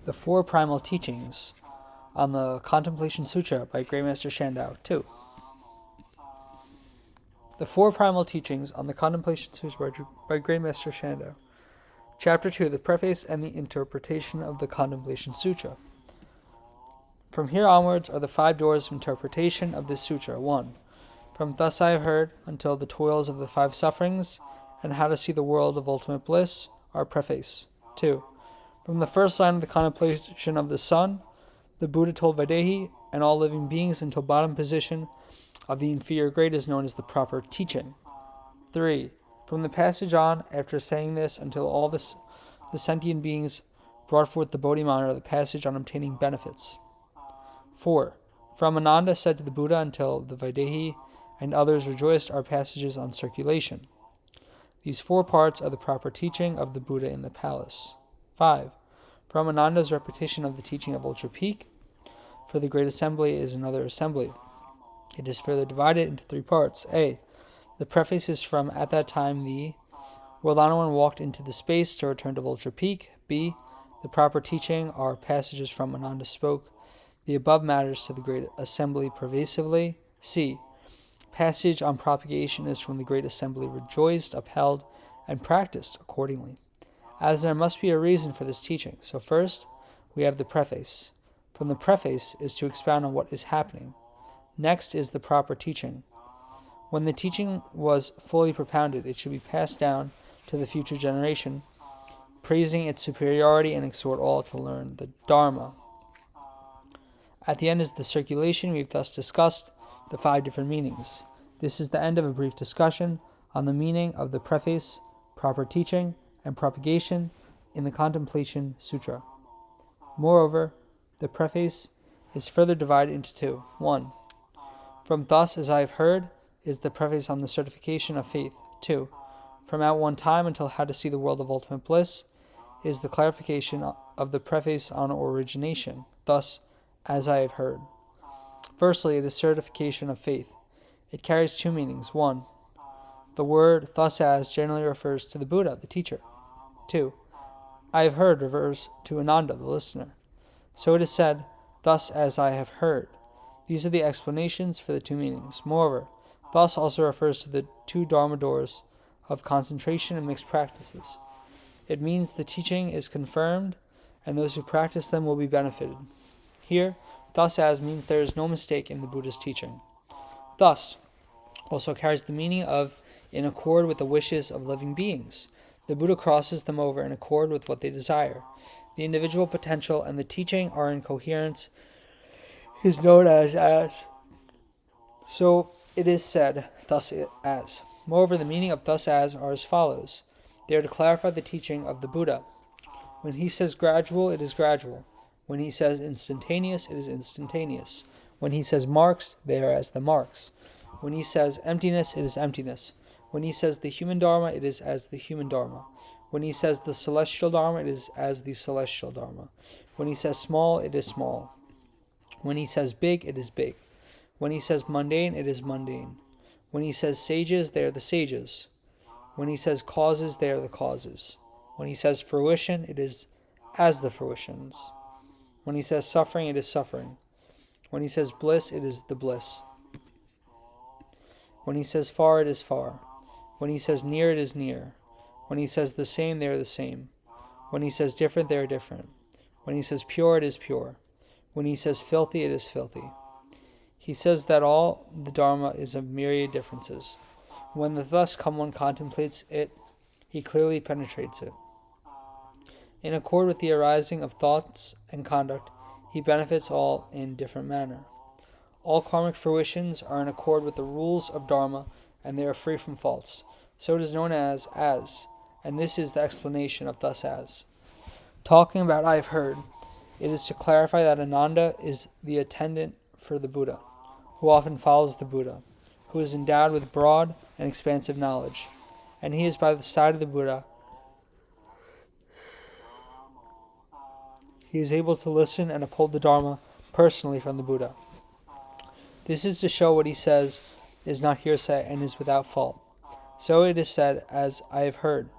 The Four Primal Teachings on the Contemplation Sutra by Great Master Shandao. 2. The Four Primal Teachings on the Contemplation Sutra by Great Master Shandao. Chapter 2. The Preface and the Interpretation of the Contemplation Sutra. From here onwards are the 5 doors of interpretation of this sutra. 1. From thus I have heard until the toils of the 5 sufferings and how to see the world of ultimate bliss are preface. 2. From the first line of the contemplation of the sun, the Buddha told Vaidehi and all living beings until bottom position of the inferior grade is known as the proper teaching. 3. From the passage on, after saying this, until all the sentient beings brought forth the Bodhi mantra, the passage on obtaining benefits. 4. From Ananda said to the Buddha until the Vaidehi and others rejoiced are passages on circulation. These 4 parts are the proper teaching of the Buddha in the palace. 5. From Ananda's repetition of the teaching of Ultra Peak, for the Great Assembly is another assembly. It is further divided into 3 parts. A. The preface is from at that time the world Anawan walked into the space to return to Ultra Peak. B. The proper teaching are passages from Ananda spoke the above matters to the Great Assembly pervasively. C. Passage on propagation is from the Great Assembly rejoiced, upheld, and practiced accordingly, as there must be a reason for this teaching. So first, we have the preface. From the preface is to expound on what is happening. Next is the proper teaching. When the teaching was fully propounded, it should be passed down to the future generation, praising its superiority and exhort all to learn the Dharma. At the end is the circulation. We've thus discussed the 5 different meanings. This is the end of a brief discussion on the meaning of the preface, proper teaching, and propagation in the Contemplation Sutra. Moreover, the preface is further divided into 2. 1. From thus as I have heard is the preface on the certification of faith. 2. From at one time until how to see the world of ultimate bliss is the clarification of the preface on origination. Thus as I have heard. Firstly, it is certification of faith. It carries 2 meanings. 1. The word thus as generally refers to the Buddha, the teacher. 2. I have heard refers to Ananda, the listener. So it is said, thus as I have heard. These are the explanations for the 2 meanings. Moreover, thus also refers to the 2 Dharma doors of concentration and mixed practices. It means the teaching is confirmed, and those who practice them will be benefited. Here, thus as means there is no mistake in the Buddha's teaching. Thus also carries the meaning of in accord with the wishes of living beings. The Buddha crosses them over in accord with what they desire. The individual potential and the teaching are in coherence, is known as. So it is said, thus as. Moreover, the meaning of thus as are as follows. They are to clarify the teaching of the Buddha. When he says gradual, it is gradual. When he says instantaneous, it is instantaneous. When he says marks, they are as the marks. When he says emptiness, it is emptiness. When he says the human Dharma, it is as the human Dharma. When he says the celestial Dharma, it is as the celestial Dharma. When he says small, it is small. When he says big, it is big. When he says mundane, it is mundane. When he says sages, they are the sages. When he says causes, they are the causes. When he says fruition, it is as the fruitions. When he says suffering, it is suffering. When he says bliss, it is the bliss. When he says far, it is far. When he says near, it is near. When he says the same, they are the same. When he says different, they are different. When he says pure, it is pure. When he says filthy, it is filthy. He says that all the Dharma is of myriad differences. When the thus come one contemplates it, he clearly penetrates it. In accord with the arising of thoughts and conduct, he benefits all in different manner. All karmic fruitions are in accord with the rules of Dharma, and they are free from faults. So it is known as, and this is the explanation of thus as. Talking about I have heard, it is to clarify that Ananda is the attendant for the Buddha, who often follows the Buddha, who is endowed with broad and expansive knowledge, and he is by the side of the Buddha. He is able to listen and uphold the Dharma personally from the Buddha. This is to show what he says is not hearsay and is without fault. So it is said, as I have heard.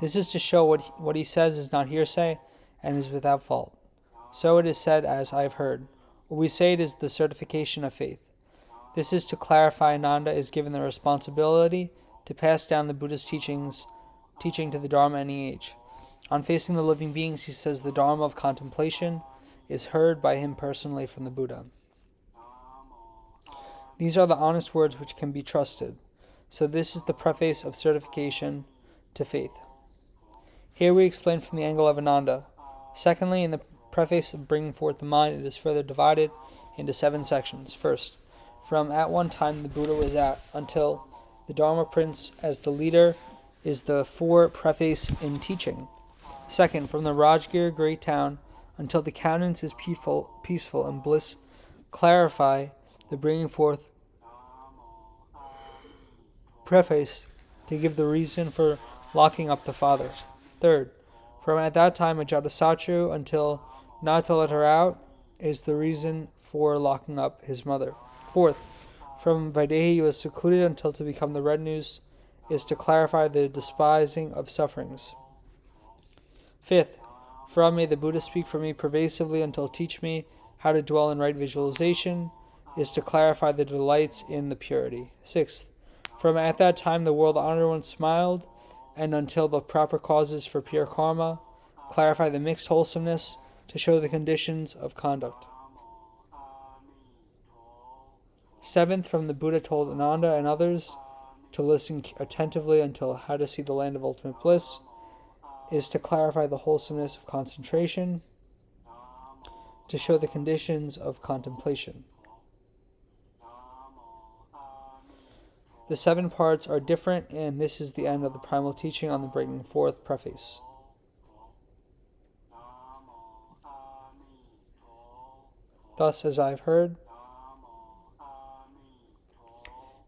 This is to show what he says is not hearsay and is without fault. So it is said as I have heard, or we say it is the certification of faith. This is to clarify Ananda is given the responsibility to pass down the Buddha's teaching to the Dharma any age. On facing the living beings, he says the Dharma of contemplation is heard by him personally from the Buddha. These are the honest words which can be trusted. So this is the preface of certification to faith. Here we explain from the angle of Ananda. Secondly, in the preface of bringing forth the mind, it is further divided into 7 sections. First, from at one time the Buddha was at until the Dharma Prince as the leader is the 4 preface in teaching. Second, from the Rajgir great town until the countenance is peaceful and bliss, clarify the bringing forth preface to give the reason for locking up the father. Third, from at that time Ajatasattu until not to let her out is the reason for locking up his mother. Fourth, from Vaidehi was secluded until to become the red news is to clarify the despising of sufferings. Fifth, from may the Buddha speak for me pervasively until teach me how to dwell in right visualization is to clarify the delights in the purity. Sixth, from at that time the world honored one smiled, and until the proper causes for pure karma, clarify the mixed wholesomeness to show the conditions of conduct. Seventh, from the Buddha told Ananda and others to listen attentively until how to see the land of ultimate bliss, is to clarify the wholesomeness of concentration, to show the conditions of contemplation. The 7 parts are different, and this is the end of the primal teaching on the bringing forth preface. Thus, as I have heard,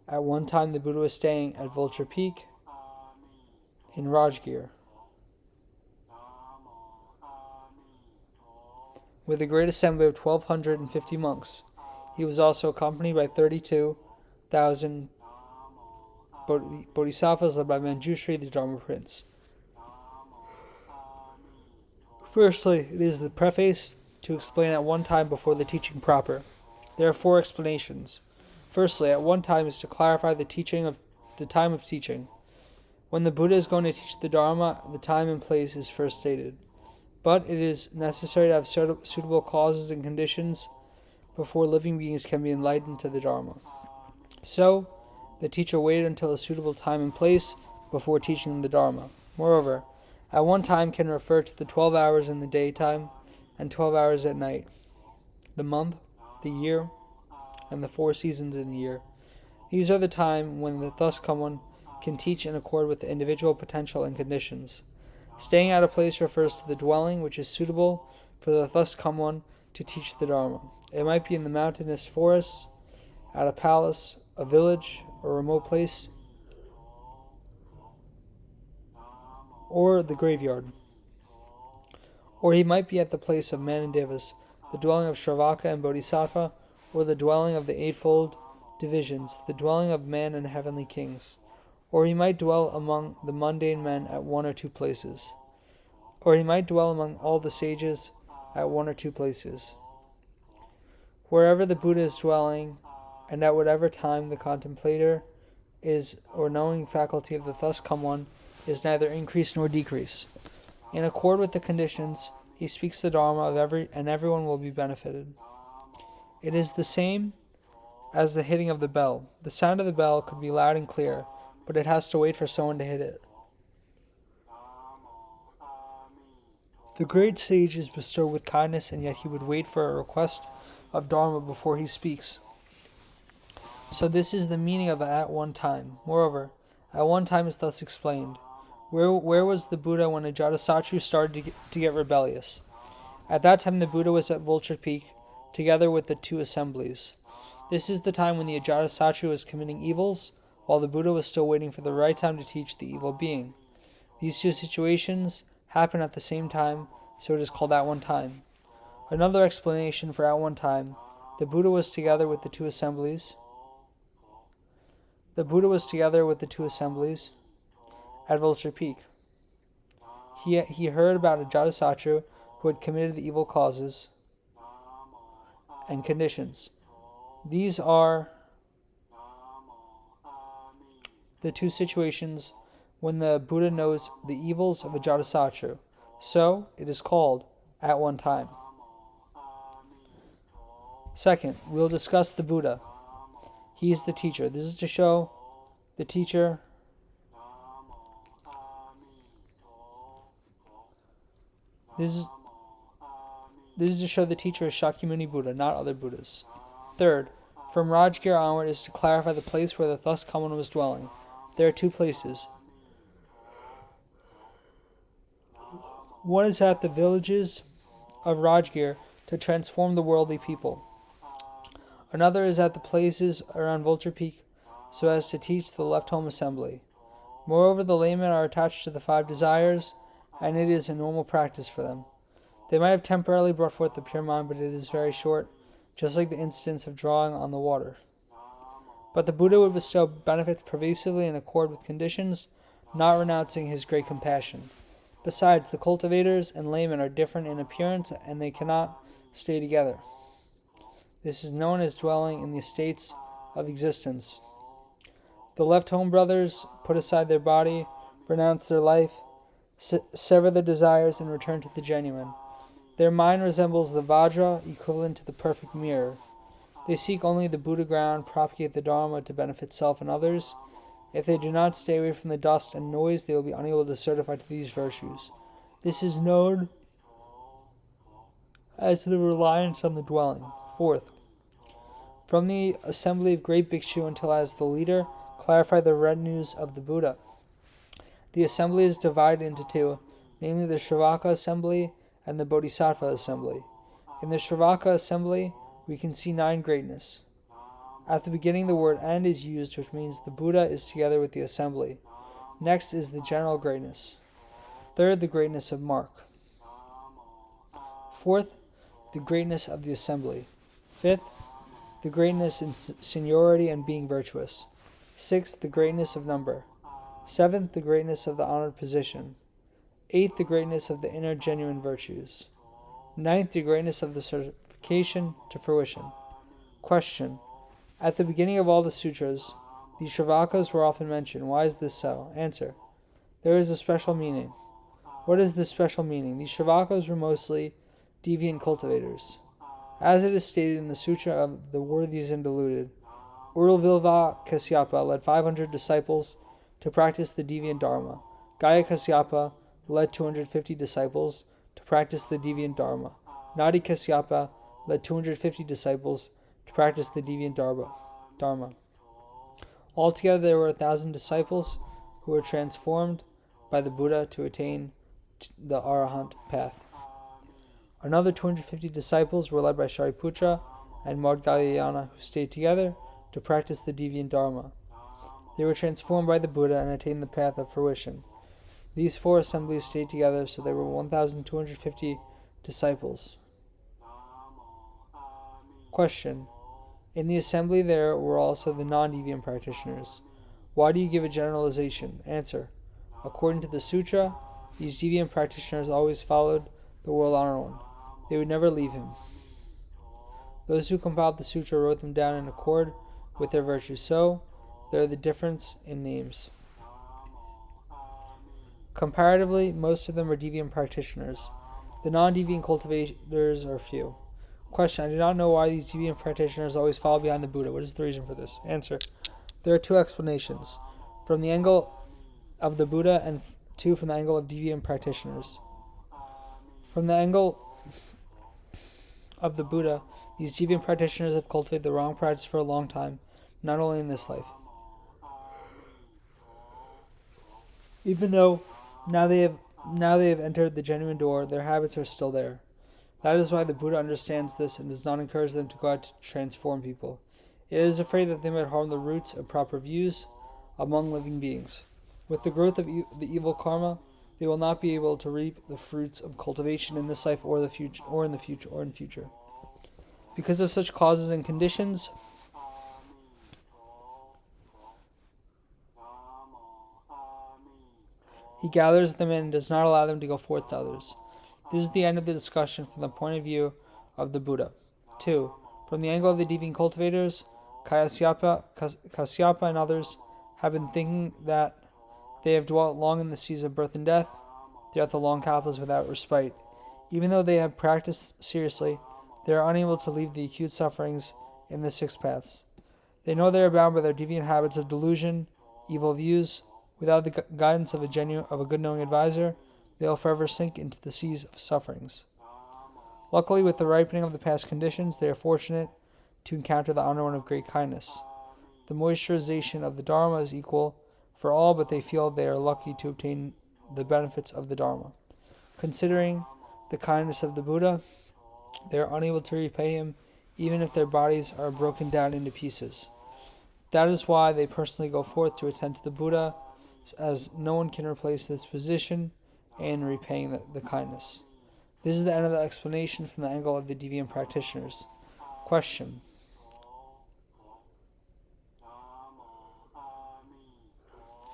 at one time the Buddha was staying at Vulture Peak in Rajgir, with a great assembly of 1,250 monks. He was also accompanied by 32,000 bodhisattvas led by Manjushri, the Dharma Prince. Firstly, it is the preface to explain at one time before the teaching proper. There are 4 explanations. Firstly, at one time is to clarify the time of teaching. When the Buddha is going to teach the Dharma, the time and place is first stated. But it is necessary to have suitable causes and conditions before living beings can be enlightened to the Dharma. So, the teacher waited until a suitable time and place before teaching them the Dharma. Moreover, at one time can refer to the 12 hours in the daytime and 12 hours at night, the month, the year, and the 4 seasons in a year. These are the time when the thus come one can teach in accord with the individual potential and conditions. Staying at a place refers to the dwelling which is suitable for the thus come one to teach the Dharma. It might be in the mountainous forests, at a palace, a village, or a remote place, or the graveyard. Or he might be at the place of Manandevas, the dwelling of Shravaka and Bodhisattva, or the dwelling of the eightfold divisions, the dwelling of man and heavenly kings. Or he might dwell among the mundane men at 1 or 2 places. Or he might dwell among all the sages at 1 or 2 places. Wherever the Buddha is dwelling, and at whatever time the contemplator is or knowing faculty of the thus come one is neither increase nor decrease. In accord with the conditions, he speaks the Dharma of everyone will be benefited. It is the same as the hitting of the bell. The sound of the bell could be loud and clear, but it has to wait for someone to hit it. The great sage is bestowed with kindness, and yet he would wait for a request of Dharma before he speaks. So this is the meaning of at one time. Moreover, at one time is thus explained. Where was the Buddha when Ajatasattu started to get rebellious? At that time the Buddha was at Vulture Peak, together with the 2 assemblies. This is the time when the Ajatasattu was committing evils, while the Buddha was still waiting for the right time to teach the evil being. These 2 situations happen at the same time, so it is called at one time. Another explanation for at one time, the Buddha was together with the 2 assemblies. The Buddha was together with the 2 assemblies at Vulture Peak. He heard about Ajatasattu, who had committed the evil causes and conditions. These are the two situations when the Buddha knows the evils of Ajatasattu. So, it is called at one time. Second, we will discuss the Buddha. He is the teacher. This is to show the teacher is Shakyamuni Buddha, not other Buddhas. Third, from Rajgir onward is to clarify the place where the thus common was dwelling. There are two places. One is at the villages of Rajgir to transform the worldly people. Another is at the places around Vulture Peak so as to teach the left home assembly. Moreover, the laymen are attached to the 5 desires, and it is a normal practice for them. They might have temporarily brought forth the pure mind, but it is very short, just like the instance of drawing on the water. But the Buddha would bestow benefits pervasively in accord with conditions, not renouncing his great compassion. Besides, the cultivators and laymen are different in appearance, and they cannot stay together. This is known as dwelling in the states of existence. The left home brothers put aside their body, renounce their life, sever their desires, and return to the genuine. Their mind resembles the Vajra, equivalent to the perfect mirror. They seek only the Buddha ground, propagate the Dharma to benefit self and others. If they do not stay away from the dust and noise, they will be unable to certify to these virtues. This is known as the reliance on the dwelling. Fourth, from the assembly of great bhikshu until as the leader, clarify the retinues of the Buddha. The assembly is divided into 2, namely the Shravaka assembly and the Bodhisattva assembly. In the Shravaka assembly, we can see 9 greatness. At the beginning, the word "and" is used, which means the Buddha is together with the assembly. Next is the general greatness. Third, the greatness of mark. Fourth, the greatness of the assembly. Fifth, the greatness in seniority and being virtuous. Sixth, the greatness of number. Seventh, the greatness of the honored position. Eighth, the greatness of the inner genuine virtues. Ninth, the greatness of the certification to fruition. Question. At the beginning of all the sutras, the Shravakas were often mentioned. Why is this so? Answer. There is a special meaning. What is this special meaning? The Shravakas were mostly deviant cultivators. As it is stated in the Sutra of the Worthies and Deluded, Urvilva Kasyapa led 500 disciples to practice the deviant Dharma. Gaya Kasyapa led 250 disciples to practice the deviant Dharma. Nadi Kasyapa led 250 disciples to practice the deviant Dharma. Altogether, there were 1,000 disciples who were transformed by the Buddha to attain the Arahant path. Another 250 disciples were led by Shariputra and Maudgalyayana, who stayed together to practice the deviant Dharma. They were transformed by the Buddha and attained the path of fruition. These 4 assemblies stayed together, so there were 1,250 disciples. Question. In the assembly there were also the non-deviant practitioners. Why do you give a generalization? Answer. According to the sutra, these deviant practitioners always followed the world honored one. They would never leave him. Those who compiled the sutra wrote them down in accord with their virtues, so there are the difference in names. Comparatively, most of them are deviant practitioners. The non-deviant cultivators are few. Question. I do not know why these deviant practitioners always follow behind the Buddha. What is the reason for this? Answer. There are 2 explanations. From the angle of the Buddha and 2 from the angle of deviant practitioners. From the angle of the Buddha, these deviant practitioners have cultivated the wrong practice for a long time, not only in this life. Even though now they have entered the genuine door, their habits are still there. That is why the Buddha understands this and does not encourage them to go out to transform people. It is afraid that they might harm the roots of proper views among living beings. With the growth of the evil karma, they will not be able to reap the fruits of cultivation in this life or in the future. Because of such causes and conditions, he gathers them in and does not allow them to go forth to others. This is the end of the discussion from the point of view of the Buddha. 2. From the angle of the deviant cultivators, Kasyapa and others have been thinking that they have dwelt long in the seas of birth and death, throughout the long kalpas without respite. Even though they have practiced seriously, they are unable to leave the acute sufferings in the six paths. They know they are bound by their deviant habits of delusion, evil views. Without the guidance of a good knowing advisor, they will forever sink into the seas of sufferings. Luckily, with the ripening of the past conditions, they are fortunate to encounter the honor one of great kindness. The moisturization of the Dharma is equal for all, but they feel they are lucky to obtain the benefits of the Dharma. Considering the kindness of the Buddha, they are unable to repay him, even if their bodies are broken down into pieces. That is why they personally go forth to attend to the Buddha, as no one can replace this position in repaying the kindness. This is the end of the explanation from the angle of the deviant practitioners. Question.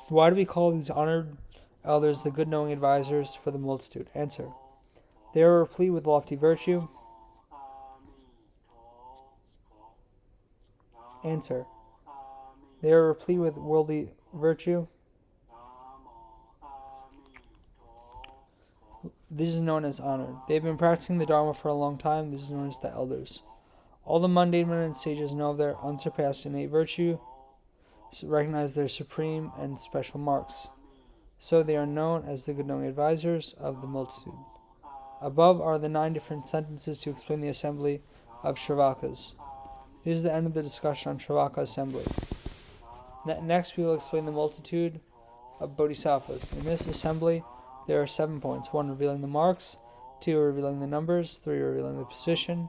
Why do we call these honored elders the good knowing advisors for the multitude? Answer. They are replete with lofty virtue. Answer. They are replete with worldly virtue. This is known as honored. They have been practicing the Dharma for a long time. This is known as the elders. All the mundane men and sages know of their unsurpassed innate virtue, recognize their supreme and special marks. So they are known as the good knowing advisors of the multitude. Above are the 9 different sentences to explain the assembly of Shravakas. This is the end of the discussion on Shravaka assembly. Next we will explain the multitude of Bodhisattvas. In this assembly there are 7 points. 1. Revealing the marks. 2. Revealing the numbers. 3. Revealing the position.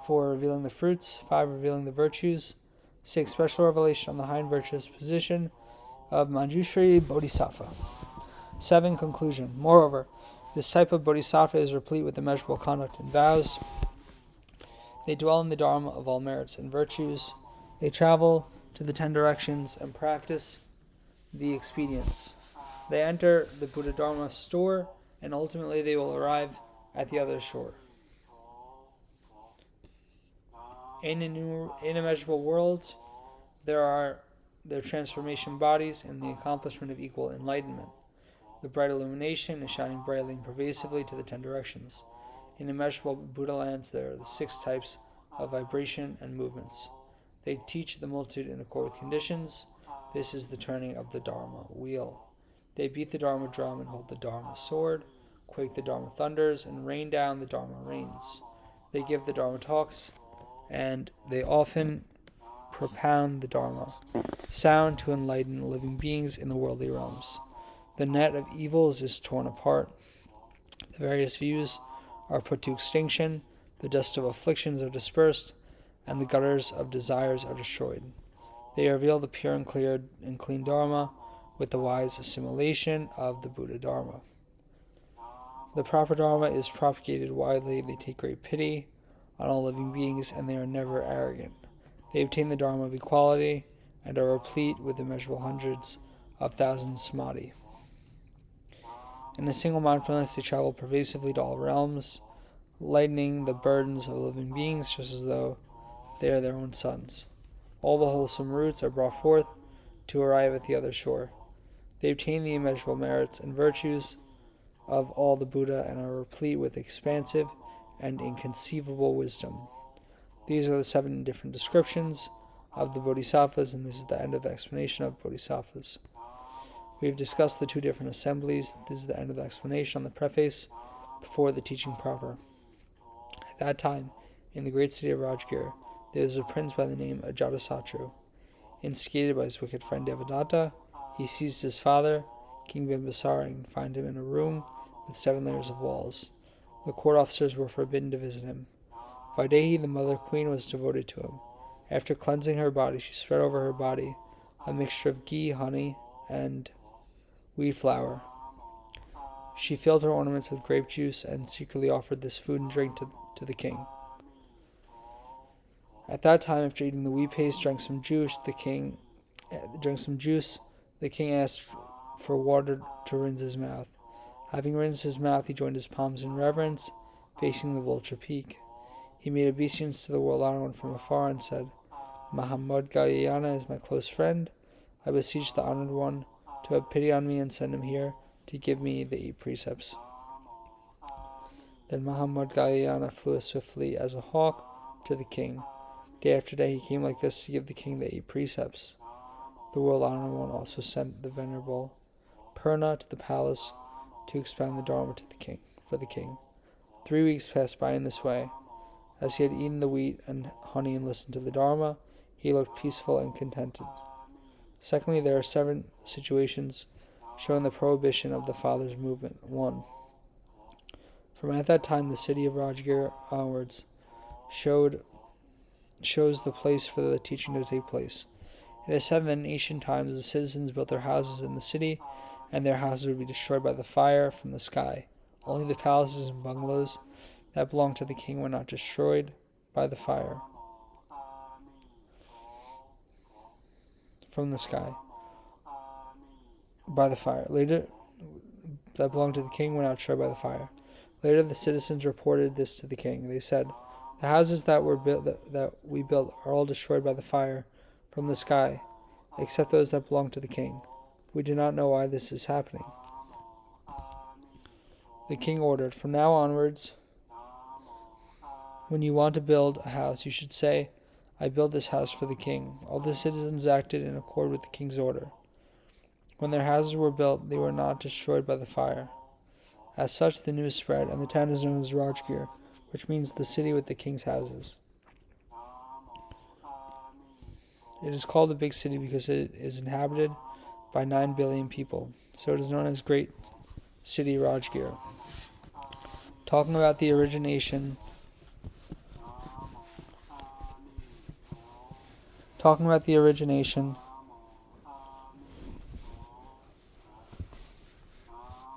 4. Revealing the fruits. 5. Revealing the virtues. 6. Special revelation on the high and virtuous position of Manjushri Bodhisattva. 7. Conclusion. Moreover, this type of Bodhisattva is replete with immeasurable conduct and vows. They dwell in the Dharma of all merits and virtues. They travel to the 10 directions and practice the expedients. They enter the Buddha Dharma store, and ultimately they will arrive at the other shore. In immeasurable worlds, there are their transformation bodies and the accomplishment of equal enlightenment. The bright illumination is shining brightly and pervasively to the 10 directions. In immeasurable Buddha lands, there are the 6 types of vibration and movements. They teach the multitude in accord with conditions. This is the turning of the Dharma wheel. They beat the Dharma drum and hold the Dharma sword, quake the Dharma thunders, and rain down the Dharma rains. They give the Dharma talks, and they often propound the Dharma sound to enlighten living beings in the worldly realms. The net of evils is torn apart. The various views are put to extinction. The dust of afflictions are dispersed, and the gutters of desires are destroyed. They reveal the pure and clear and clean Dharma with the wise assimilation of the Buddha Dharma. The proper Dharma is propagated widely. They take great pity on all living beings, and they are never arrogant. They obtain the Dharma of equality and are replete with immeasurable hundreds of thousands samadhi. In a single mindfulness, they travel pervasively to all realms, lightening the burdens of living beings just as though they are their own sons. All the wholesome roots are brought forth to arrive at the other shore. They obtain the immeasurable merits and virtues of all the Buddha and are replete with expansive and inconceivable wisdom. These are the 7 different descriptions of the Bodhisattvas, and this is the end of the explanation of Bodhisattvas. We have discussed the 2 different assemblies. This is the end of the explanation on the preface before the teaching proper. At that time, in the great city of Rajgir, there was a prince by the name of Ajatasattu. Instigated by his wicked friend Devadatta, he seized his father, King Bimbisara, and confined him in a room with 7 layers of walls. The court officers were forbidden to visit him. Vaidehi, the mother queen, was devoted to him. After cleansing her body, she spread over her body a mixture of ghee, honey, and wheat flour. She filled her ornaments with grape juice and secretly offered this food and drink to the king. At that time, after eating the wheat paste, drank some juice, the king asked for water to rinse his mouth. Having rinsed his mouth, he joined his palms in reverence, facing the vulture peak. He made obeisance to the world honored one from afar and said, Mahamud Galyana is my close friend. I beseech the honored one to have pity on me and send him here to give me the 8 precepts. Then Mahamud Galyana flew as swiftly as a hawk to the king. Day after day he came like this to give the king the 8 precepts. The world honored one also sent the venerable Purna to the palace to expound the Dharma to the king. For the king. 3 weeks passed by in this way. As he had eaten the wheat and honey and listened to the Dharma, he looked peaceful and contented. Secondly, there are 7 situations showing the prohibition of the father's movement. 1. From at that time the city of Rajgir onwards shows the place for the teaching to take place. It is said that in ancient times the citizens built their houses in the city, and their houses would be destroyed by the fire from the sky. Only the palaces and bungalows that belonged to the king were not destroyed by the fire from the sky. Later, that belonged to the king were not destroyed by the fire. Later, the citizens reported this to the king. They said, "The houses that we built are all destroyed by the fire from the sky, except those that belong to the king. We do not know why this is happening." The king ordered, "From now onwards, when you want to build a house, you should say, 'I build this house for the king.'" All the citizens acted in accord with the king's order. When their houses were built, they were not destroyed by the fire. As such, the news spread, and the town is known as Rajgir, which means the city with the king's houses. It is called a big city because it is inhabited by 9 billion people, so it is known as Great City Rajgir. Talking about the origination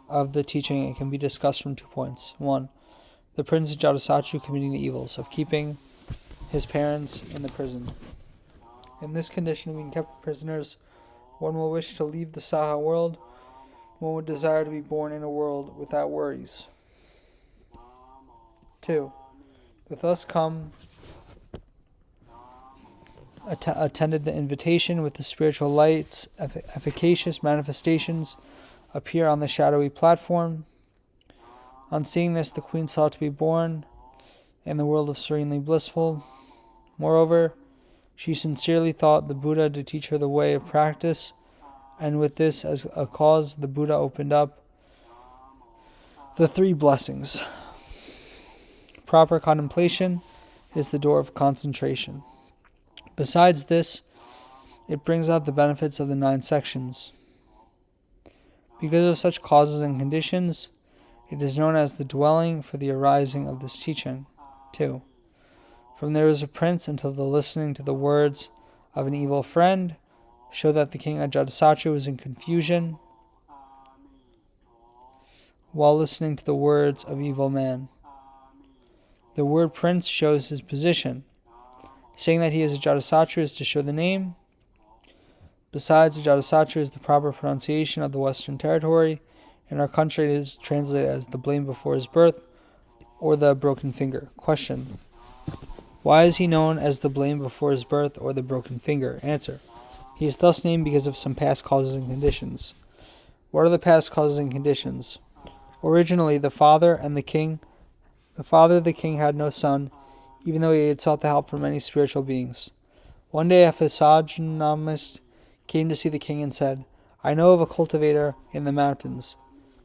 of the teaching, it can be discussed from 2 points. 1. The prince Jatasattu committing the evils of keeping his parents in the prison. In this condition, being kept prisoners, one will wish to leave the Saha world. One would desire to be born in a world without worries. 2. The thus come attended the invitation with the spiritual lights, efficacious manifestations appear on the shadowy platform. On seeing this, the queen sought to be born in the world of serenely blissful. Moreover, she sincerely thought the Buddha to teach her the way of practice, and with this as a cause, the Buddha opened up the 3 blessings. Proper contemplation is the door of concentration. Besides this, it brings out the benefits of the 9 sections. Because of such causes and conditions, it is known as the dwelling for the arising of this teaching. 2. From there is a prince until the listening to the words of an evil friend show that the king Ajatasattu was in confusion while listening to the words of evil man. The word prince shows his position. Saying that he is Ajatasattu is to show the name. Besides, Ajatasattu is the proper pronunciation of the Western Territory. In our country, it is translated as the blame before his birth or the broken finger. Question: why is he known as the blame before his birth or the broken finger? Answer: he is thus named because of some past causes and conditions. What are the past causes and conditions? Originally, the father of the king had no son, even though he had sought the help from many spiritual beings. One day, a physiognomist came to see the king and said, "I know of a cultivator in the mountains.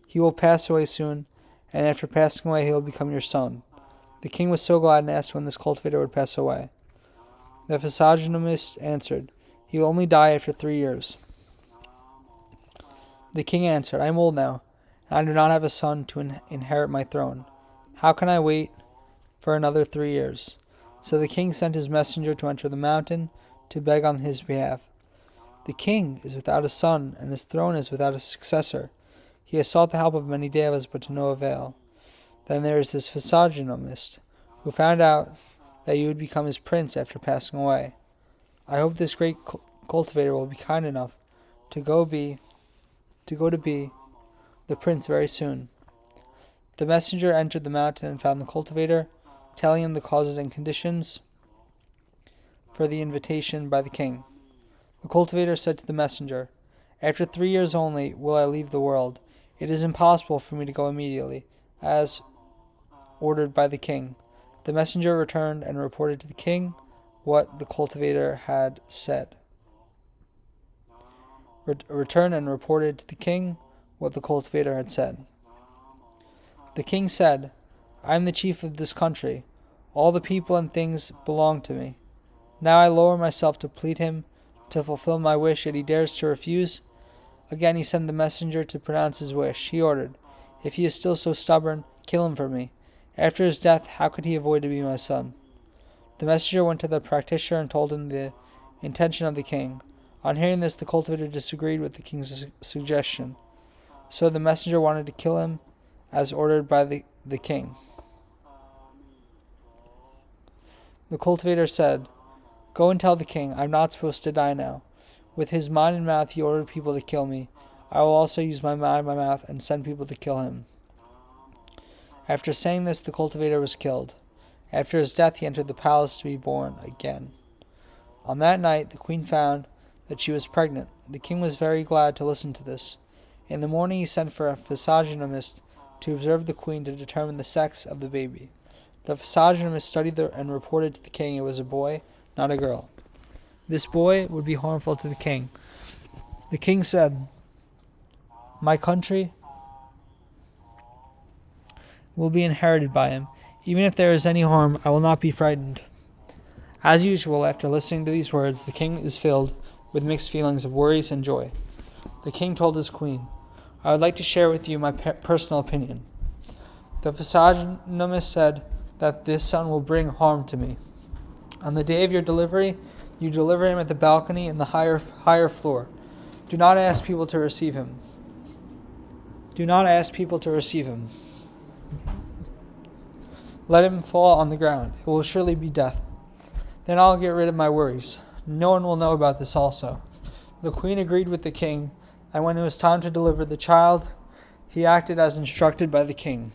He will pass away soon, and after passing away he will become your son." The king was so glad and asked when this cultivator would pass away. The physiognomist answered, "He will only die after 3 years." The king answered, "I am old now, and I do not have a son to inherit my throne. How can I wait for another 3 years?" So the king sent his messenger to enter the mountain to beg on his behalf. The king is without a son, and his throne is without a successor. He has sought the help of many devas, but to no avail. Then there is this physiognomist, who found out that you would become his prince after passing away. I hope this great cultivator will be kind enough to go to be the prince very soon. The messenger entered the mountain and found the cultivator, telling him the causes and conditions for the invitation by the king. The cultivator said to the messenger, "After 3 years only will I leave the world. It is impossible for me to go immediately, as ordered by the king." The messenger returned and reported to the king what the cultivator had said. The king said, "I am the chief of this country. All the people and things belong to me. Now I lower myself to plead him to fulfill my wish, yet he dares to refuse." Again he sent the messenger to pronounce his wish. He ordered, "If he is still so stubborn, kill him for me. After his death, how could he avoid to be my son?" The messenger went to the practitioner and told him the intention of the king. On hearing this, the cultivator disagreed with the king's suggestion. So the messenger wanted to kill him as ordered by the king. The cultivator said, "Go and tell the king, I'm not supposed to die now." With his mind and mouth he ordered people to kill me. I will also use my mind and my mouth and send people to kill him. After saying this, the cultivator was killed. After his death, he entered the palace to be born again. On that night, the queen found that she was pregnant. The king was very glad to listen to this. In the morning, he sent for a physiognomist to observe the queen to determine the sex of the baby. The physiognomist studied and reported to the king it was a boy, not a girl. This boy would be harmful to the king. The king said, "My country will be inherited by him. Even if there is any harm, I will not be frightened." As usual, after listening to these words, the king is filled with mixed feelings of worries and joy. The king told his queen, "I would like to share with you my personal opinion." The physiognomist said that this son will bring harm to me. On the day of your delivery, you deliver him at the balcony in the higher floor. Do not ask people to receive him. Let him fall on the ground. It will surely be death. Then I'll get rid of my worries. No one will know about this also." The queen agreed with the king, and when it was time to deliver the child, he acted as instructed by the king.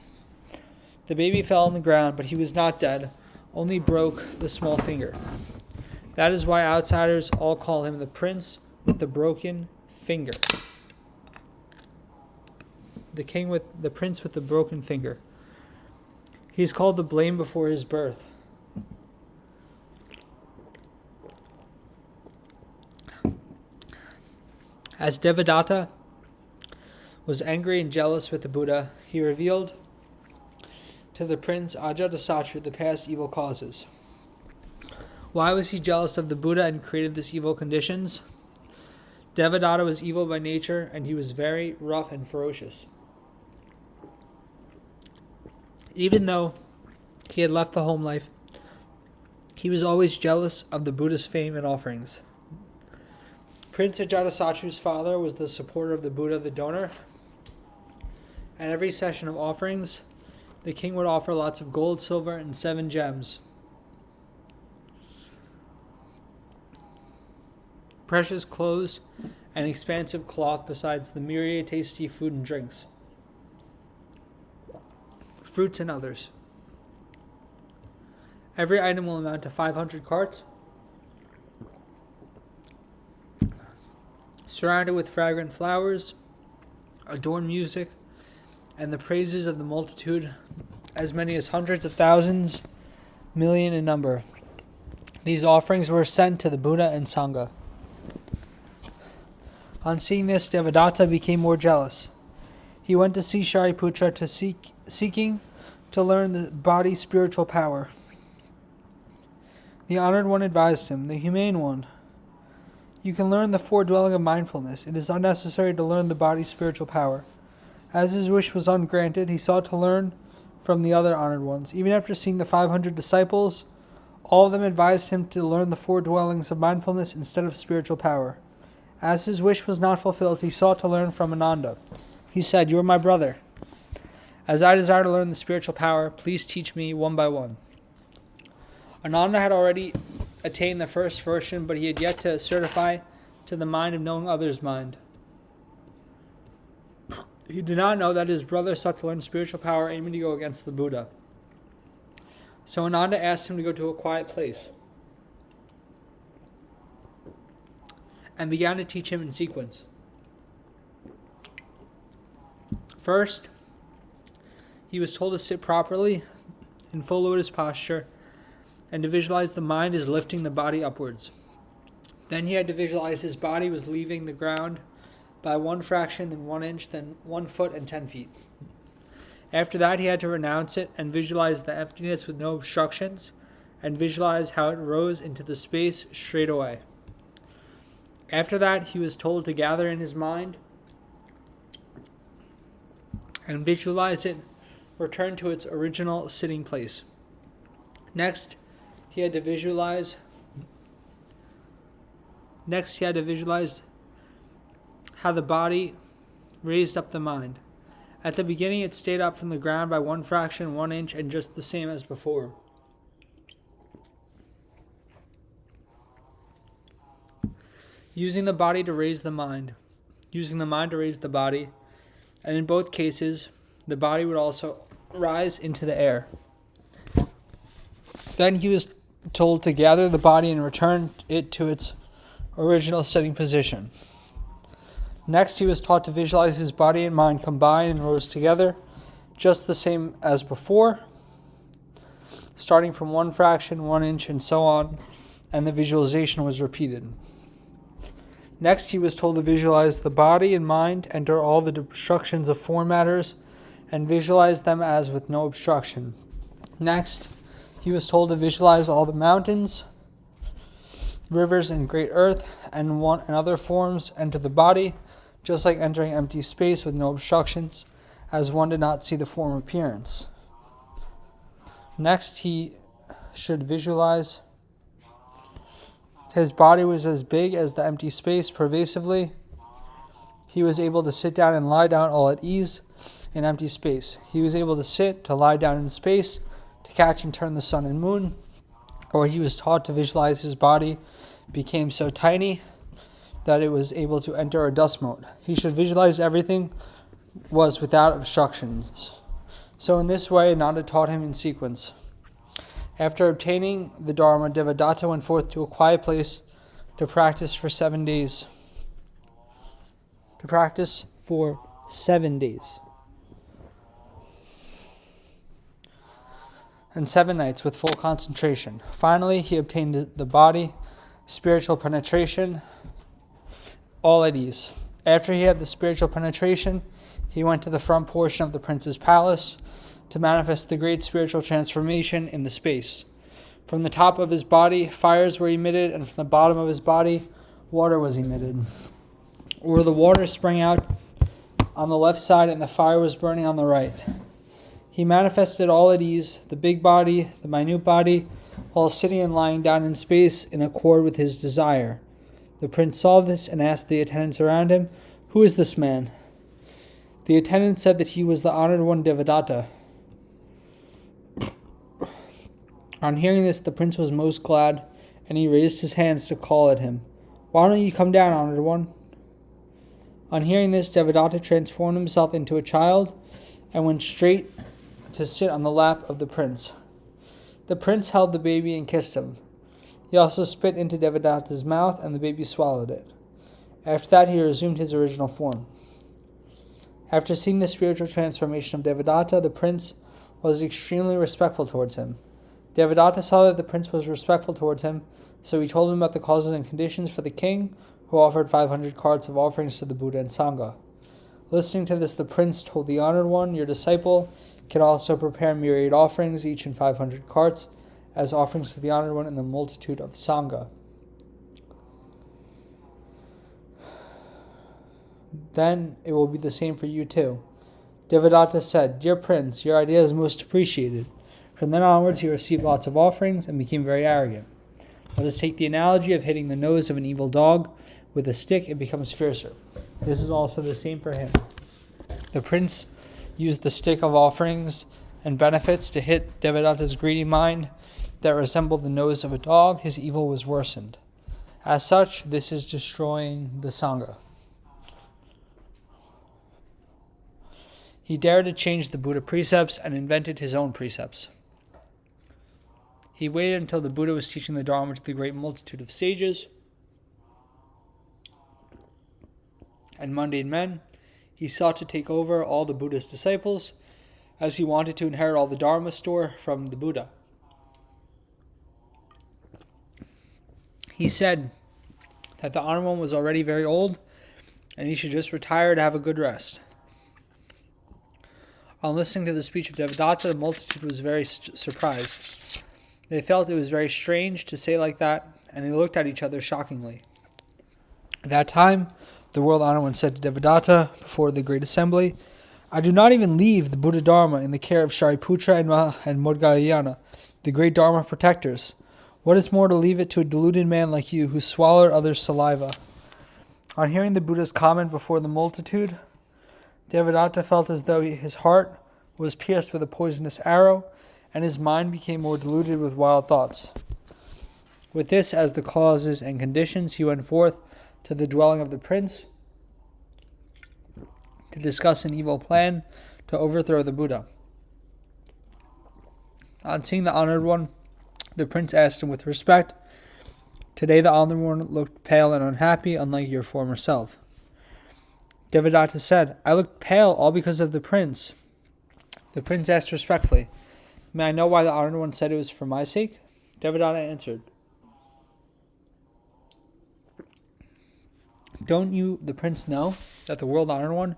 The baby fell on the ground, but he was not dead, only broke the small finger. That is why outsiders all call him the prince with the broken finger. The prince with the broken finger. He is called to blame before his birth. As Devadatta was angry and jealous with the Buddha, he revealed to the prince Ajatasattu the past evil causes. Why was he jealous of the Buddha and created this evil conditions? Devadatta was evil by nature, and he was very rough and ferocious. Even though he had left the home life, he was always jealous of the Buddha's fame and offerings. Prince Ajatasattu's father was the supporter of the Buddha, the donor. At every session of offerings, the king would offer lots of gold, silver, and 7 gems. Precious clothes and expansive cloth, besides the myriad tasty food and drinks, fruits and others. Every item will amount to 500 carts, surrounded with fragrant flowers, adorned music, and the praises of the multitude, as many as hundreds of thousands, million in number. These offerings were sent to the Buddha and Sangha. On seeing this, Devadatta became more jealous. He went to see Shariputra seeking to learn the body's spiritual power. The honored one advised him, the humane one, "You can learn the 4 dwelling of mindfulness. It is unnecessary to learn the body's spiritual power." As his wish was ungranted, he sought to learn from the other honored ones. Even after seeing the 500 disciples, all of them advised him to learn the 4 dwellings of mindfulness instead of spiritual power. As his wish was not fulfilled, he sought to learn from Ananda. He said, "You are my brother. As I desire to learn the spiritual power, please teach me one by one." Ananda had already attained the first version, but he had yet to certify to the mind of knowing others' mind. He did not know that his brother sought to learn spiritual power aiming to go against the Buddha. So Ananda asked him to go to a quiet place and began to teach him in sequence. First, he was told to sit properly in full lotus posture and to visualize the mind as lifting the body upwards. Then he had to visualize his body was leaving the ground by 1 fraction, then 1 inch, then 1 foot and 10 feet. After that, he had to renounce it and visualize the emptiness with no obstructions and visualize how it rose into the space straight away. After that, he was told to gather in his mind and visualize it return to its original sitting place. Next, he had to visualize how the body raised up the mind. At the beginning, it stayed up from the ground by 1 fraction, 1 inch, and just the same as before. Using the body to raise the mind. Using the mind to raise the body. And in both cases, the body would also rise into the air. Then he was told to gather the body and return it to its original sitting position. Next, he was taught to visualize his body and mind combine and rose together, just the same as before, starting from 1 fraction, 1 inch, and so on, and the visualization was repeated. Next, he was told to visualize the body and mind enter all the obstructions of form matters and visualize them as with no obstruction. Next, he was told to visualize all the mountains, rivers, and great earth and other forms enter the body, just like entering empty space with no obstructions, as one did not see the form appearance. Next, he should visualize his body was as big as the empty space pervasively. He was able to sit down and lie down all at ease in empty space. He was able to sit, to lie down in space, to catch and turn the sun and moon, or he was taught to visualize his body became so tiny that it was able to enter a dust mote. He should visualize everything was without obstructions. So in this way, Ananda taught him in sequence. After obtaining the Dharma, Devadatta went forth to a quiet place to practice for 7 days. And 7 nights with full concentration. Finally, he obtained the body, spiritual penetration, all at ease. After he had the spiritual penetration, he went to the front portion of the prince's palace to manifest the great spiritual transformation in the space. From the top of his body, fires were emitted, and from the bottom of his body, water was emitted. Where the water sprang out on the left side and the fire was burning on the right. He manifested all at ease, the big body, the minute body, while sitting and lying down in space in accord with his desire. The prince saw this and asked the attendants around him, "Who is this man?" The attendant said that he was the honored one Devadatta. On hearing this, the prince was most glad, and he raised his hands to call at him. "Why don't you come down, honored one?" On hearing this, Devadatta transformed himself into a child and went straight to sit on the lap of the prince. The prince held the baby and kissed him. He also spit into Devadatta's mouth, and the baby swallowed it. After that, he resumed his original form. After seeing the spiritual transformation of Devadatta, the prince was extremely respectful towards him. Devadatta saw that the prince was respectful towards him, so he told him about the causes and conditions for the king, who offered 500 carts of offerings to the Buddha and Sangha. Listening to this, the prince told the honored one, "Your disciple can also prepare myriad offerings, each in 500 carts, as offerings to the honored one in the multitude of Sangha. Then it will be the same for you too." Devadatta said, "Dear prince, your idea is most appreciated." From then onwards, he received lots of offerings and became very arrogant. Let us take the analogy of hitting the nose of an evil dog with a stick. It becomes fiercer. This is also the same for him. The prince used the stick of offerings and benefits to hit Devadatta's greedy mind that resembled the nose of a dog. His evil was worsened. As such, this is destroying the Sangha. He dared to change the Buddha precepts and invented his own precepts. He waited until the Buddha was teaching the Dharma to the great multitude of sages and mundane men. He sought to take over all the Buddha's disciples, as he wanted to inherit all the Dharma store from the Buddha. He said that the Honored One was already very old, and he should just retire to have a good rest. On listening to the speech of Devadatta, the multitude was very surprised. They felt it was very strange to say like that, and they looked at each other shockingly. At that time, the World Honored One said to Devadatta before the great assembly, I do not even leave the Buddha Dharma in the care of Shariputra and Moggallana, the great Dharma protectors. What is more to leave it to a deluded man like you who swallowed others' saliva? On hearing the Buddha's comment before the multitude, Devadatta felt as though his heart was pierced with a poisonous arrow, and his mind became more deluded with wild thoughts. With this as the causes and conditions, he went forth to the dwelling of the prince to discuss an evil plan to overthrow the Buddha. On seeing the Honored One, the prince asked him with respect, Today the Honored One looked pale and unhappy, unlike your former self. Devadatta said, I looked pale all because of the prince. The prince asked respectfully, May I know why the Honored One said it was for my sake? Devadatta answered, Don't you, the prince, know that the World Honored One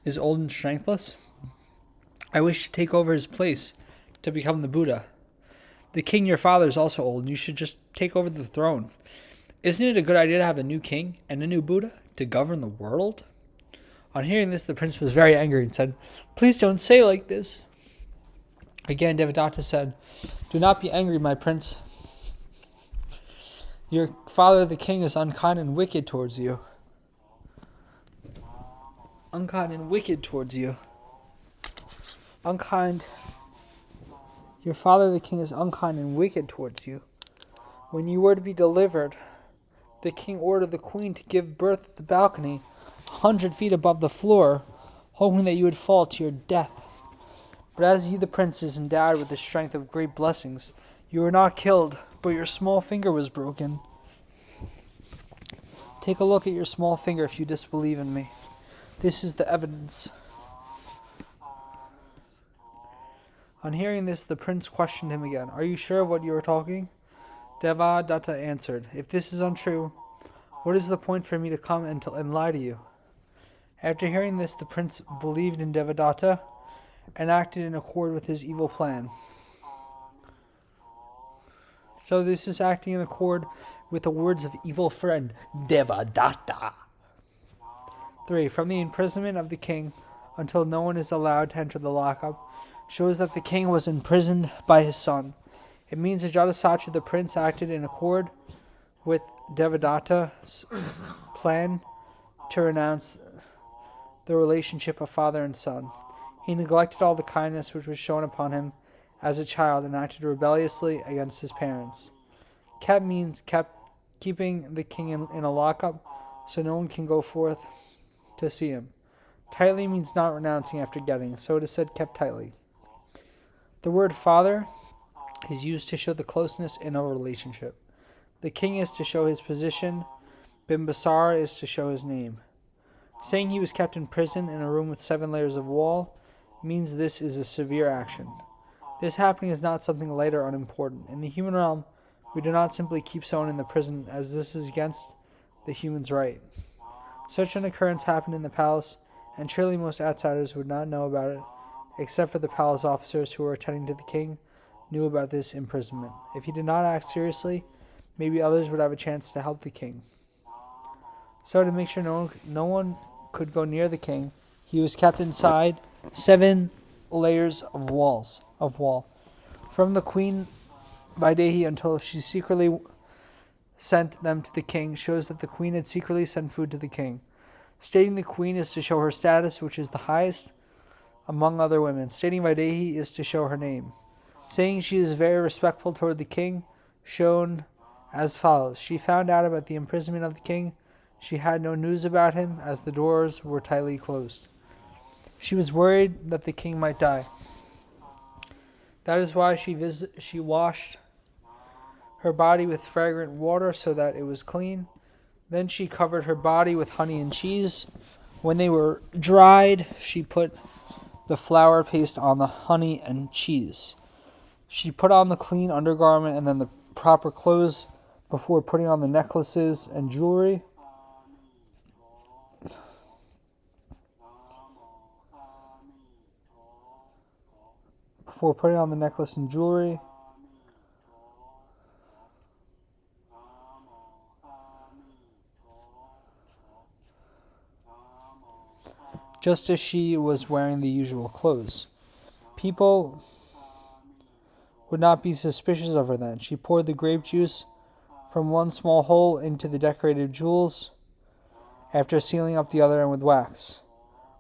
is old and strengthless? I wish to take over his place to become the Buddha. The king, your father, is also old, and you should just take over the throne. Isn't it a good idea to have a new king and a new Buddha to govern the world? On hearing this, the prince was very angry and said, Please don't say like this. Again, Devadatta said, Do not be angry, my prince. Your father, the king, is unkind and wicked towards you. Unkind and wicked towards you. Unkind. Your father, the king, is unkind and wicked towards you. When you were to be delivered, the king ordered the queen to give birth at the balcony 100 feet above the floor, hoping that you would fall to your death. But as you, the prince, is endowed with the strength of great blessings, you were not killed, but your small finger was broken. Take a look at your small finger if you disbelieve in me. This is the evidence. On hearing this, the prince questioned him again. Are you sure of what you are talking? Devadatta answered, If this is untrue, what is the point for me to come and lie to you? After hearing this, the prince believed in Devadatta and acted in accord with his evil plan. So this is acting in accord with the words of evil friend Devadatta. 3. From the imprisonment of the king until no one is allowed to enter the lockup shows that the king was imprisoned by his son. It means Ajatasattu, the prince, acted in accord with Devadatta's plan to renounce the relationship of father and son. He neglected all the kindness which was shown upon him as a child and acted rebelliously against his parents. Kept means keeping the king in a lockup so no one can go forth to see him. Tightly means not renouncing after getting, so it is said kept tightly. The word father is used to show the closeness in a relationship. The king is to show his position. Bimbisara is to show his name. Saying he was kept in prison in a room with 7 layers of wall means this is a severe action. This happening is not something light or unimportant. In the human realm, we do not simply keep someone in the prison, as this is against the human's right. Such an occurrence happened in the palace, and surely most outsiders would not know about it, except for the palace officers who were attending to the king knew about this imprisonment. If he did not act seriously, maybe others would have a chance to help the king. So to make sure no one could go near the king, he was kept inside 7 layers of wall. From the queen Vaidehi until she secretly sent them to the king shows that the queen had secretly sent food to the king. Stating the queen is to show her status, which is the highest among other women. Stating Vaidehi is to show her name. Saying she is very respectful toward the king, shown as follows. She found out about the imprisonment of the king. She had no news about him, as the doors were tightly closed. She was worried that the king might die. That is why she washed her body with fragrant water so that it was clean. Then she covered her body with honey and cheese. When they were dried, she put the flour paste on the honey and cheese. She put on the clean undergarment and then the proper clothes before putting on the necklaces and jewelry. Just as she was wearing the usual clothes. People would not be suspicious of her then. She poured the grape juice from one small hole into the decorated jewels, after sealing up the other end with wax.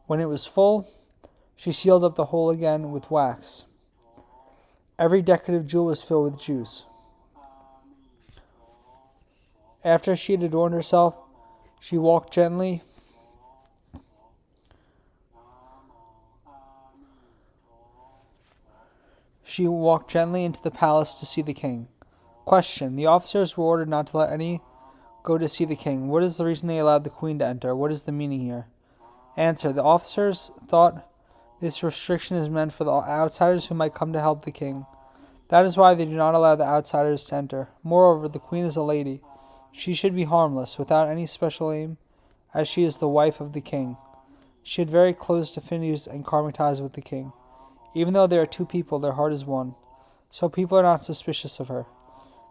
When it was full, she sealed up the hole again with wax. Every decorative jewel was filled with juice. After she had adorned herself, she walked gently into the palace to see the king. Question. The officers were ordered not to let any go to see the king. What is the reason they allowed the queen to enter? What is the meaning here? Answer. The officers thought this restriction is meant for the outsiders who might come to help the king. That is why they do not allow the outsiders to enter. Moreover, the queen is a lady. She should be harmless, without any special aim, as she is the wife of the king. She had very close affinities and karmic ties with the king. Even though there are two people, their heart is one. So people are not suspicious of her.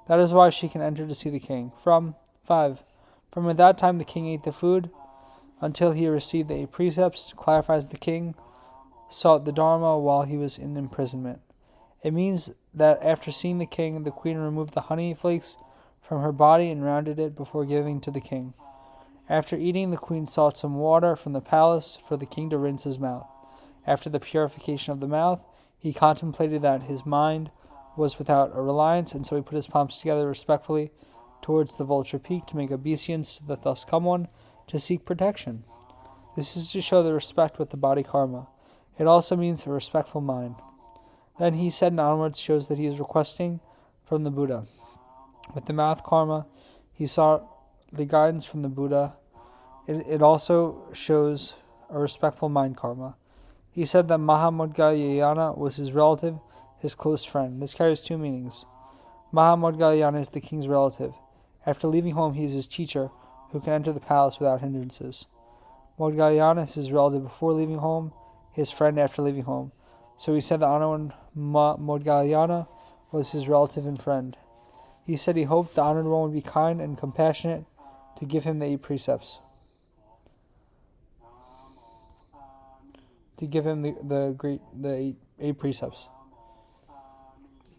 That is why she can enter to see the king. 5. From at that time the king ate the food until he received the 8 precepts. Clarifies the king sought the Dharma while he was in imprisonment. It means that after seeing the king, the queen removed the honey flakes from her body and rounded it before giving to the king. After eating, the queen sought some water from the palace for the king to rinse his mouth. After the purification of the mouth, he contemplated that his mind was without a reliance, and so he put his palms together respectfully towards the vulture peak to make obeisance to the thus come one, to seek protection. This is to show the respect with the body karma. It also means a respectful mind. Then he said and onwards shows that he is requesting from the Buddha. With the mouth karma, he sought the guidance from the Buddha. It also shows a respectful mind karma. He said that Mahamudgalyayana was his relative, his close friend. This carries 2 meanings. Mahamudgalyayana is the king's relative. After leaving home, he is his teacher, who can enter the palace without hindrances. Mudgalyayana is his relative before leaving home, his friend after leaving home. So he said that Honored Mudgalyayana was his relative and friend. He said he hoped the honored one would be kind and compassionate to give him the 8 precepts. The 8 precepts.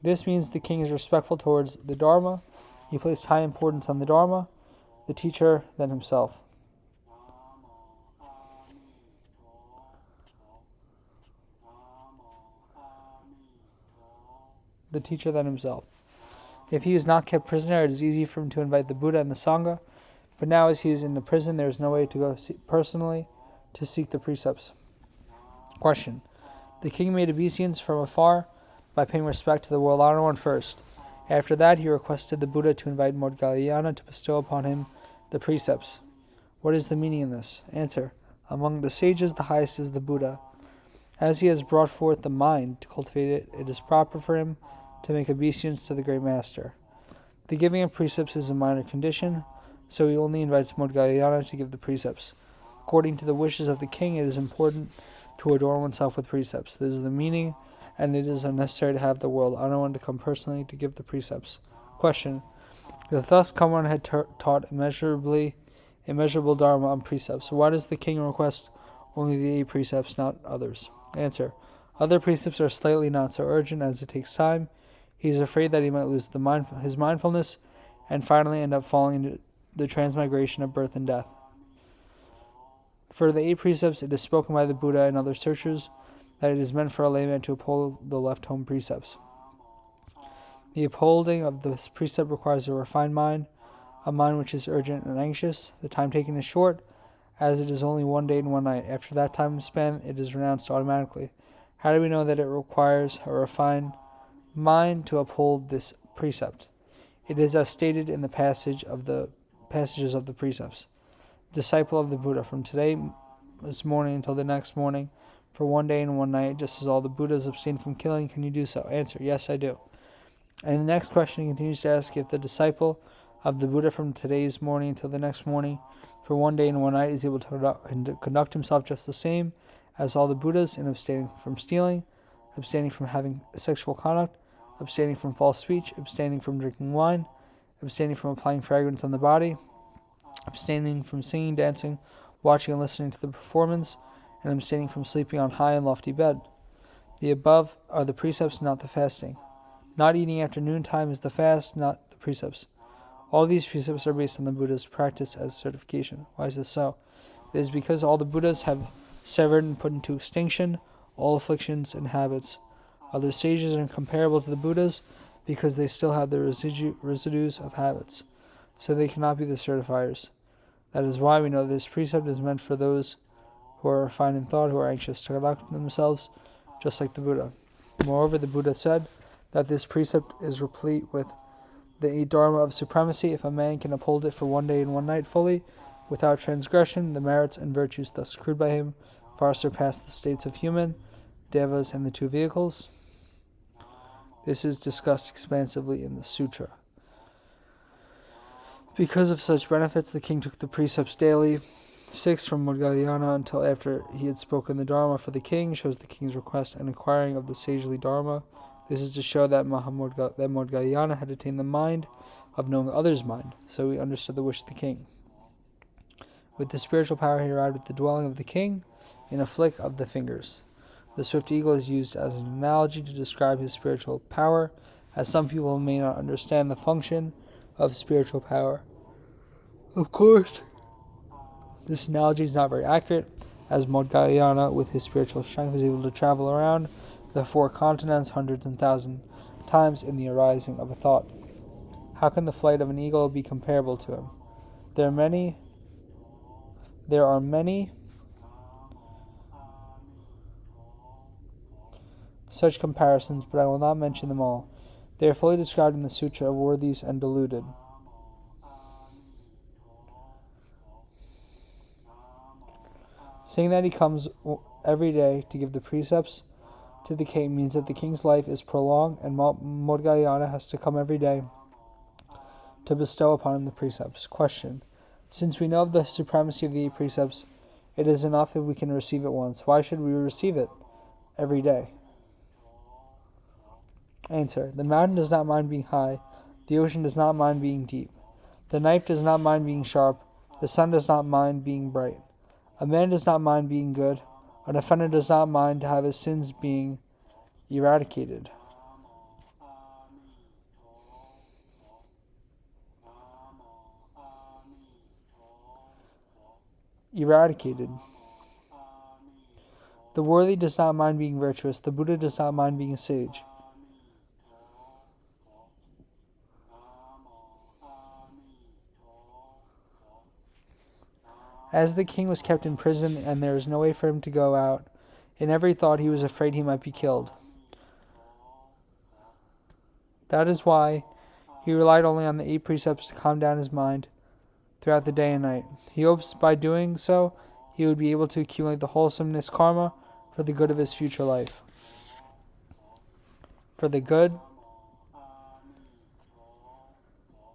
This means the king is respectful towards the Dharma. He placed high importance on the Dharma, the teacher, then himself. If he is not kept prisoner, it is easy for him to invite the Buddha and the Sangha. But now, as he is in the prison, there is no way to go personally to seek the precepts. Question. The king made obeisance from afar by paying respect to the world honored one first. After that, he requested the Buddha to invite Mudgalyayana to bestow upon him the precepts. What is the meaning in this? Answer. Among the sages, the highest is the Buddha. As he has brought forth the mind to cultivate it, it is proper for him to make obeisance to the great master. The giving of precepts is a minor condition, so he only invites Mudgalyayana to give the precepts. According to the wishes of the king, it is important to adorn oneself with precepts. This is the meaning, and it is unnecessary to have the world honored one to come personally to give the precepts. Question. The thus come one had taught immeasurable Dharma on precepts. Why does the king request only the 8 precepts, not others? Answer. Other precepts are slightly not so urgent as it takes time. He is afraid that he might lose his mindfulness and finally end up falling into the transmigration of birth and death. For the 8 precepts, it is spoken by the Buddha and other searchers that it is meant for a layman to uphold the left home precepts. The upholding of this precept requires a refined mind, a mind which is urgent and anxious. The time taken is short, as it is only 1 day and 1 night. After that time span, it is renounced automatically. How do we know that it requires a refined mind to uphold this precept? It is as stated in the passages of the precepts. Disciple of the Buddha, from this morning until the next morning, for 1 day and 1 night, just as all the Buddhas abstain from killing, can you do so? Answer, yes, I do. And the next question he continues to ask, if the disciple of the Buddha from today's morning until the next morning, for 1 day and 1 night, is able to conduct himself just the same as all the Buddhas in abstaining from stealing, abstaining from having sexual conduct, abstaining from false speech, abstaining from drinking wine, abstaining from applying fragrance on the body, abstaining from singing, dancing, watching and listening to the performance, and abstaining from sleeping on high and lofty bed. The above are the precepts, not the fasting. Not eating after noontime is the fast, not the precepts. All these precepts are based on the Buddha's practice as certification. Why is this so? It is because all the Buddhas have severed and put into extinction all afflictions and habits. Other sages are incomparable to the Buddhas because they still have the residues of habits, so they cannot be the certifiers. That is why we know this precept is meant for those who are refined in thought, who are anxious to conduct themselves just like the Buddha. Moreover, the Buddha said that this precept is replete with the Dharma of supremacy. If a man can uphold it for 1 day and 1 night fully, without transgression, the merits and virtues thus accrued by him far surpass the states of human, devas, and the 2 vehicles. This is discussed expansively in the Sutra. Because of such benefits, the king took the precepts daily. 6. From Moggallana until after he had spoken the Dharma for the king shows the king's request and inquiring of the sagely Dharma. This is to show that Moggallana had attained the mind of knowing others' mind, so he understood the wish of the king. With the spiritual power, he arrived at the dwelling of the king in a flick of the fingers. The swift eagle is used as an analogy to describe his spiritual power, as some people may not understand the function of spiritual power. Of course, this analogy is not very accurate, as Moggallana, with his spiritual strength, is able to travel around the 4 continents hundreds and thousands times in the arising of a thought. How can the flight of an eagle be comparable to him? There are many such comparisons, but I will not mention them all. They are fully described in the Sutra of Worthies and Deluded. Saying that he comes every day to give the precepts to the king means that the king's life is prolonged, and Moggallana has to come every day to bestow upon him the precepts. Question. Since we know of the supremacy of the 8 precepts, it is enough if we can receive it once. Why should we receive it every day? Answer. The mountain does not mind being high. The ocean does not mind being deep. The knife does not mind being sharp. The sun does not mind being bright. A man does not mind being good. An offender does not mind to have his sins being eradicated. The worthy does not mind being virtuous. The Buddha does not mind being a sage. As the king was kept in prison and there was no way for him to go out, in every thought he was afraid he might be killed. That is why he relied only on the 8 precepts to calm down his mind throughout the day and night. He hopes by doing so he would be able to accumulate the wholesomeness karma for the good of his future life. For the good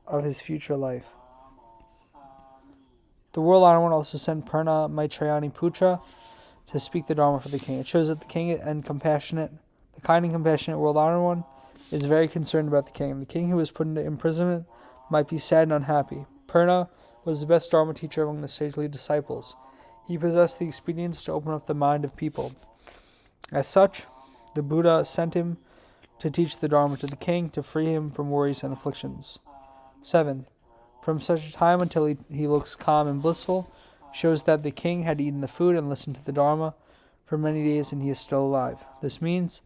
of his future life. The world honored one also sent Purna Maitrayani Putra to speak the Dharma for the king. It shows that the kind and compassionate world honored one is very concerned about the king. The king who was put into imprisonment might be sad and unhappy. Purna was the best Dharma teacher among the sagely disciples. He possessed the expedience to open up the mind of people. As such, the Buddha sent him to teach the Dharma to the king, to free him from worries and afflictions. 7. From such a time until he looks calm and blissful, shows that the king had eaten the food and listened to the Dharma for many days and he is still alive. This means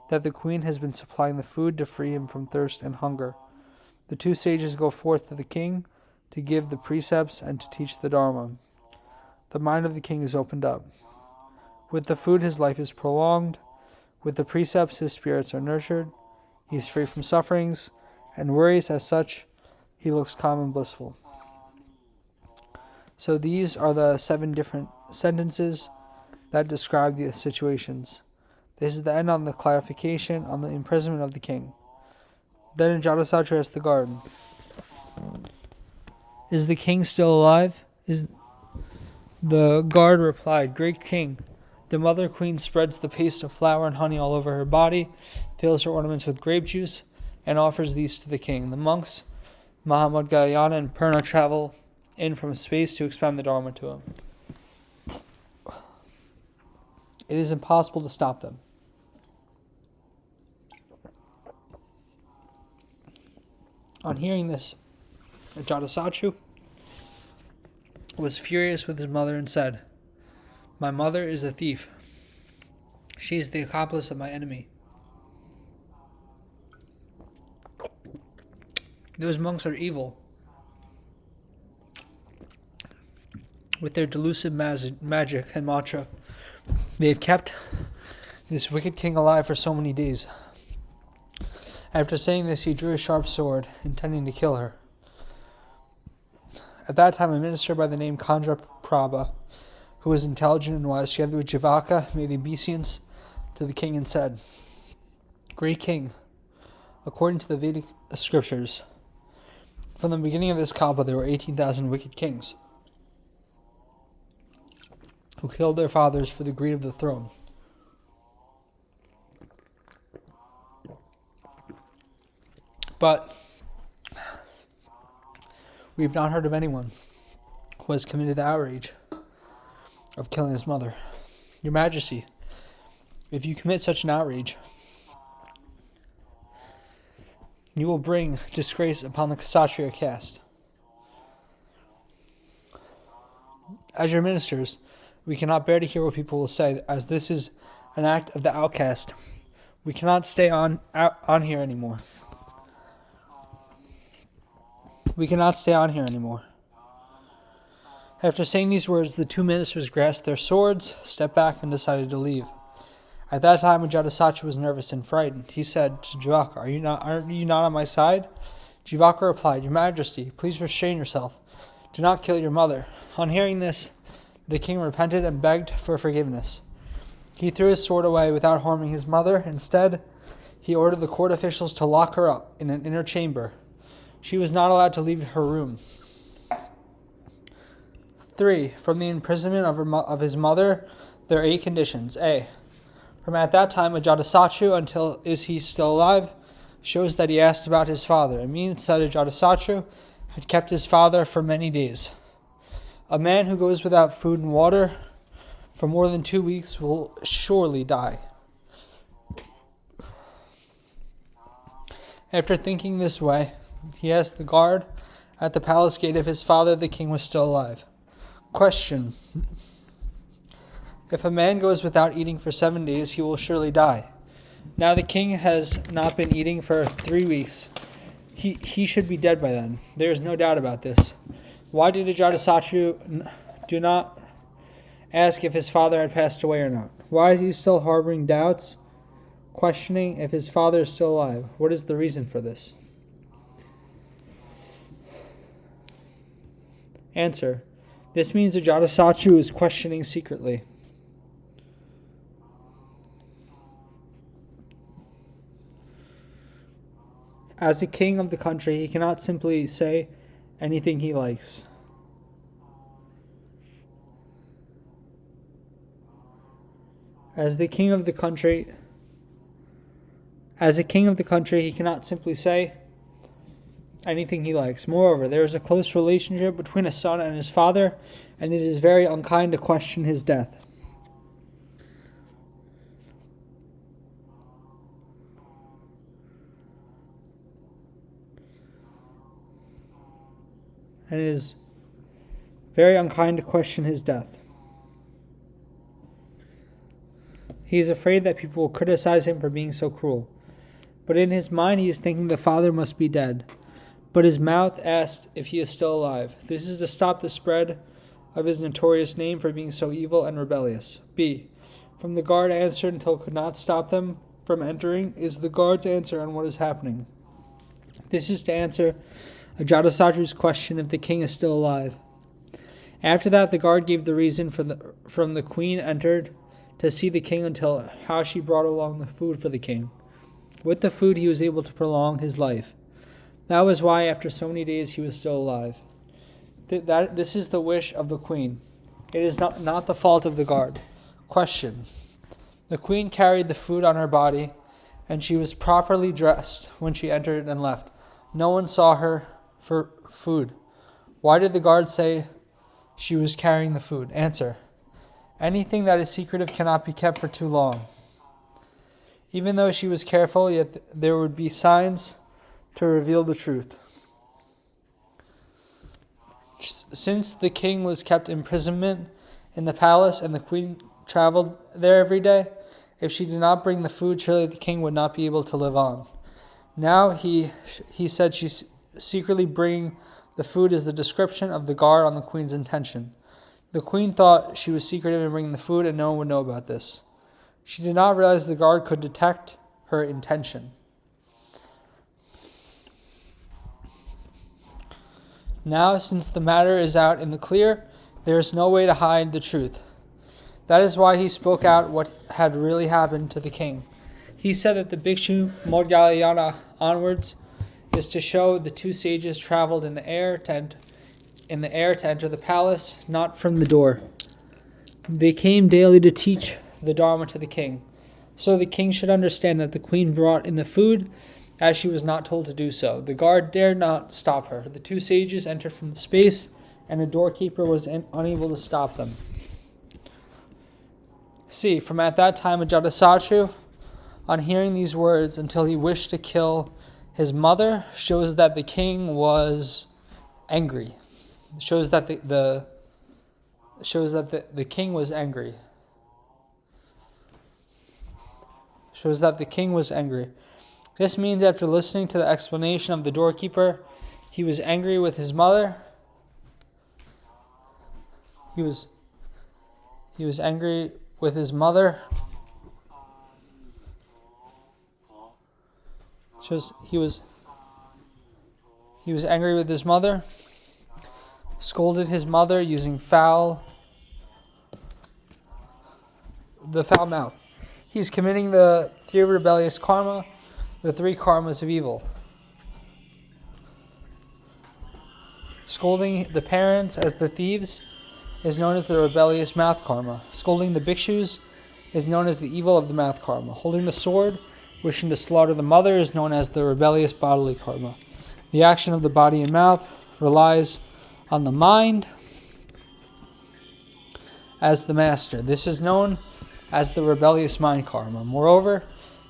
that the queen has been supplying the food to free him from thirst and hunger. The 2 sages go forth to the king to give the precepts and to teach the Dharma. the mind of the king is opened up. With the food his life is prolonged. With the precepts his spirits are nurtured. He is free from sufferings and worries. As such, he looks calm and blissful. So these are the 7 different sentences that describe the situations. This is the end on the clarification on the imprisonment of the king. Then Ajatasattu asked the guard, "Is the king still alive?" The guard replied, "Great king, the mother queen spreads the paste of flour and honey all over her body, fills her ornaments with grape juice, and offers these to the king. The monks, Mahamudgalyana and Purna, travel in from space to expound the Dharma to him. It is impossible to stop them." On hearing this, Ajatasattu was furious with his mother and said, "My mother is a thief. She is the accomplice of my enemy. Those monks are evil. With their delusive magic and mantra, they have kept this wicked king alive for so many days." After saying this, he drew a sharp sword, intending to kill her. At that time, a minister by the name Kandraprabha, who was intelligent and wise, together with Jivaka, made obeisance to the king and said, "Great king, according to the Vedic scriptures, from the beginning of this Kalpa there were 18,000 wicked kings who killed their fathers for the greed of the throne. But we have not heard of anyone who has committed the outrage of killing his mother. Your Majesty, if you commit such an outrage, you will bring disgrace upon the Kshatriya caste. As your ministers, we cannot bear to hear what people will say, as this is an act of the outcast. We cannot stay on here anymore. We cannot stay on here anymore." After saying these words, the 2 ministers grasped their swords, stepped back, and decided to leave. At that time, Ajatasattu was nervous and frightened. He said to Jivaka, Are you not on my side?" Jivaka replied, "Your Majesty, please restrain yourself. Do not kill your mother." On hearing this, the king repented and begged for forgiveness. He threw his sword away without harming his mother. Instead, he ordered the court officials to lock her up in an inner chamber. She was not allowed to leave her room. 3. From the imprisonment of his mother, there are 8 conditions. A. From at that time, Ajatasattu, until is he still alive, shows that he asked about his father. It means that Ajatasattu had kept his father for many days. A man who goes without food and water for more than 2 weeks will surely die. After thinking this way, he asked the guard at the palace gate if his father, the king, was still alive. Question. If a man goes without eating for 7 days, he will surely die. Now the king has not been eating for 3 weeks. He should be dead by then. There is no doubt about this. Why did Ajatasattu do not ask if his father had passed away or not? Why is he still harboring doubts, questioning if his father is still alive? What is the reason for this? Answer. This means Ajatasattu is questioning secretly. As the king of the country, he cannot simply say anything he likes. As a king of the country, he cannot simply say anything he likes. Moreover, there is a close relationship between a son and his father, and it is very unkind to question his death. And it is very unkind to question his death. He is afraid that people will criticize him for being so cruel. But in his mind he is thinking the father must be dead. But his mouth asked if he is still alive. This is to stop the spread of his notorious name for being so evil and rebellious. B. From the guard answered until could not stop them from entering is the guard's answer on what is happening. This is to answer Ajatasatru's question if the king is still alive. After that, the guard gave the reason from the queen entered to see the king until how she brought along the food for the king. With the food, he was able to prolong his life. That was why, after so many days, he was still alive. This is the wish of the queen. It is not the fault of the guard. Question. The queen carried the food on her body, and she was properly dressed when she entered and left. No one saw her for food. Why did the guard say she was carrying the food? Answer. Anything that is secretive cannot be kept for too long. Even though she was careful, yet there would be signs to reveal the truth. Since the king was kept in imprisonment in the palace and the queen traveled there every day, if she did not bring the food, surely the king would not be able to live on. Now he said she secretly bringing the food is the description of the guard on the queen's intention. The queen thought she was secretive in bringing the food and no one would know about this. She did not realize the guard could detect her intention. Now, since the matter is out in the clear, there is no way to hide the truth. That is why he spoke out what had really happened to the king. He said that the Bhikshu Modgalayana onwards is to show the two sages traveled in the air to enter the palace, not from the door. They came daily to teach the Dharma to the king. So the king should understand that the queen brought in the food as she was not told to do so. The guard dared not stop her. The two sages entered from the space, and the doorkeeper was unable to stop them. See, from at that time Ajatasattu, on hearing these words until he wished to kill his mother, shows that the king was angry. Shows that the king was angry. Shows that the king was angry. This means after listening to the explanation of the doorkeeper, he was angry with his mother. He was angry with his mother. Shows he was angry with his mother. Scolded his mother using the foul mouth. He's committing the three rebellious karma, the three karmas of evil. Scolding the parents as the thieves is known as the rebellious mouth karma. Scolding the bhikshus is known as the evil of the mouth karma. Holding the sword, wishing to slaughter the mother, is known as the rebellious bodily karma. The action of the body and mouth relies on the mind as the master. This is known as the rebellious mind karma. Moreover,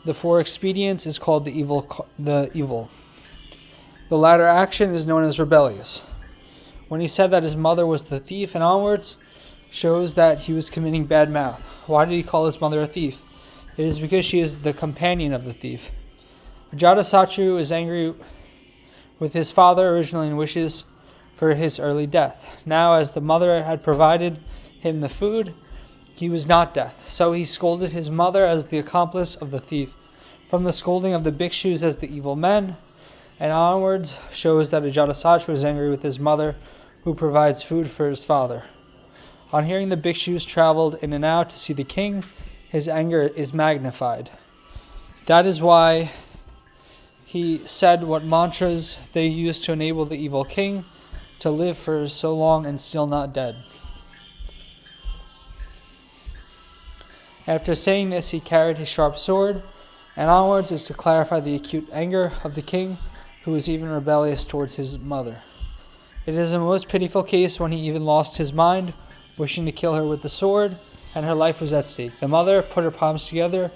the four expedients is called the evil. The latter action is known as rebellious. When he said that his mother was the thief and onwards, shows that he was committing bad mouth. Why did he call his mother a thief? It is because she is the companion of the thief. Ajatasattu is angry with his father originally and wishes for his early death. Now, as the mother had provided him the food, he was not death. So he scolded his mother as the accomplice of the thief. From the scolding of the bhikshus as the evil men, and onwards shows that Ajatasattu was angry with his mother, who provides food for his father. On hearing the bhikshus traveled in and out to see the king, his anger is magnified. That is why he said what mantras they used to enable the evil king to live for so long and still not dead. After saying this, he carried his sharp sword, and onwards is to clarify the acute anger of the king, who was even rebellious towards his mother. It is a most pitiful case when he even lost his mind, wishing to kill her with the sword, and her life was at stake. The mother put her palms together,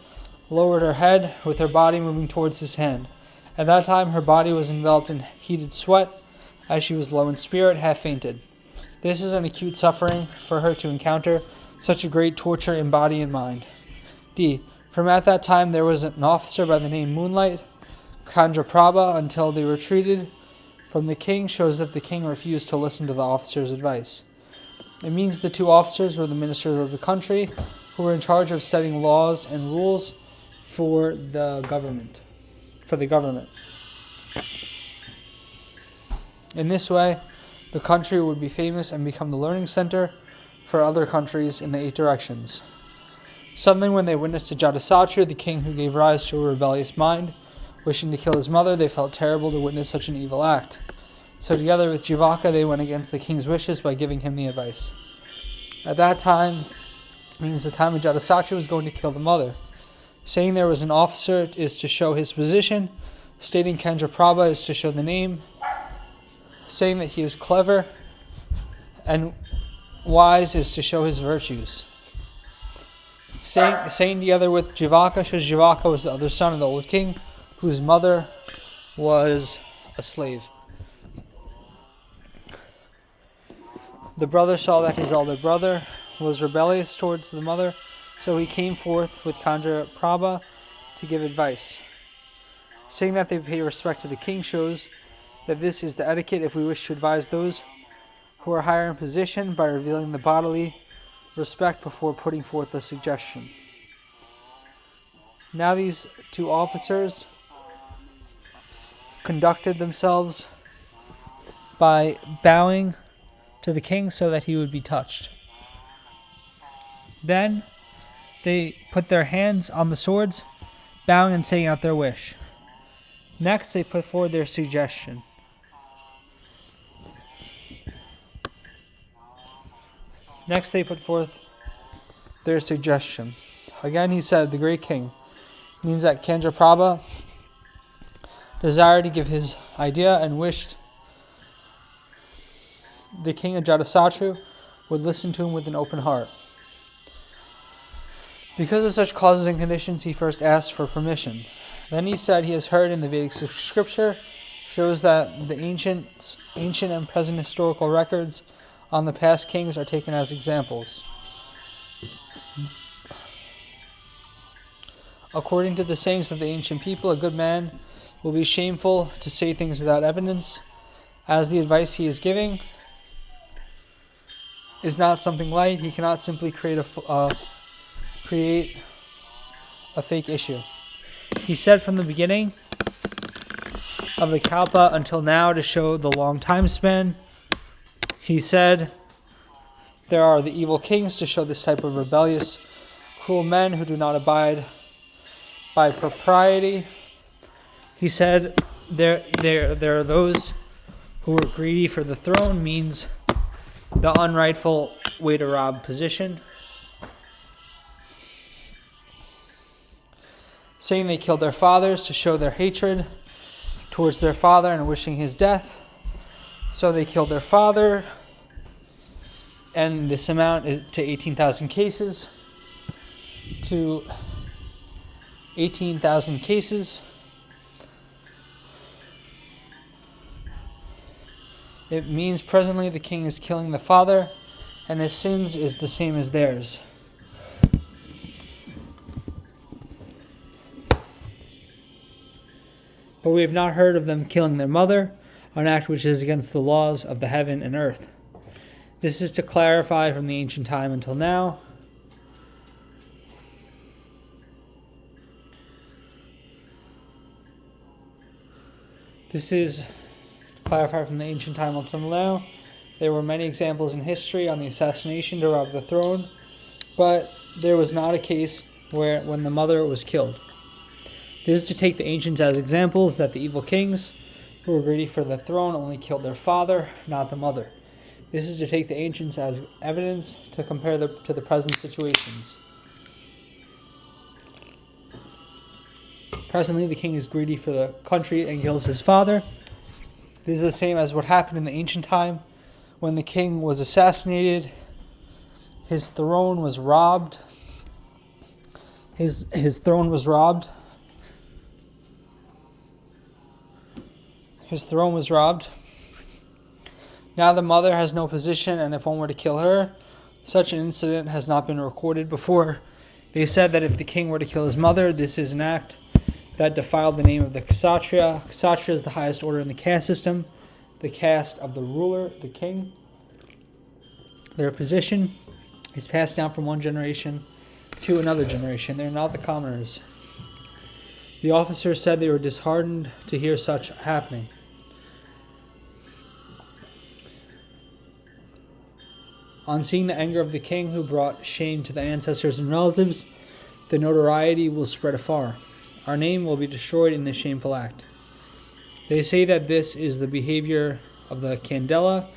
lowered her head, with her body moving towards his hand. At that time, her body was enveloped in heated sweat, as she was low in spirit, half fainted. This is an acute suffering for her to encounter such a great torture in body and mind. D. From at that time there was an officer by the name Moonlight, Kandraprabha, until they retreated from the king, shows that the king refused to listen to the officer's advice. It means the two officers were the ministers of the country who were in charge of setting laws and rules for the government. In this way, the country would be famous and become the learning center for other countries in the 8 directions. Suddenly, when they witnessed Ajatasattu, the king who gave rise to a rebellious mind, wishing to kill his mother, they felt terrible to witness such an evil act. So together with Jivaka, they went against the king's wishes by giving him the advice. At that time, means the time Ajatasattu was going to kill the mother. Saying there was an officer is to show his position. Stating Kendraprabha is to show the name. Saying that he is clever and wise is to show his virtues. Saying together with Jivaka shows Jivaka was the other son of the old king, whose mother was a slave. The brother saw that his elder brother was rebellious towards the mother, so he came forth with Kendraprabha to give advice. Saying that they pay respect to the king shows that this is the etiquette if we wish to advise those who are higher in position by revealing the bodily respect before putting forth a suggestion. Now these two officers conducted themselves by bowing to the king so that he would be touched. Then they put their hands on the swords, bowing and saying out their wish. Next, they put forward their suggestion. Again, he said, the great king, means that Kendraprabha desired to give his idea and wished the king Ajatasattu would listen to him with an open heart. Because of such causes and conditions, he first asked for permission. Then he said he has heard in the Vedic scripture shows that the ancient and present historical records on the past kings are taken as examples. According to the sayings of the ancient people, a good man will be shameful to say things without evidence, as the advice he is giving is not something light. He cannot simply create a fake issue. He said from the beginning of the Kalpa until now to show the long time span. He said there are the evil kings to show this type of rebellious, cruel men who do not abide by propriety. He said there are those who are greedy for the throne, means the unrightful way to rob position. Saying they killed their fathers to show their hatred towards their father and wishing his death. So they killed their father, and this amount is to 18,000 cases. To 18,000 cases. It means presently the king is killing the father, and his sins is the same as theirs. But we have not heard of them killing their mother, an act which is against the laws of the heaven and earth. This is to clarify from the ancient time until now. There were many examples in history on the assassination to rob the throne, but there was not a case when the mother was killed. This is to take the ancients as examples that the evil kings who were greedy for the throne only killed their father, not the mother. This is to take the ancients as evidence to compare to the present situations. Presently, the king is greedy for the country and kills his father. This is the same as what happened in the ancient time when the king was assassinated. His throne was robbed. His throne was robbed. His throne was robbed. Now the mother has no position, and if one were to kill her, such an incident has not been recorded before. They said that if the king were to kill his mother, this is an act that defiled the name of the Kshatriya. Kshatriya is the highest order in the caste system, the caste of the ruler, the king. Their position is passed down from one generation to another generation. They are not the commoners. The officers said they were disheartened to hear such happening. On seeing the anger of the king who brought shame to the ancestors and relatives, the notoriety will spread afar. Our name will be destroyed in this shameful act. They say that this is the behavior of the Candela,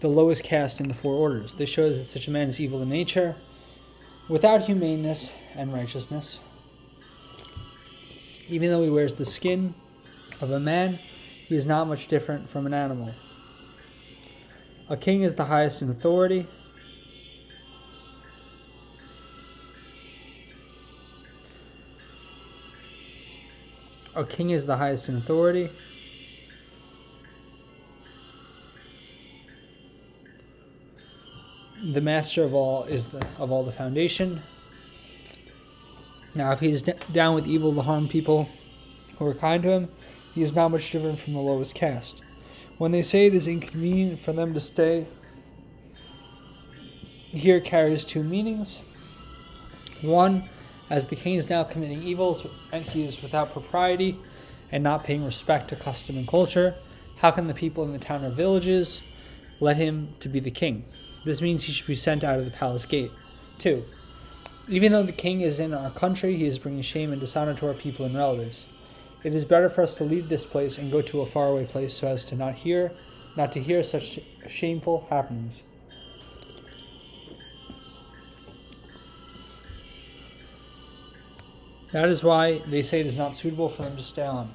the lowest caste in the four orders. This shows that such a man is evil in nature, without humaneness and righteousness. Even though he wears the skin of a man, he is not much different from an animal. A king is the highest in authority. A king is the highest in authority. The master of all is of all the foundation. Now, if he is down with evil to harm people who are kind to him, he is not much different from the lowest caste. When they say it is inconvenient for them to stay, here carries two meanings. One, as the king is now committing evils and he is without propriety and not paying respect to custom and culture, how can the people in the town or villages let him to be the king? This means he should be sent out of the palace gate. 2. Even though the king is in our country, he is bringing shame and dishonor to our people and relatives. It is better for us to leave this place and go to a faraway place so as to not to hear such shameful happenings. That is why they say it is not suitable for them to stay on.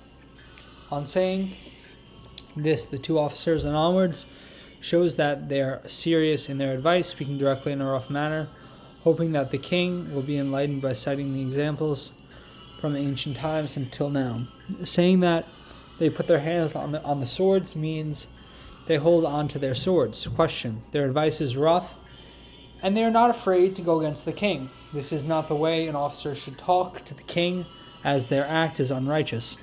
On saying this, the two officers and onwards shows that they are serious in their advice, speaking directly in a rough manner, hoping that the king will be enlightened by citing the examples from ancient times until now. Saying that they put their hands on the swords means they hold on to their swords. Question: their advice is rough, and they are not afraid to go against the king. This is not the way an officer should talk to the king, as their act is unrighteous.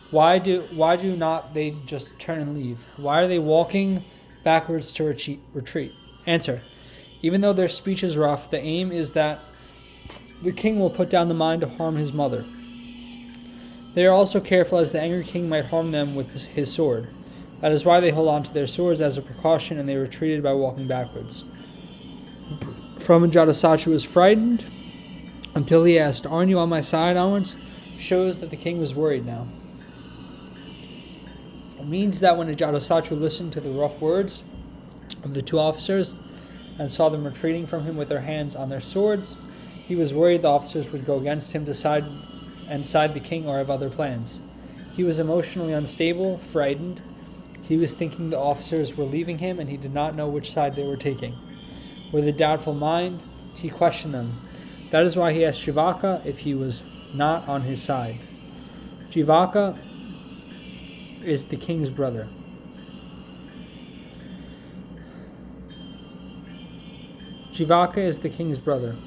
Why do not they just turn and leave? Why are they walking backwards to retreat? Answer: even though their speech is rough, the aim is that the king will put down the mind to harm his mother. They are also careful, as the angry king might harm them with his sword. That is why they hold on to their swords as a precaution, and they retreated by walking backwards. From Ajatasattu was frightened until he asked, "Aren't you on my side?" onwards shows that the king was worried now. It means that when Ajatasattu listened to the rough words of the two officers and saw them retreating from him with their hands on their swords, he was worried the officers would go against him to side the king or have other plans. He was emotionally unstable, frightened. He was thinking the officers were leaving him, and he did not know which side they were taking. With a doubtful mind, he questioned them. That is why he asked Jivaka if he was not on his side. Jivaka is the king's brother. Jivaka is the king's brother.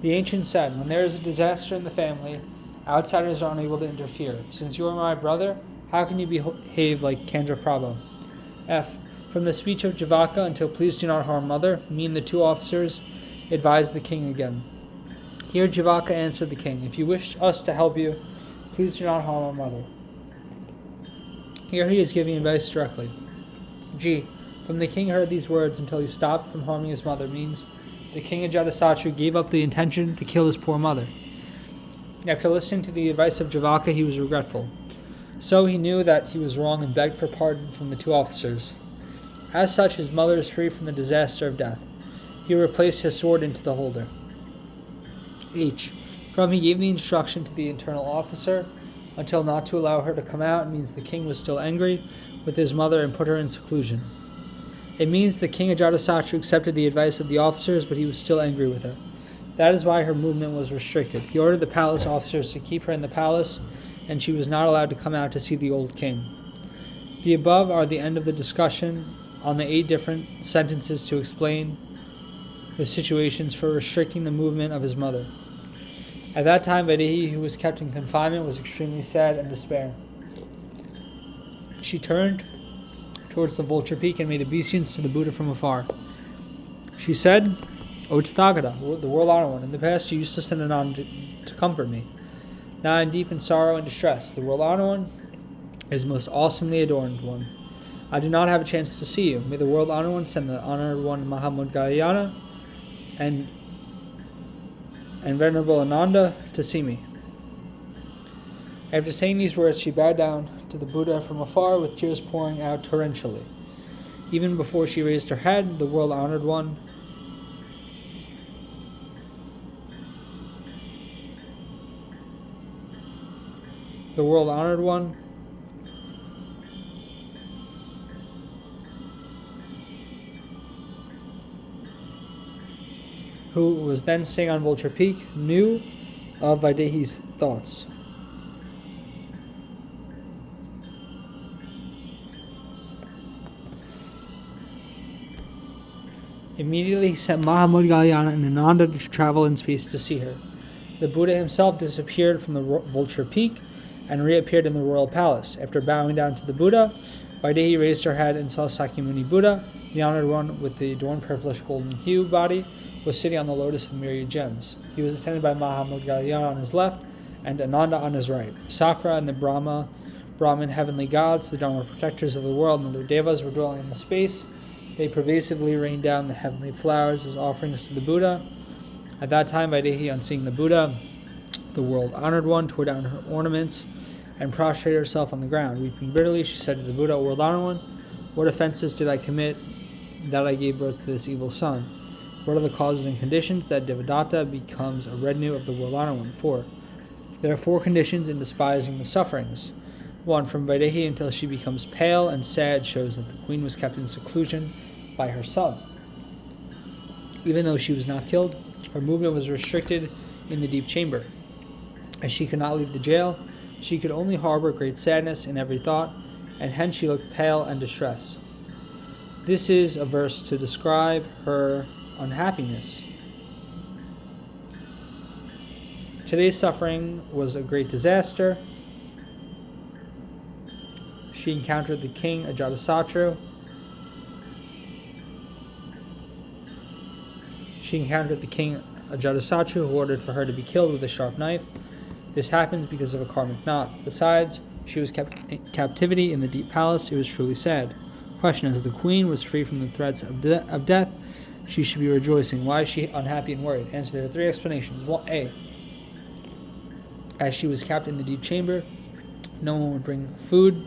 The ancient said, when there is a disaster in the family, outsiders are unable to interfere. Since you are my brother, how can you behave like Kandraprabha? F. From the speech of Jivaka until please do not harm mother, me and the two officers advised the king again. Here Jivaka answered the king, if you wish us to help you, please do not harm our mother. Here he is giving advice directly. G. From the king heard these words until he stopped from harming his mother means the king Ajatasattu gave up the intention to kill his poor mother. After listening to the advice of Jivaka, he was regretful. So he knew that he was wrong and begged for pardon from the two officers. As such, his mother is free from the disaster of death. He replaced his sword into the holder. H. From he gave the instruction to the internal officer until not to allow her to come out means the king was still angry with his mother and put her in seclusion. It means the king Ajatasattu accepted the advice of the officers, but he was still angry with her. That is why her movement was restricted. He ordered the palace officers to keep her in the palace, and she was not allowed to come out to see the old king. The above are the end of the discussion on the 8 different sentences to explain the situations for restricting the movement of his mother. At that time, Vaidehi, who was kept in confinement, was extremely sad and despair. She turned towards the vulture peak and made obeisance to the Buddha from afar. She said, "O Tathagata, the world honored one, in the past you used to send Ananda to comfort me. Now I am deep in sorrow and distress. The world honored one is the most awesomely adorned one. I do not have a chance to see you. May the world honored one send the honored one Mahamudgalyana and Venerable Ananda to see me." After saying these words, she bowed down to the Buddha from afar with tears pouring out torrentially. Even before she raised her head, the world honored one who was then sitting on Vulture Peak, knew of Vaidehi's thoughts. Immediately he sent Mahamudgalyana and Ananda to travel in space to see her. The Buddha himself disappeared from the Vulture Peak and reappeared in the royal palace. After bowing down to the Buddha, Vaidehi raised her head and saw Sakyamuni Buddha, the honored one with the adorned purplish golden hue body, was sitting on the lotus of myriad gems. He was attended by Mahamudgalyana on his left and Ananda on his right. Sakra and the Brahmin heavenly gods, the Dharma protectors of the world, and their devas were dwelling in the space. They pervasively rained down the heavenly flowers as offerings to the Buddha. At that time, Vaidehi, on seeing the Buddha, the world-honored one, tore down her ornaments and prostrated herself on the ground. Weeping bitterly, she said to the Buddha, "World-honored one, what offenses did I commit that I gave birth to this evil son? What are the causes and conditions that Devadatta becomes a retinue of the world-honored one? 4. There are 4 conditions in despising the sufferings. 1. From Vaidehi until she becomes pale and sad shows that the queen was kept in seclusion by her son. Even though she was not killed, her movement was restricted in the deep chamber. As she could not leave the jail, she could only harbor great sadness in every thought, and hence she looked pale and distressed. This is a verse to describe her unhappiness. Today's suffering was a great disaster. She encountered the king Ajatasattu. Who ordered for her to be killed with a sharp knife. This happens because of a karmic knot. Besides, she was kept in captivity in the deep palace. It was truly sad. Question: as the queen was free from the threats of death, she should be rejoicing. Why is she unhappy and worried? Answer: there are 3 explanations. 1. A. As she was kept in the deep chamber, no one would bring food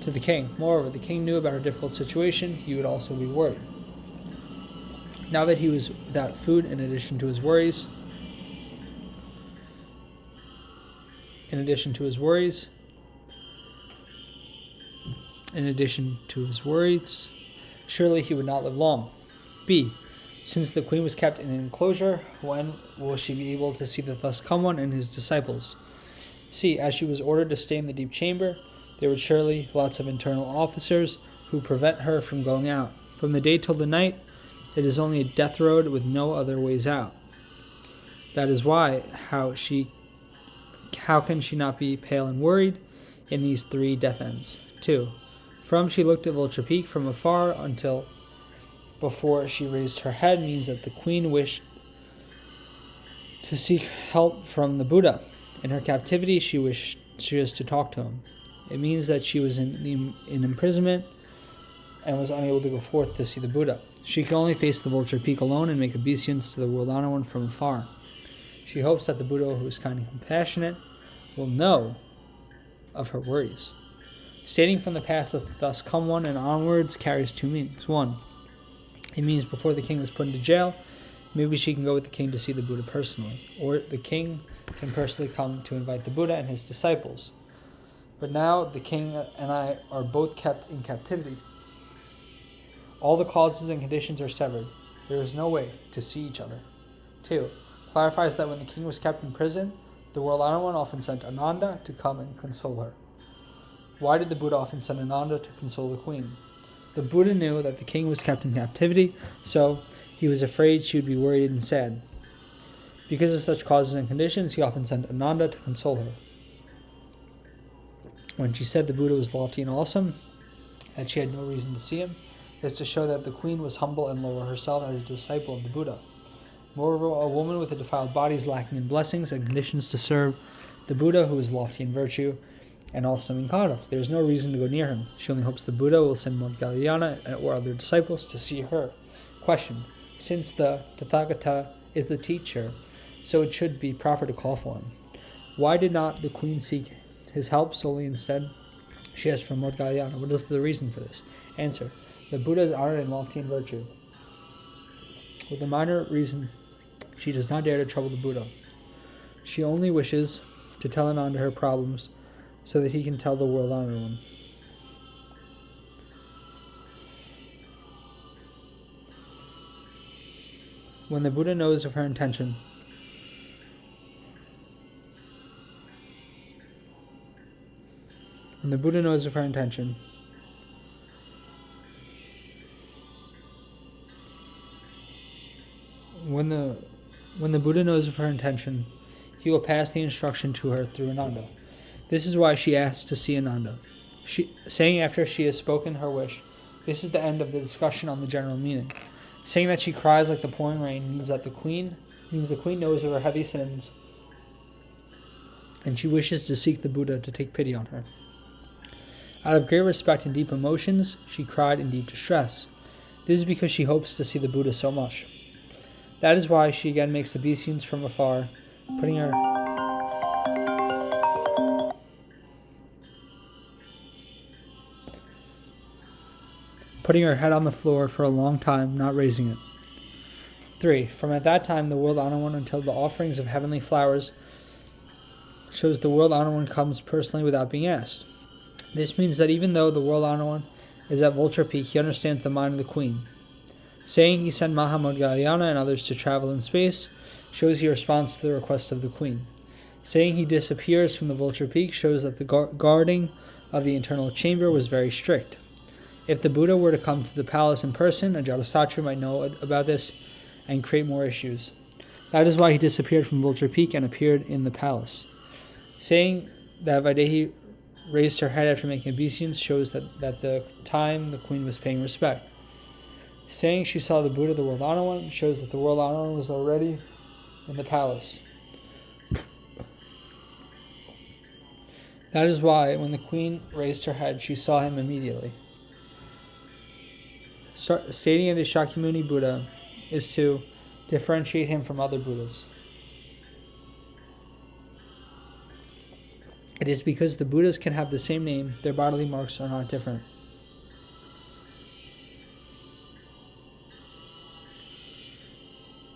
to the king. Moreover, the king knew about her difficult situation. He would also be worried. Now that he was without food, in addition to his worries, surely he would not live long. B. Since the queen was kept in an enclosure, when will she be able to see the thus come one and his disciples? C. As she was ordered to stay in the deep chamber, there were surely lots of internal officers who prevent her from going out. From the day till the night, it is only a death road with no other ways out. That is why, how can she not be pale and worried in these 3 death ends? 2. From she looked at Vulture Peak from afar until before she raised her head means that the queen wished to seek help from the Buddha. In her captivity, she was to talk to him. It means that she was in imprisonment and was unable to go forth to see the Buddha. She could only face the Vulture Peak alone and make obeisance to the world-honored one from afar. She hopes that the Buddha, who is kind and compassionate, will know of her worries. Stating from the path of the thus come one and onwards carries 2 meanings. 1. It means before the king was put into jail, maybe she can go with the king to see the Buddha personally, or the king can personally come to invite the Buddha and his disciples. But now the king and I are both kept in captivity. All the causes and conditions are severed. There is no way to see each other. 2. Clarifies that when the king was kept in prison, the world-honored one often sent Ananda to come and console her. Why did the Buddha often send Ananda to console the queen? The Buddha knew that the king was kept in captivity, so he was afraid she would be worried and sad. Because of such causes and conditions, he often sent Ananda to console her. When she said the Buddha was lofty and awesome, and she had no reason to see him, is to show that the queen was humble and lower herself as a disciple of the Buddha. Moreover, a woman with a defiled body is lacking in blessings and conditions to serve the Buddha, who is lofty in virtue and awesome in conduct. There is no reason to go near him. She only hopes the Buddha will send Moggallana or other disciples to see her. Question: since the Tathagata is the teacher, so it should be proper to call for him. Why did not the queen seek his help solely instead? She asked for Moggallana. What is the reason for this? Answer: the Buddha is honored and lofty in virtue. With a minor reason, she does not dare to trouble the Buddha. She only wishes to tell Ananda her problems so that he can tell the world honored one. When the Buddha knows of her intention, when the Buddha knows of her intention, he will pass the instruction to her through Ananda. This is why she asks to see Ananda. Saying after she has spoken her wish, this is the end of the discussion on the general meaning. Saying that she cries like the pouring rain means the queen knows of her heavy sins, and she wishes to seek the Buddha to take pity on her. Out of great respect and deep emotions, she cried in deep distress. This is because she hopes to see the Buddha so much. That is why she again makes obeisance from afar, putting her head on the floor for a long time, not raising it. 3. From at that time, the world honored one until the offerings of heavenly flowers shows the world honored one comes personally without being asked. This means that even though the world honored one is at Vulture Peak, he understands the mind of the queen. Saying he sent Moggallana and others to travel in space shows he responds to the request of the queen. Saying he disappears from the Vulture Peak shows that the guarding of the internal chamber was very strict. If the Buddha were to come to the palace in person, Ajatasattu might know about this and create more issues. That is why he disappeared from Vulture Peak and appeared in the palace. Saying that Vaidehi raised her head after making obeisance shows that the time the queen was paying respect. Saying she saw the Buddha, the world honored one, shows that the world honored one was already in the palace. That is why when the queen raised her head, she saw him immediately. Stating it as Shakyamuni Buddha is to differentiate him from other Buddhas. It is because the Buddhas can have the same name, their bodily marks are not different.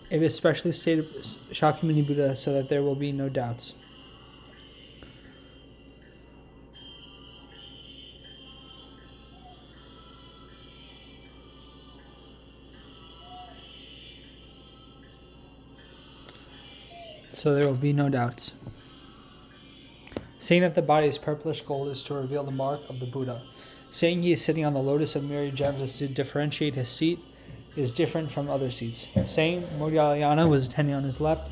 It is especially stated Shakyamuni Buddha so that there will be no doubts. Saying that the body is purplish gold is to reveal the mark of the Buddha. Saying he is sitting on the lotus of myriad gems is to differentiate his seat is different from other seats. Saying Moggallana was attending on his left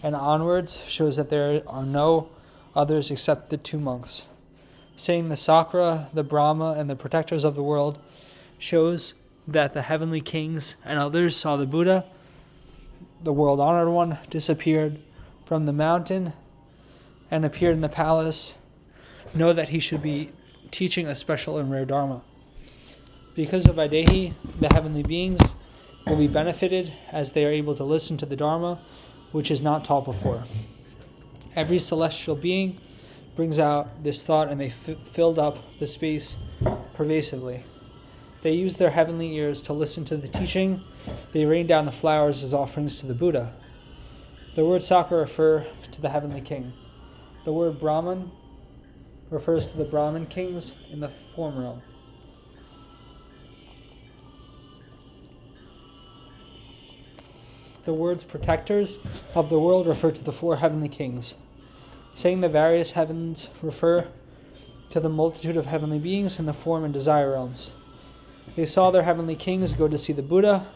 and onwards shows that there are no others except the 2 monks. Saying the Sakra, the Brahma, and the protectors of the world shows that the heavenly kings and others saw the Buddha. The world honored one disappeared from the mountain and appeared in the palace. Know that he should be teaching a special and rare dharma. Because of Vaidehi, the heavenly beings will be benefited as they are able to listen to the dharma, which is not taught before. Every celestial being brings out this thought, and they filled up the space pervasively. They use their heavenly ears to listen to the teaching. They rain down the flowers as offerings to the Buddha. The word Sakra refers to the heavenly king. The word Brahman refers to the Brahmin kings in the form realm. The words protectors of the world refer to the 4 heavenly kings. Saying the various heavens refer to the multitude of heavenly beings in the form and desire realms. They saw their heavenly kings go to see the Buddha.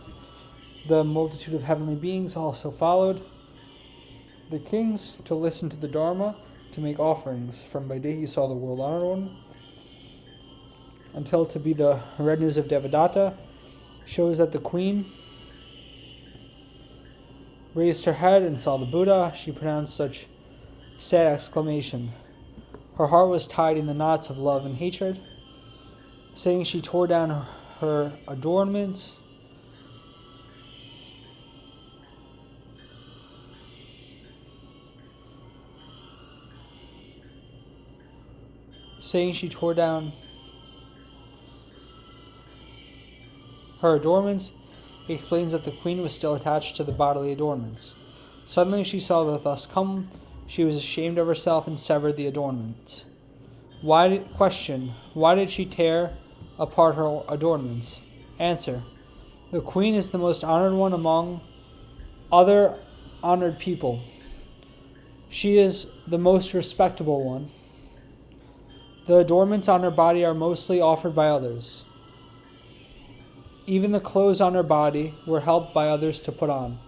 The multitude of heavenly beings also followed the kings to listen to the Dharma. to make offerings. From by day he saw the world honored one, until to be the red news of Devadatta, shows that the queen raised her head and saw the Buddha. She pronounced such sad exclamation. Her heart was tied in the knots of love and hatred, saying she tore down her adornments, he explains that the queen was still attached to the bodily adornments. Suddenly she saw that thus come, she was ashamed of herself and severed the adornments. Why did she tear apart her adornments? Answer: the queen is the most honored one among other honored people. She is the most respectable one. The adornments on her body are mostly offered by others. Even the clothes on her body were helped by others to put on.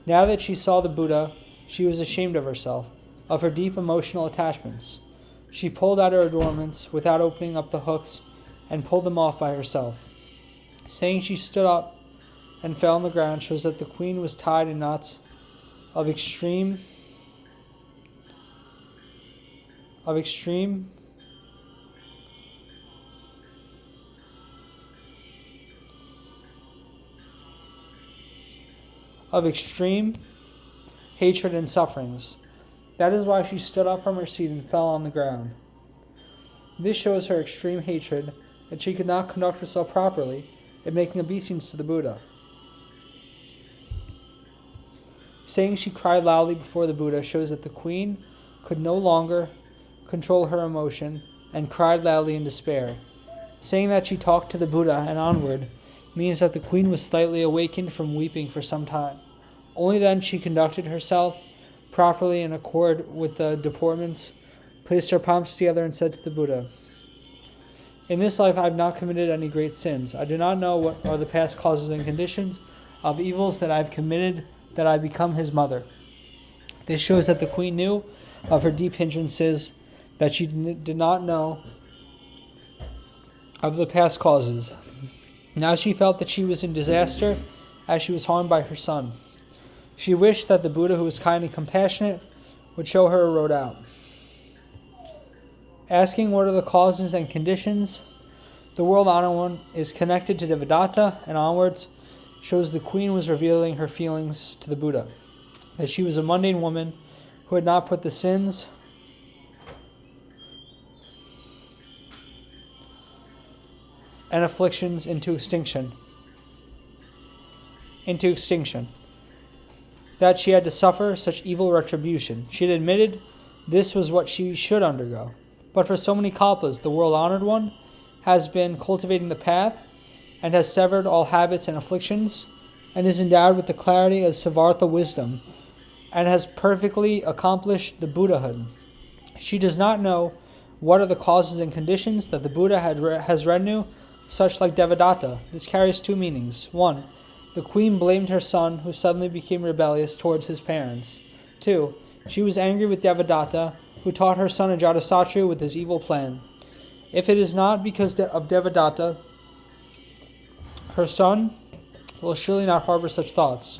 Now that she saw the Buddha, she was ashamed of herself, of her deep emotional attachments. She pulled out her adornments without opening up the hooks and pulled them off by herself. Saying she stood up and fell on the ground shows that the queen was tied in knots of extreme hatred and sufferings. That is why she stood up from her seat and fell on the ground. This shows her extreme hatred, that she could not conduct herself properly in making obeisance to the Buddha. Saying she cried loudly before the Buddha shows that the queen could no longer control her emotion and cried loudly in despair. Saying that she talked to the Buddha and onward means that the queen was slightly awakened from weeping for some time. Only then she conducted herself properly in accord with the deportments, placed her palms together and said to the Buddha, "In this life I have not committed any great sins. I do not know what are the past causes and conditions of evils that I have committed that I become his mother." This shows that the queen knew of her deep hindrances, that she did not know of the past causes. Now she felt that she was in disaster as she was harmed by her son. She wished that the Buddha, who was kind and compassionate, would show her a road out. Asking what are the causes and conditions, the world honored one is connected to Devadatta and onwards shows the queen was revealing her feelings to the Buddha, that she was a mundane woman who had not put the sins and afflictions into extinction, that she had to suffer such evil retribution. She had admitted this was what she should undergo. But for so many kalpas, the world honored one has been cultivating the path and has severed all habits and afflictions and is endowed with the clarity of Siddhartha wisdom and has perfectly accomplished the Buddhahood. She does not know what are the causes and conditions that the Buddha has retinue, such like Devadatta. This carries two meanings. 1. The queen blamed her son, who suddenly became rebellious towards his parents. 2. She was angry with Devadatta, who taught her son Ajatasattu with his evil plan. If it is not because of Devadatta, her son will surely not harbor such thoughts.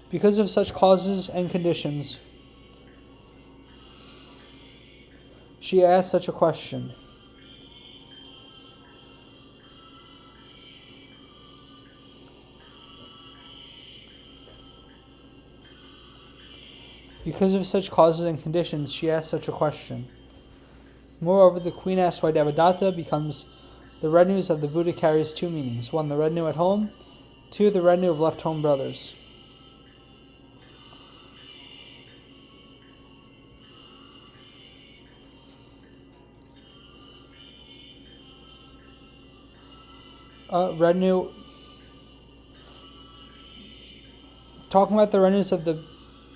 Because of such causes and conditions, she asked such a question. Because of such causes and conditions, she asked such a question. Moreover, the queen asked why Devadatta becomes the retinue of the Buddha carries two meanings. 1, the retinue at home. 2, the retinue of left home brothers. Talking about the retinues of the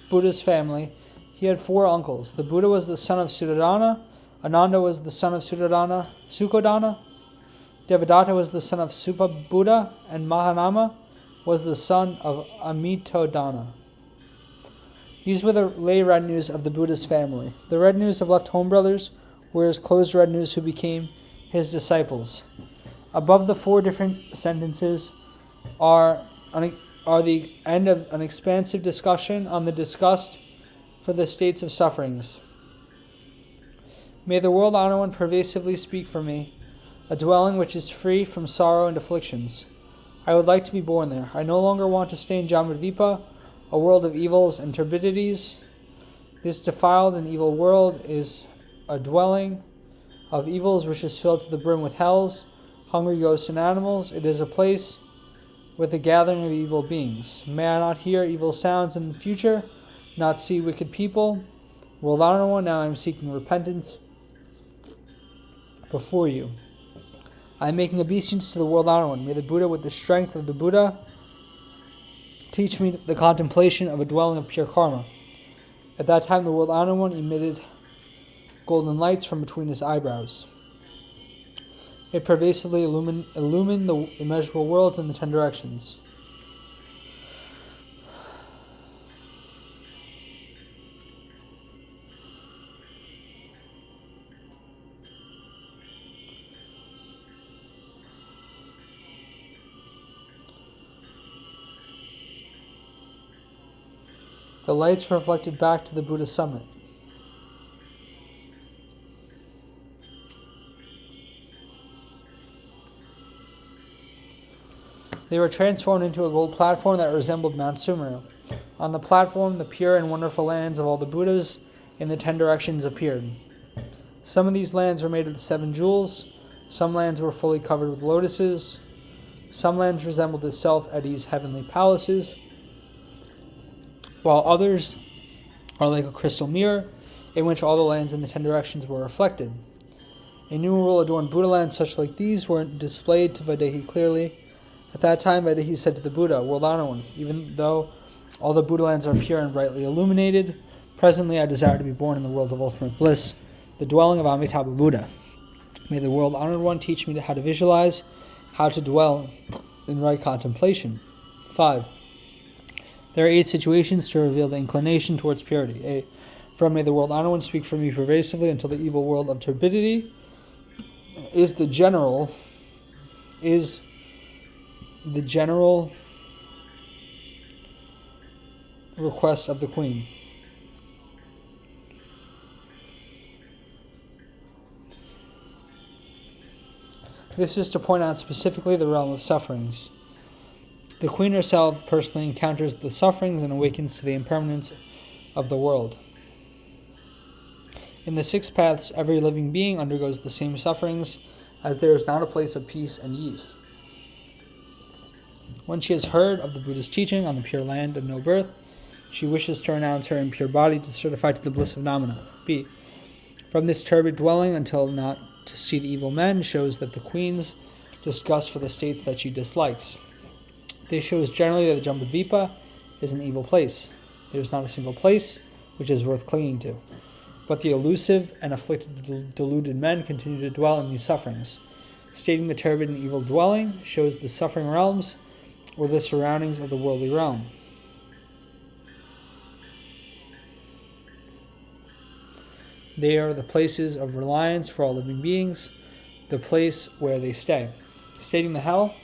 Buddha's family, he had 4 uncles. The Buddha was the son of Suddhodana, Ananda was the son of Sukodana, Devadatta was the son of Supabuddha, and Mahanama was the son of Amitodana. These were the lay retinues of the Buddha's family. The retinues of left home brothers were his closed retinues who became his disciples. Above the 4 different sentences are the end of an expansive discussion on the disgust for the states of sufferings. May the world honor one pervasively speak for me, a dwelling which is free from sorrow and afflictions. I would like to be born there. I no longer want to stay in Jambudvipa, a world of evils and turbidities. This defiled and evil world is a dwelling of evils which is filled to the brim with hells, hungry ghosts and animals. It is a place with a gathering of evil beings. May I not hear evil sounds in the future, not see wicked people. World Honor One, now I am seeking repentance before you. I am making obeisance to the World Honor One. May the Buddha, with the strength of the Buddha, teach me the contemplation of a dwelling of pure karma. At that time, the World Honor One emitted golden lights from between his eyebrows. It pervasively illumined the immeasurable worlds in the 10 directions. The lights reflected back to the Buddha's summit. They were transformed into a gold platform that resembled Mount Sumeru. On the platform, the pure and wonderful lands of all the Buddhas in the 10 directions appeared. Some of these lands were made of the 7 jewels. Some lands were fully covered with lotuses. Some lands resembled the self-at-ease heavenly palaces, while others are like a crystal mirror in which all the lands in the 10 directions were reflected. Innumerable adorned Buddha lands such like these were displayed to Vaidehi clearly. At that time, Vaidehi said to the Buddha, World Honor One, even though all the Buddha lands are pure and brightly illuminated, presently I desire to be born in the world of ultimate bliss, the dwelling of Amitabha Buddha. May the World Honored One teach me how to visualize, how to dwell in right contemplation. 5. There are 8 situations to reveal the inclination towards purity. 8. From may the World Honored One speak for me pervasively until the evil world of turbidity is the general request of the Queen. This is to point out specifically the realm of sufferings. The Queen herself personally encounters the sufferings and awakens to the impermanence of the world. In the 6 paths, every living being undergoes the same sufferings, as there is not a place of peace and ease. When she has heard of the Buddha's teaching on the pure land of no birth, she wishes to renounce her impure body to certify to the bliss of Namana. B. From this turbid dwelling until not to see the evil men shows that the Queen's disgust for the states that she dislikes. This shows generally that the Jambudvipa is an evil place. There is not a single place which is worth clinging to. But the elusive and afflicted deluded men continue to dwell in these sufferings. Stating the turbid and evil dwelling shows the suffering realms or the surroundings of the worldly realm. They are the places of reliance for all living beings, the place where they stay. Stating the hell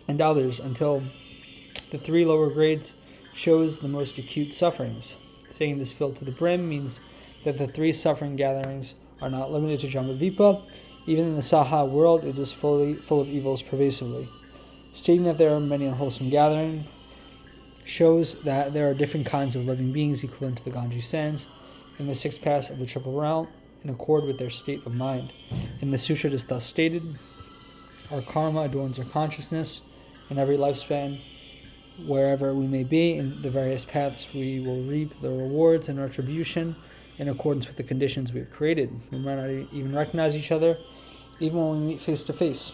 and others until the 3 lower grades shows the most acute sufferings. Stating this filled to the brim means that the 3 suffering gatherings are not limited to Jambudvipa. Even in the Saha world, it is full of evils pervasively. Stating that there are many unwholesome gatherings shows that there are different kinds of living beings equivalent to the Ganges sands in the 6 paths of the triple realm in accord with their state of mind. In the sutra it is thus stated, our karma adorns our consciousness. In every lifespan, wherever we may be in the various paths, we will reap the rewards and retribution in accordance with the conditions we have created. We might not even recognize each other, even when we meet face to face.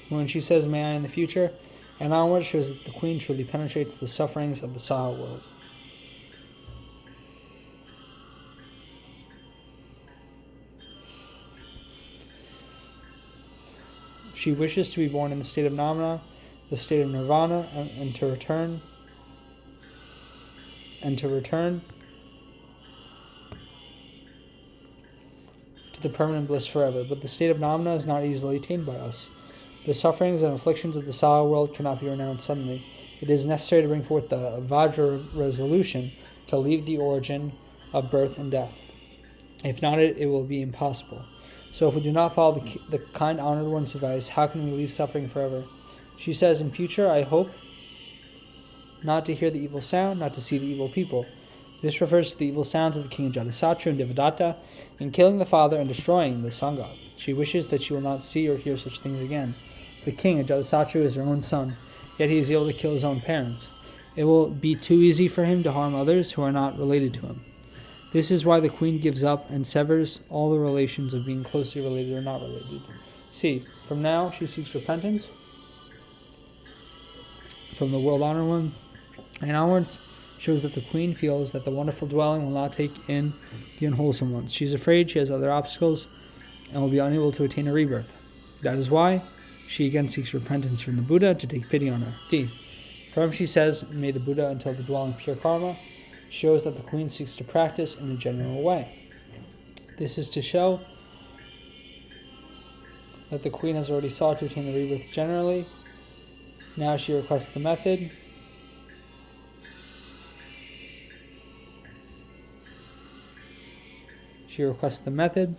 When she says, may I in the future, and onward shows that the Queen truly penetrates the sufferings of the Saha world. She wishes to be born in the state of Namana, the state of Nirvana, and to return and to return to the permanent bliss forever. But the state of Namna is not easily attained by us. The sufferings and afflictions of the Sawa world cannot be renounced suddenly. It is necessary to bring forth the Vajra resolution to leave the origin of birth and death. If not, it will be impossible. So if we do not follow the kind honored one's advice, how can we leave suffering forever? She says, in future, I hope not to hear the evil sound, not to see the evil people. This refers to the evil sounds of the king Ajatasattu and Devadatta in killing the father and destroying the Sangha. She wishes that she will not see or hear such things again. The king Ajatasattu is her own son, yet he is able to kill his own parents. It will be too easy for him to harm others who are not related to him. This is why the queen gives up and severs all the relations of being closely related or not related. See, from now she seeks repentance from the world honored one, and onwards shows that the queen feels that the wonderful dwelling will not take in the unwholesome ones. She is afraid she has other obstacles and will be unable to attain a rebirth. That is why she again seeks repentance from the Buddha to take pity on her. D. From she says, may the Buddha until the dwelling pure karma, shows that the queen seeks to practice in a general way. This is to show that the queen has already sought to attain the rebirth generally. Now she requests the method. She requests the method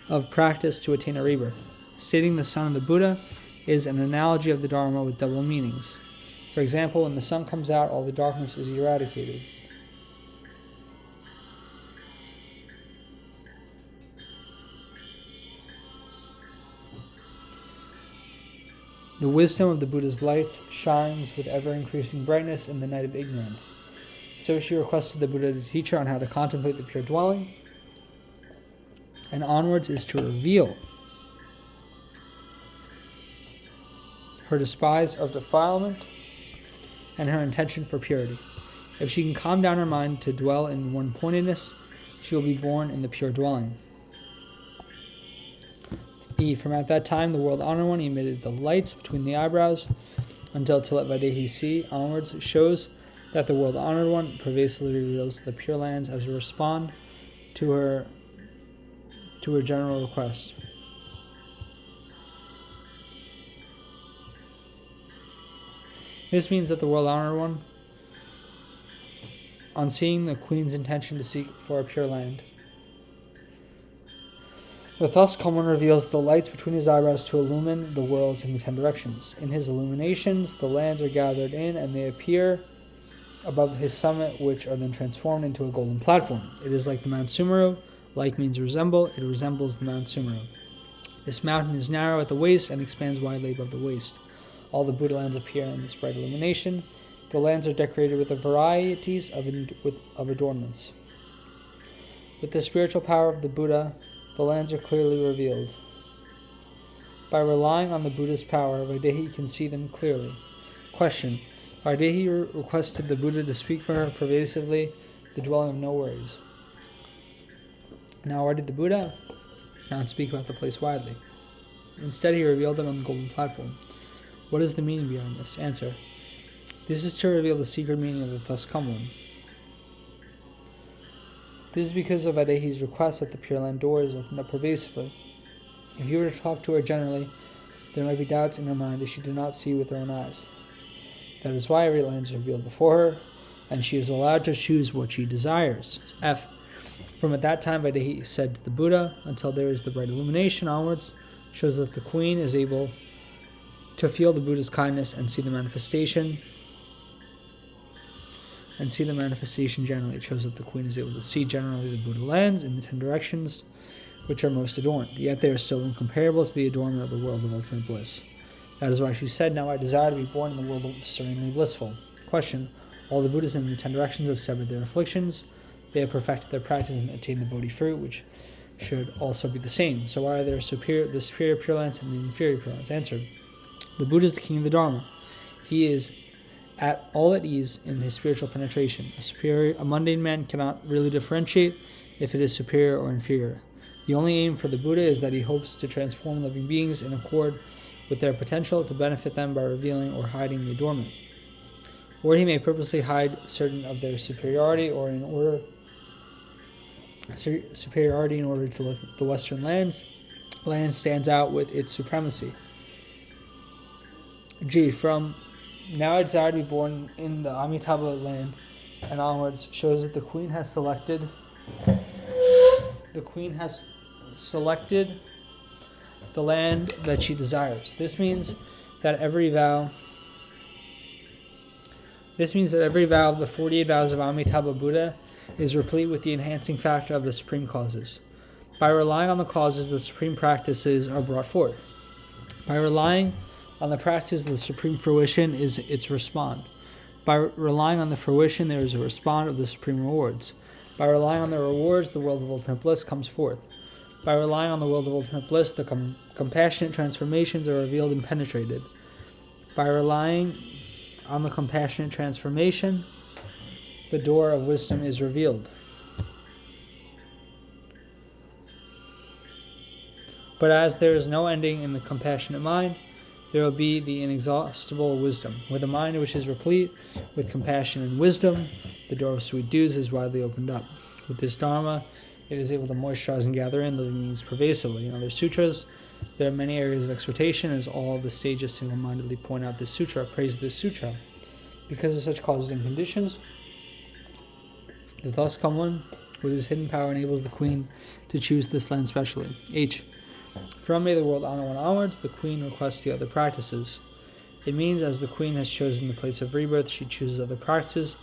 of practice to attain a rebirth. Stating the sun of the Buddha is an analogy of the Dharma with double meanings. For example, when the sun comes out, all the darkness is eradicated. The wisdom of the Buddha's lights shines with ever-increasing brightness in the night of ignorance. So she requested the Buddha to teach her on how to contemplate the pure dwelling, and onwards is to reveal her despise of defilement and her intention for purity. If she can calm down her mind to dwell in one-pointedness, she will be born in the pure dwelling. E. From at that time, the world honored one emitted the lights between the eyebrows until to let Vaidehi see onwards shows that the world honored one pervasively reveals the pure lands as a response to her general request. This means that the world honored one, on seeing the queen's intention to seek for a pure land, the thus come one reveals the lights between his eyebrows to illumine the worlds in the 10 directions. In his illuminations, the lands are gathered in, and they appear above his summit, which are then transformed into a golden platform. It is like the Mount Sumeru. Like means resemble. It resembles the Mount Sumeru. This mountain is narrow at the waist and expands widely above the waist. All the Buddha lands appear in this bright illumination. The lands are decorated with a varieties of adornments. With the spiritual power of the Buddha, the lands are clearly revealed. By relying on the Buddha's power, Vaidehi can see them clearly. Question. Vaidehi requested the Buddha to speak for her pervasively, the dwelling of no worries. Now why did the Buddha not speak about the place widely? Instead, he revealed them on the golden platform. What is the meaning behind this? Answer. This is to reveal the secret meaning of the thus come one. This is because of Vaidehi's request that the Pure Land door is opened up pervasively. If you were to talk to her generally, there might be doubts in her mind if she did not see with her own eyes. That is why every land is revealed before her, and she is allowed to choose what she desires. F. From at that time, Vaidehi said to the Buddha, until there is the bright illumination onwards, shows that the queen is able to feel the Buddha's kindness and see the manifestation. Generally. It shows that the queen is able to see generally the Buddha lands in the 10 directions, which are most adorned, yet they are still incomparable to the adornment of the world of ultimate bliss. That is why she said, now I desire to be born in the world of serenely blissful. Question. All the Buddhas in the 10 directions have severed their afflictions. They have perfected their practice and attained the Bodhi fruit, which should also be the same. So why are there the superior Pure Lands and the inferior Pure Lands? Answer. The Buddha is the king of the Dharma. He is all at ease in his spiritual penetration. A mundane man cannot really differentiate if it is superior or inferior. The only aim for the Buddha is that he hopes to transform living beings in accord with their potential to benefit them by revealing or hiding the adornment. or he may purposely hide certain of their superiority in order to lift the Western land stands out with its supremacy. G. From now I desire to be born in the Amitabha land and onwards shows that the queen has selected the land that she desires. This means that every vow of the 48 vows of Amitabha Buddha is replete with the enhancing factor of the supreme causes. By relying on the causes, the supreme practices are brought forth. By relying on the practice, the supreme fruition is its respond. By relying on the fruition, there is a respond of the supreme rewards. By relying on the rewards, the world of ultimate bliss comes forth. By relying on the world of ultimate bliss, the compassionate transformations are revealed and penetrated. By relying on the compassionate transformation, the door of wisdom is revealed. But as there is no ending in the compassionate mind, there will be the inexhaustible wisdom. With a mind which is replete with compassion and wisdom, the door of sweet dews is widely opened up. With this Dharma, it is able to moisturize and gather in living beings pervasively. In other sutras, there are many areas of exhortation, as all the sages single-mindedly point out this sutra, praise this sutra. Because of such causes and conditions, the thus come one, with his hidden power, enables the queen to choose this land specially. H. From May the World Honor One onwards, the queen requests the other practices. It means as the queen has chosen the place of rebirth, she chooses other practices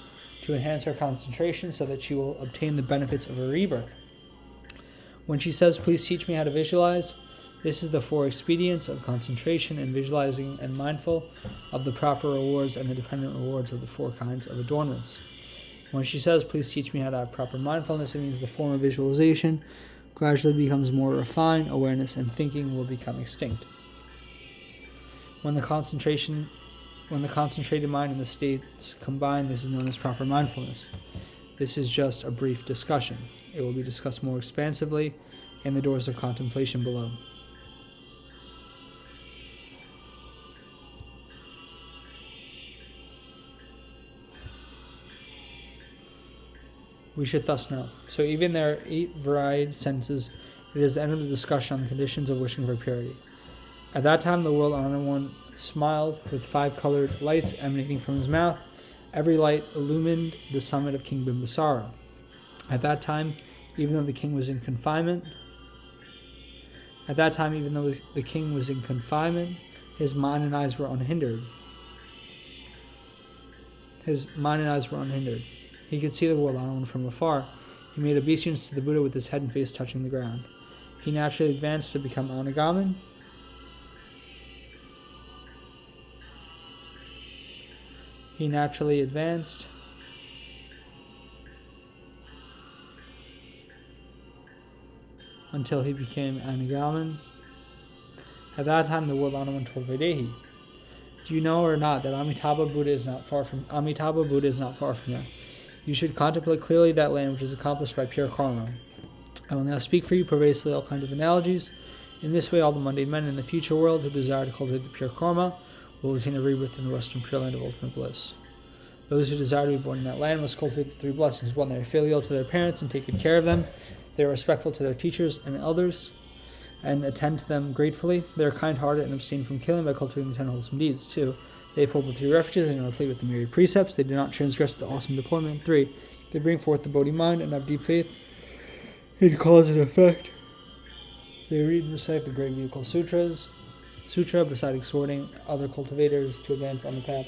to enhance her concentration so that she will obtain the benefits of her rebirth. When she says, please teach me how to visualize, this is the four expedients of concentration and visualizing and mindful of the proper rewards and the dependent rewards of the four kinds of adornments. When she says, please teach me how to have proper mindfulness, it means the form of visualization gradually becomes more refined, awareness and thinking will become extinct. When the concentrated mind and the states combine, this is known as proper mindfulness. This is just a brief discussion. It will be discussed more expansively in the doors of contemplation below. We should thus know. So even there are 8 varied senses, it is the end of the discussion on the conditions of wishing for purity. At that time the world honored one smiled with 5 colored lights emanating from his mouth. Every light illumined the summit of King Bimbisara. At that time, even though the king was in confinement, his mind and eyes were unhindered. He could see the world honored from afar. He made obeisance to the Buddha with his head and face touching the ground. He naturally advanced to become Anagamin. Until he became Anagamin. At that time, the world honored one told Vaidehi, do you know or not that Amitabha Buddha is not far from here? You should contemplate clearly that land which is accomplished by pure karma. I will now speak for you pervasively all kinds of analogies. In this way, all the mundane men in the future world who desire to cultivate the pure karma will attain a rebirth in the Western Pure Land of ultimate bliss. Those who desire to be born in that land must cultivate the 3 blessings. 1. They are filial to their parents and take good care of them. They are respectful to their teachers and elders and attend to them gratefully. They are kind-hearted and abstain from killing by cultivating the 10 wholesome deeds. 2. They uphold the 3 refuges and are replete with the myriad precepts. They do not transgress the awesome deportment. 3. They bring forth the Bodhi mind and have deep faith in cause and effect. They read and recite the great vehicle Sutra, beside exhorting other cultivators to advance on the path.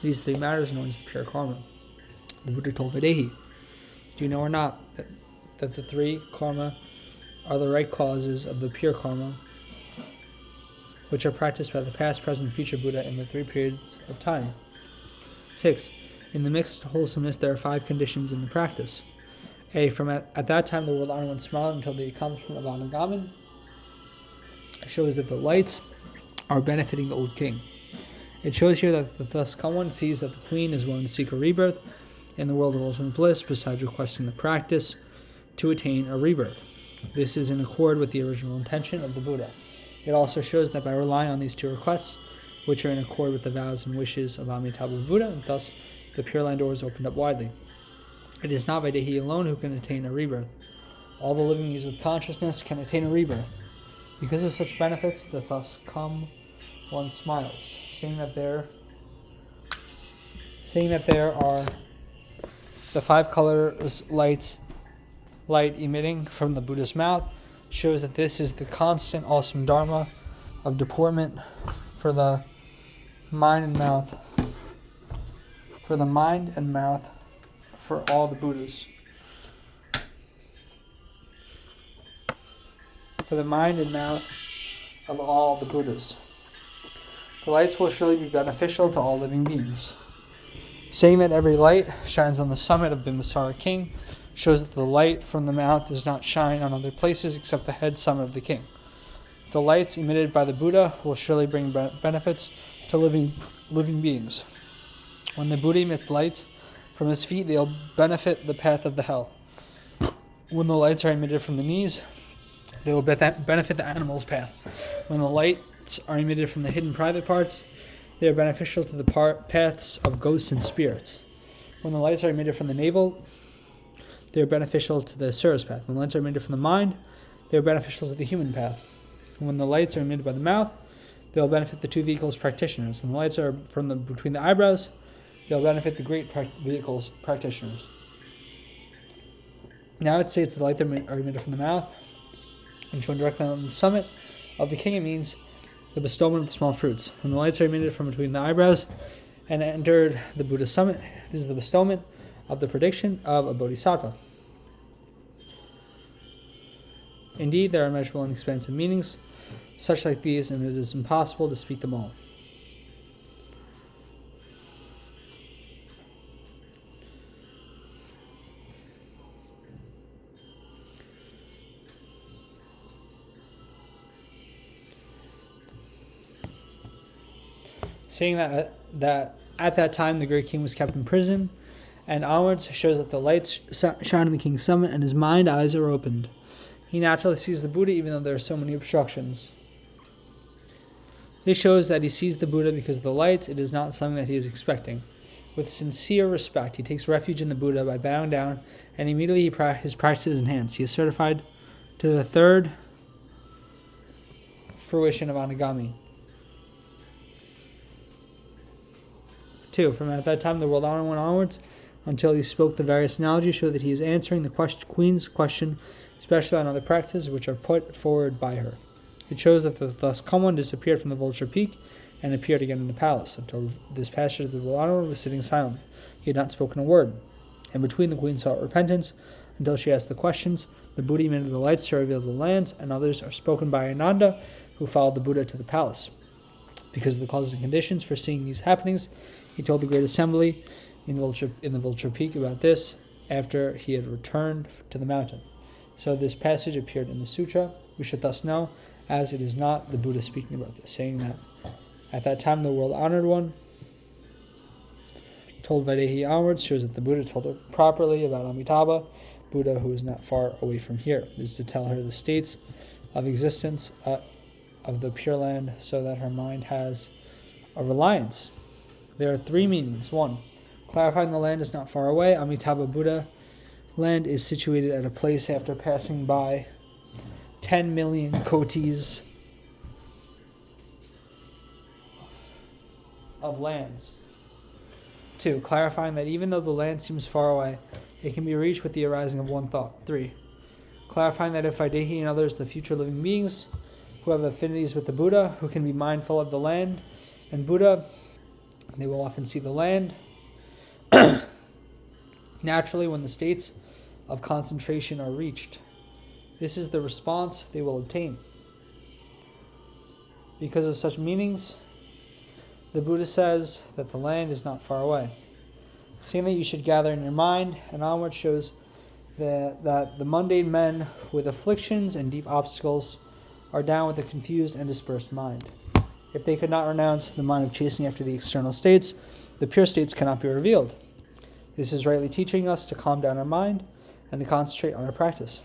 These 3 matters are known as the pure karma. The Buddha told Vaidehi, do you know or not that the 3 karma are the right causes of the pure karma, which are practiced by the past, present, and future Buddha in the 3 periods of time? 6. In the mixed wholesomeness, there are 5 conditions in the practice. A. From at that time, the world honored one smiled until the accomplishment of Anagamin shows that the lights are benefiting the old king. It shows here that the thus come one sees that the queen is willing to seek a rebirth in the world of ultimate bliss, besides requesting the practice to attain a rebirth. This is in accord with the original intention of the Buddha. It also shows that by relying on these 2 requests, which are in accord with the vows and wishes of Amitabha Buddha, and thus the Pure Land doors opened up widely. It is not Vaidehi alone who can attain a rebirth. All the living beings with consciousness can attain a rebirth. Because of such benefits, the thus come one smiles, saying that there are the 5 colors light emitting from the Buddha's mouth, shows that this is the constant awesome dharma of deportment for the mind and mouth, for all the Buddhas. For the mind and mouth of all the Buddhas. The lights will surely be beneficial to all living beings. Saying that every light shines on the summit of Bimbisara King shows that the light from the mouth does not shine on other places except the head summit of the king. The lights emitted by the Buddha will surely bring benefits to living beings. When the Buddha emits lights from his feet, they'll benefit the path of the hell. When the lights are emitted from the knees, they will benefit the animal's path. When the lights are emitted from the hidden private parts, they are beneficial to the paths of ghosts and spirits. When the lights are emitted from the navel, they are beneficial to the Asura's path. When the lights are emitted from the mind, they are beneficial to the human path. When the lights are emitted by the mouth, they will benefit the 2 vehicles practitioners. When the lights are from between the eyebrows, they will benefit the great vehicles practitioners. Now it states the lights are emitted from the mouth and shown directly on the summit of the king. It means the bestowment of the small fruits. When the lights are emitted from between the eyebrows and entered the Buddha's summit, this is the bestowment of the prediction of a bodhisattva. Indeed, there are immeasurable and expansive meanings such like these, and it is impossible to speak them all. Saying that at that time the great king was kept in prison, and onwards shows that the lights shine on the king's summit and his mind eyes are opened. He naturally sees the Buddha even though there are so many obstructions. This shows that he sees the Buddha because of the lights. It is not something that he is expecting. With sincere respect, he takes refuge in the Buddha by bowing down, and immediately his practice is enhanced. He is certified to the 3rd fruition of Anagami. 2. From at that time the world honored went onwards until he spoke the various analogies, show that he is answering the queen's question, especially on other practices which are put forward by her. It shows that the thus come one disappeared from the vulture peak and appeared again in the palace. Until this passage the world honored was sitting silent. He had not spoken a word. In between the queen sought repentance until she asked the questions. The Buddha emitted the lights to reveal the lands, and others are spoken by Ananda, who followed the Buddha to the palace. Because of the causes and conditions for seeing these happenings, he told the great assembly in the vulture peak about this after he had returned to the mountain. So this passage appeared in the Sutra. We should thus know, as it is not the Buddha speaking about this, saying that at that time the world honored one told Vaidehi onwards, shows that the Buddha told her properly about Amitabha, Buddha who is not far away from here. This is to tell her the states of existence of the Pure Land, so that her mind has a reliance. There are 3 meanings. 1. Clarifying the land is not far away. Amitabha Buddha land is situated at a place after passing by 10 million kotis of lands. 2. Clarifying that even though the land seems far away, it can be reached with the arising of one thought. 3. Clarifying that if Vaidehi and others, the future living beings who have affinities with the Buddha, who can be mindful of the land and Buddha, they will often see the land. Naturally, when the states of concentration are reached, this is the response they will obtain. Because of such meanings, the Buddha says that the land is not far away. Saying that you should gather in your mind and onward shows that the mundane men with afflictions and deep obstacles are down with a confused and dispersed mind. If they could not renounce the mind of chasing after the external states, the pure states cannot be revealed. This is rightly teaching us to calm down our mind and to concentrate on our practice.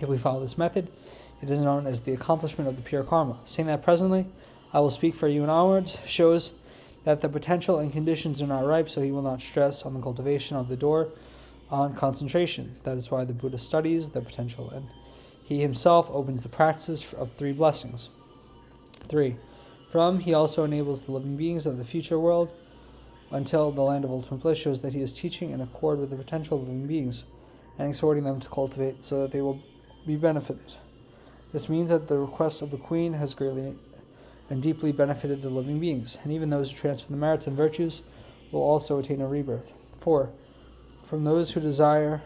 If we follow this method, it is known as the accomplishment of the pure karma, saying that presently I will speak for you and onwards, shows that the potential and conditions are not ripe, so he will not stress on the cultivation of the door on concentration. That is why the Buddha studies the potential, and he himself opens the practices of 3 blessings. 3. From he also enables the living beings of the future world until the land of ultimate bliss, shows that he is teaching in accord with the potential of living beings and exhorting them to cultivate so that they will be benefited. This means that the request of the queen has greatly and deeply benefited the living beings, and even those who transfer the merits and virtues will also attain a rebirth. 4. From those who desire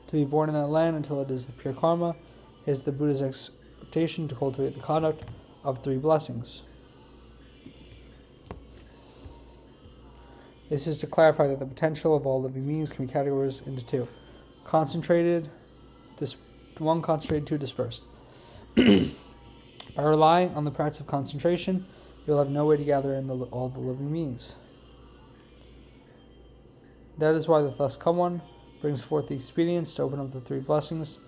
to be born in that land until it is the pure karma, is the Buddha's exhortation to cultivate the conduct of 3 blessings. This is to clarify that the potential of all living beings can be categorized into 2. Concentrated, 1 concentrated, 2 dispersed. By relying on the practice of concentration, you will have no way to gather in all the living beings. That is why the Thus Come One brings forth the expedience to open up the 3 blessings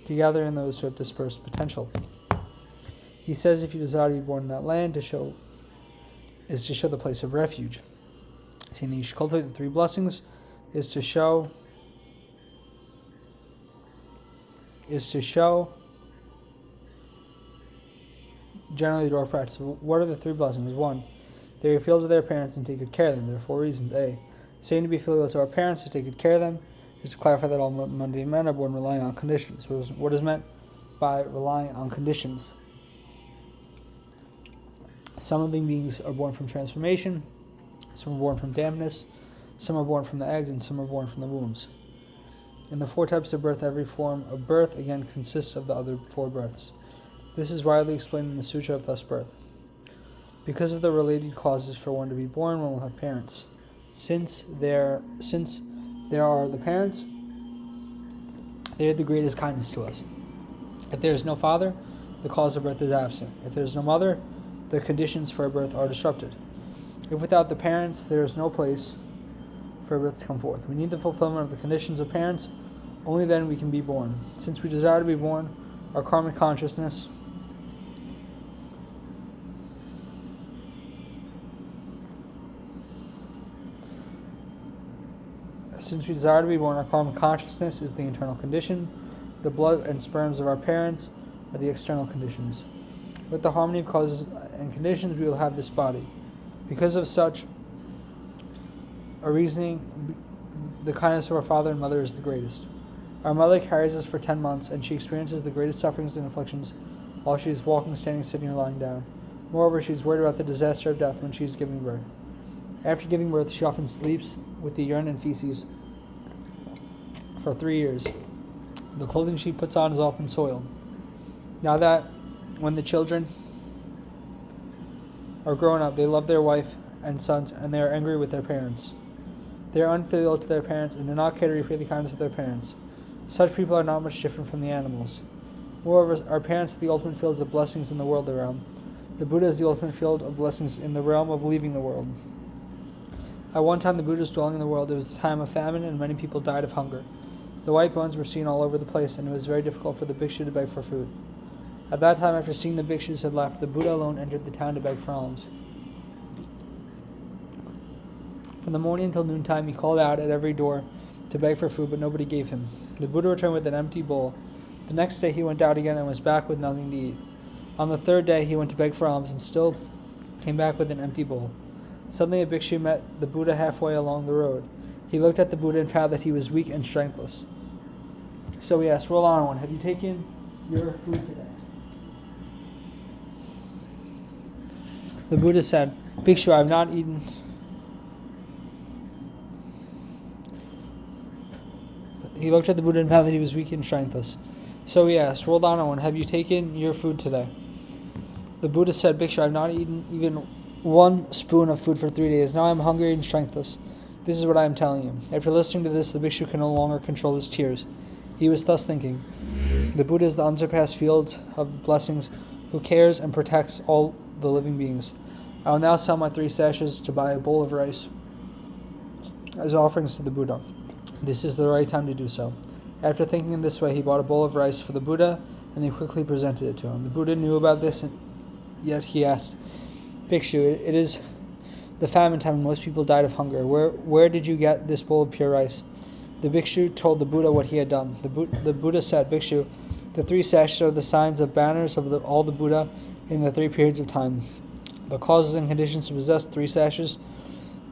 to gather in those who have dispersed potential. He says if you desire to be born in that land, to show the place of refuge. Seeing that you should cultivate the 3 blessings is to show generally the door of practice. What are the 3 blessings? 1. They are filial to their parents and take good care of them. There are 4 reasons. A. Saying to be filial to our parents, to take good care of them, is to clarify that all mundane men are born relying on conditions. What is meant by relying on conditions? Some living beings are born from transformation, some are born from dampness, some are born from the eggs, and some are born from the wombs. In the 4 types of birth, every form of birth again consists of the other 4 births. This is widely explained in the Sutra of Thus Birth. Because of the related causes for one to be born, one will have parents. Since there are the parents, they are the greatest kindness to us. If there is no father, the cause of birth is absent. If there is no mother, the conditions for a birth are disrupted. If without the parents, there is no place for a birth to come forth. We need the fulfillment of the conditions of parents. Only then we can be born. Since we desire to be born, our karmic consciousness is the internal condition. The blood and sperms of our parents are the external conditions. With the harmony of causes and conditions, we will have this body. Because of such a reasoning, the kindness of our father and mother is the greatest. Our mother carries us for 10 months, and she experiences the greatest sufferings and afflictions while she is walking, standing, sitting, or lying down. Moreover, she is worried about the disaster of death when she is giving birth. After giving birth, she often sleeps with the urine and feces for 3 years. The clothing she puts on is often soiled. Now that when the children are grown up, they love their wife and sons, and they are angry with their parents. They are unfilial to their parents and do not care to repay the kindness of their parents. Such people are not much different from the animals. Moreover, our parents are the ultimate fields of blessings in the world realm. The Buddha is the ultimate field of blessings in the realm of leaving the world. At one time, the Buddha was dwelling in the world. There was a time of famine, and many people died of hunger. The white bones were seen all over the place, and it was very difficult for the bhikshu to beg for food. At that time, after seeing the bhikshus had left, the Buddha alone entered the town to beg for alms. From the morning until noontime, he called out at every door to beg for food, but nobody gave him. The Buddha returned with an empty bowl. The next day, he went out again and was back with nothing to eat. On the 3rd day, he went to beg for alms and still came back with an empty bowl. Suddenly, a bhikshu met the Buddha halfway along the road. He looked at the Buddha and found that he was weak and strengthless. So he asked, "Roll on one, have you taken your food today?" The Buddha said, "Bhikshu, I have not eaten." He looked at the Buddha and found that he was weak and strengthless. So he asked, "Roll on one, have you taken your food today?" The Buddha said, "Bhikshu, I have not eaten even 1 spoon of food for 3 days. Now I am hungry and strengthless. This is what I am telling you." After listening to this, the bhikshu could no longer control his tears. He was thus thinking, "The Buddha is the unsurpassed field of blessings who cares and protects all the living beings. I will now sell my 3 sashes to buy a bowl of rice as offerings to the Buddha. This is the right time to do so." After thinking in this way, he bought a bowl of rice for the Buddha and they quickly presented it to him. The Buddha knew about this, and yet he asked, Bhikshu, it is the famine time and most people died of hunger. Where did you get this bowl of pure rice? The Bhikshu told the Buddha what he had done. The Buddha said, Bhikshu, the 3 sashes are the signs of banners of all the Buddha in the 3 periods of time. The causes and conditions to possess 3 sashes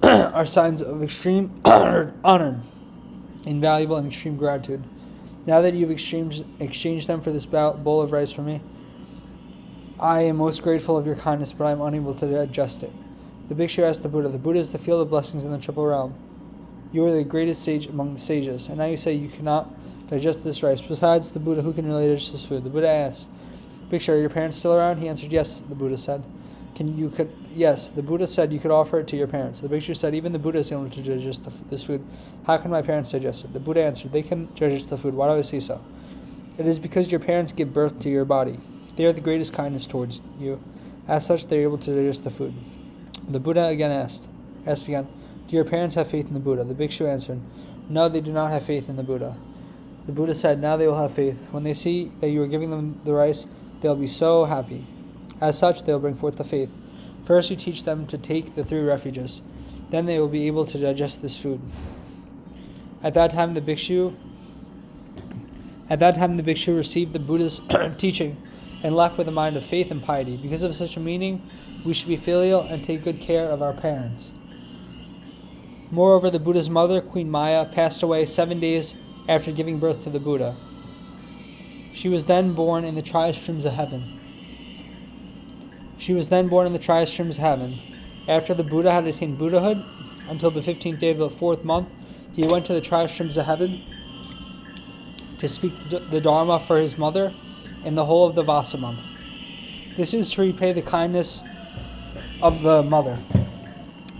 are signs of extreme honor, invaluable and extreme gratitude. Now that you've exchanged them for this bowl of rice for me, I am most grateful of your kindness, but I am unable to digest it. The Bhikshu asked the Buddha is the field of blessings in the triple realm. You are the greatest sage among the sages, and now you say you cannot digest this rice. Besides the Buddha, who can really digest this food? The Buddha asked, Bhikshu, are your parents still around? He answered, yes, the Buddha said. Yes, the Buddha said you could offer it to your parents. The Bhikshu said, even the Buddha is able to digest this food. How can my parents digest it? The Buddha answered, they can digest the food. Why do I say so? It is because your parents give birth to your body. They are the greatest kindness towards you. As such, they are able to digest the food. The Buddha again asked again, do your parents have faith in the Buddha? The Bhikshu answered, no, they do not have faith in the Buddha. The Buddha said, now they will have faith. When they see that you are giving them the rice, they will be so happy. As such, they will bring forth the faith. First, you teach them to take the 3 refuges. Then they will be able to digest this food. At that time, the Bhikshu received the Buddha's teaching and left with a mind of faith and piety. Because of such a meaning, we should be filial and take good care of our parents. Moreover, the Buddha's mother, Queen Maya, passed away 7 days after giving birth to the Buddha. She was then born in the tri-streams of heaven. After the Buddha had attained Buddhahood, until the 15th day of the 4th month, he went to the tri-streams of heaven to speak the Dharma for his mother in the whole of the Vasa month. This is to repay the kindness of the mother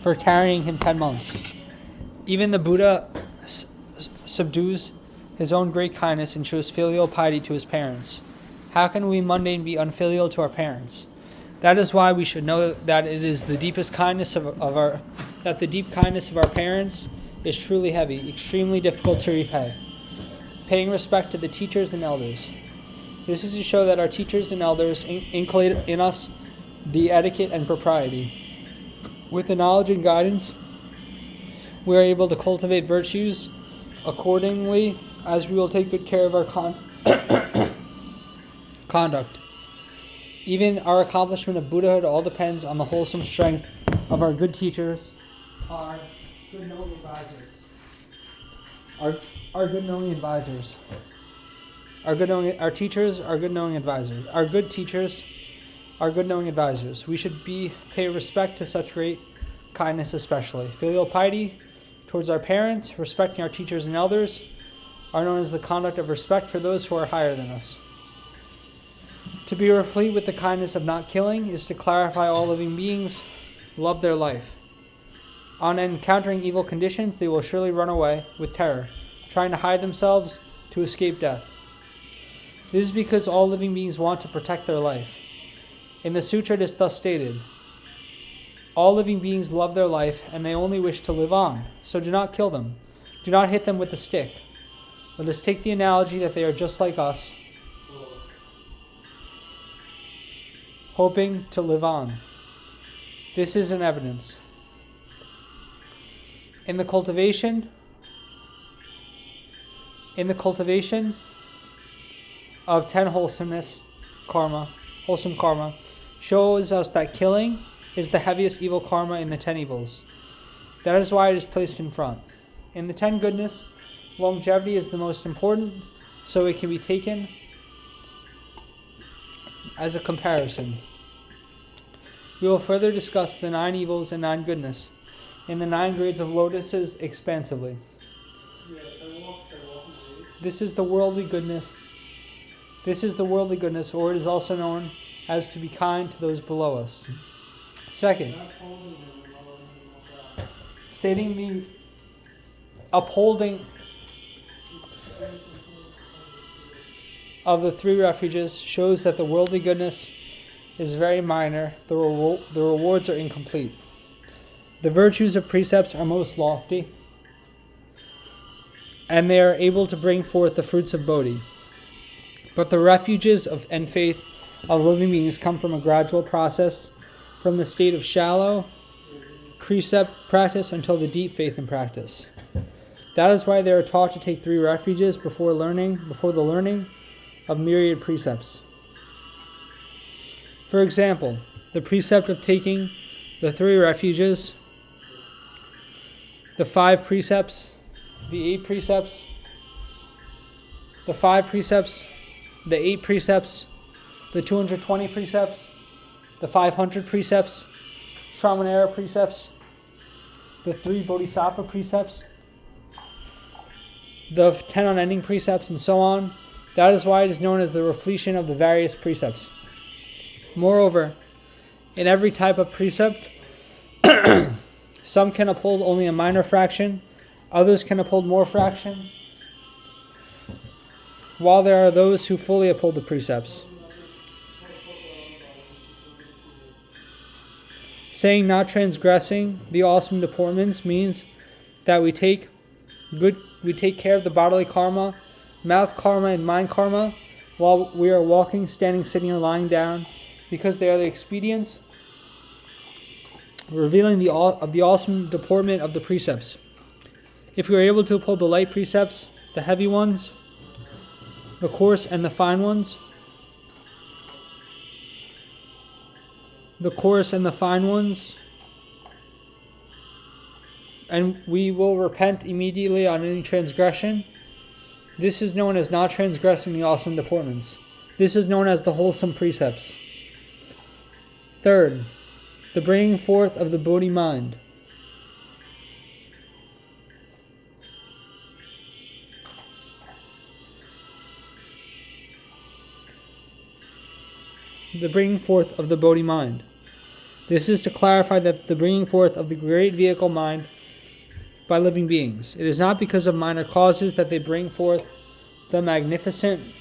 for carrying him 10 months. Even the Buddha subdues his own great kindness and shows filial piety to his parents. How can we mundane be unfilial to our parents? That is why we should know that it is the deepest kindness that the deep kindness of our parents is truly heavy, extremely difficult to repay. Paying respect to the teachers and elders. This is to show that our teachers and elders inculcate in us the etiquette and propriety. With the knowledge and guidance, we are able to cultivate virtues accordingly, as we will take good care of our conduct. Even our accomplishment of Buddhahood all depends on the wholesome strength of our good teachers, our good knowing advisors. Our teachers are good knowing advisors. Our good teachers are good knowing advisors. We should pay respect to such great kindness especially. Filial piety towards our parents, respecting our teachers and elders, are known as the conduct of respect for those who are higher than us. To be replete with the kindness of not killing is to clarify all living beings love their life. On encountering evil conditions, they will surely run away with terror, trying to hide themselves to escape death. This is because all living beings want to protect their life. In the Sutra it is thus stated, all living beings love their life and they only wish to live on, so do not kill them. Do not hit them with the stick. Let us take the analogy that they are just like us, hoping to live on. This is an evidence. In the cultivation of 10 wholesome karma, shows us that killing is the heaviest evil karma in the 10 evils. That is why it is placed in front. In the 10 goodness, longevity is the most important, so it can be taken as a comparison. We will further discuss the 9 evils and 9 goodness in the 9 grades of lotuses expansively. This is the worldly goodness, or it is also known as to be kind to those below us. Second, stating the upholding of the 3 refuges shows that the worldly goodness is very minor, the rewards are incomplete. The virtues of precepts are most lofty, and they are able to bring forth the fruits of Bodhi. But the refuges and faith of living beings come from a gradual process, from the state of shallow precept practice until the deep faith and practice. That is why they are taught to take 3 refuges before the learning of myriad precepts. For example, the precept of taking the 3 refuges, the 5 precepts, the 8 precepts, the 5 precepts, the 8 precepts, the 220 precepts, the 500 precepts, Shramanera precepts, the 3 Bodhisattva precepts, the 10 unending precepts, and so on. That is why it is known as the repletion of the various precepts. Moreover, in every type of precept, some can uphold only a minor fraction, others can uphold more fraction, while there are those who fully uphold the precepts. Saying not transgressing the awesome deportments means that we take care of the bodily karma, mouth karma, and mind karma while we are walking, standing, sitting, or lying down, because they are the expedients revealing the awesome deportment of the precepts. If we are able to uphold the light precepts, the heavy ones, the coarse and the fine ones, and we will repent immediately on any transgression. This is known as not transgressing the awesome deportments. This is known as the wholesome precepts. Third, the bringing forth of the Bodhi mind. The bringing forth of the Bodhi mind. This is to clarify that the bringing forth of the great vehicle mind by living beings. It is not because of minor causes that they bring forth the magnificent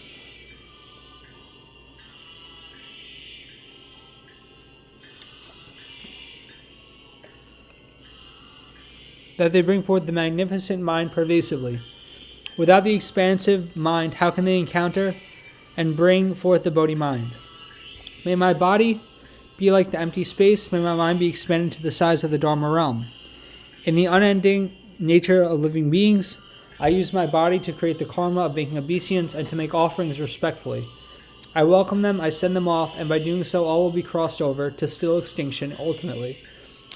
mind pervasively. Without the expansive mind, how can they encounter and bring forth the Bodhi mind? May my body be like the empty space. May my mind be expanded to the size of the Dharma realm. In the unending nature of living beings, I use my body to create the karma of making obeisance and to make offerings respectfully. I welcome them, I send them off, and by doing so all will be crossed over to still extinction ultimately.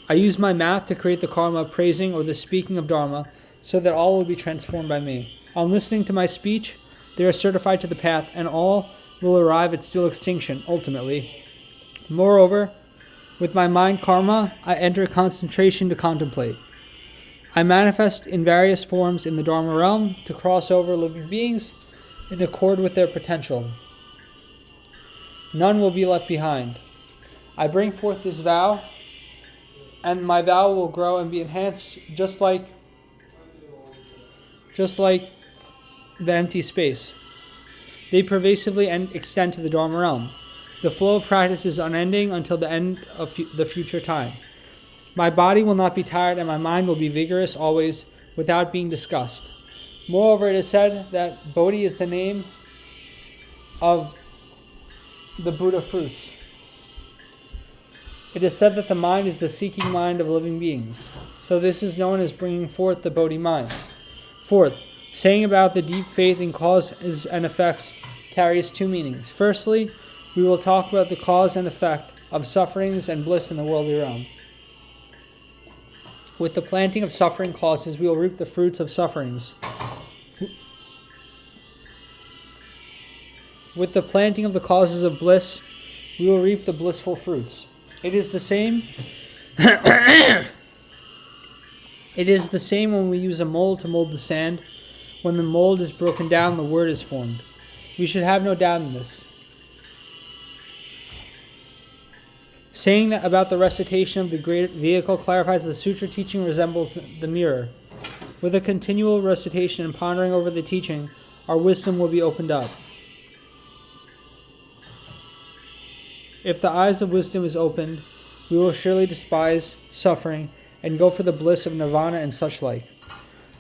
I use my mouth to create the karma of praising or the speaking of Dharma, so that all will be transformed by me. On listening to my speech, they are certified to the path, and all will arrive at still extinction ultimately. Moreover, with my mind karma, I enter concentration to contemplate. I manifest in various forms in the Dharma realm to cross over living beings in accord with their potential. None will be left behind. I bring forth this vow, and my vow will grow and be enhanced just like the empty space. They pervasively extend to the Dharma realm. The flow of practice is unending until the end of the future time. My body will not be tired, and my mind will be vigorous always, without being discussed. Moreover, it is said that Bodhi is the name of the Buddha fruits. It is said that the mind is the seeking mind of living beings. So this is known as bringing forth the Bodhi mind. Fourth, saying about the deep faith in causes and effects carries 2 meanings. Firstly, we will talk about the cause and effect of sufferings and bliss in the worldly realm. With the planting of suffering causes, we will reap the fruits of sufferings. With the planting of the causes of bliss, we will reap the blissful fruits. It is the same. It is the same when we use a mold to mold the sand. When the mold is broken down, the word is formed. We should have no doubt in this. Saying that about the recitation of the great vehicle clarifies the sutra teaching resembles the mirror. With a continual recitation and pondering over the teaching, our wisdom will be opened up. If the eyes of wisdom is opened, we will surely despise suffering and go for the bliss of nirvana and such like.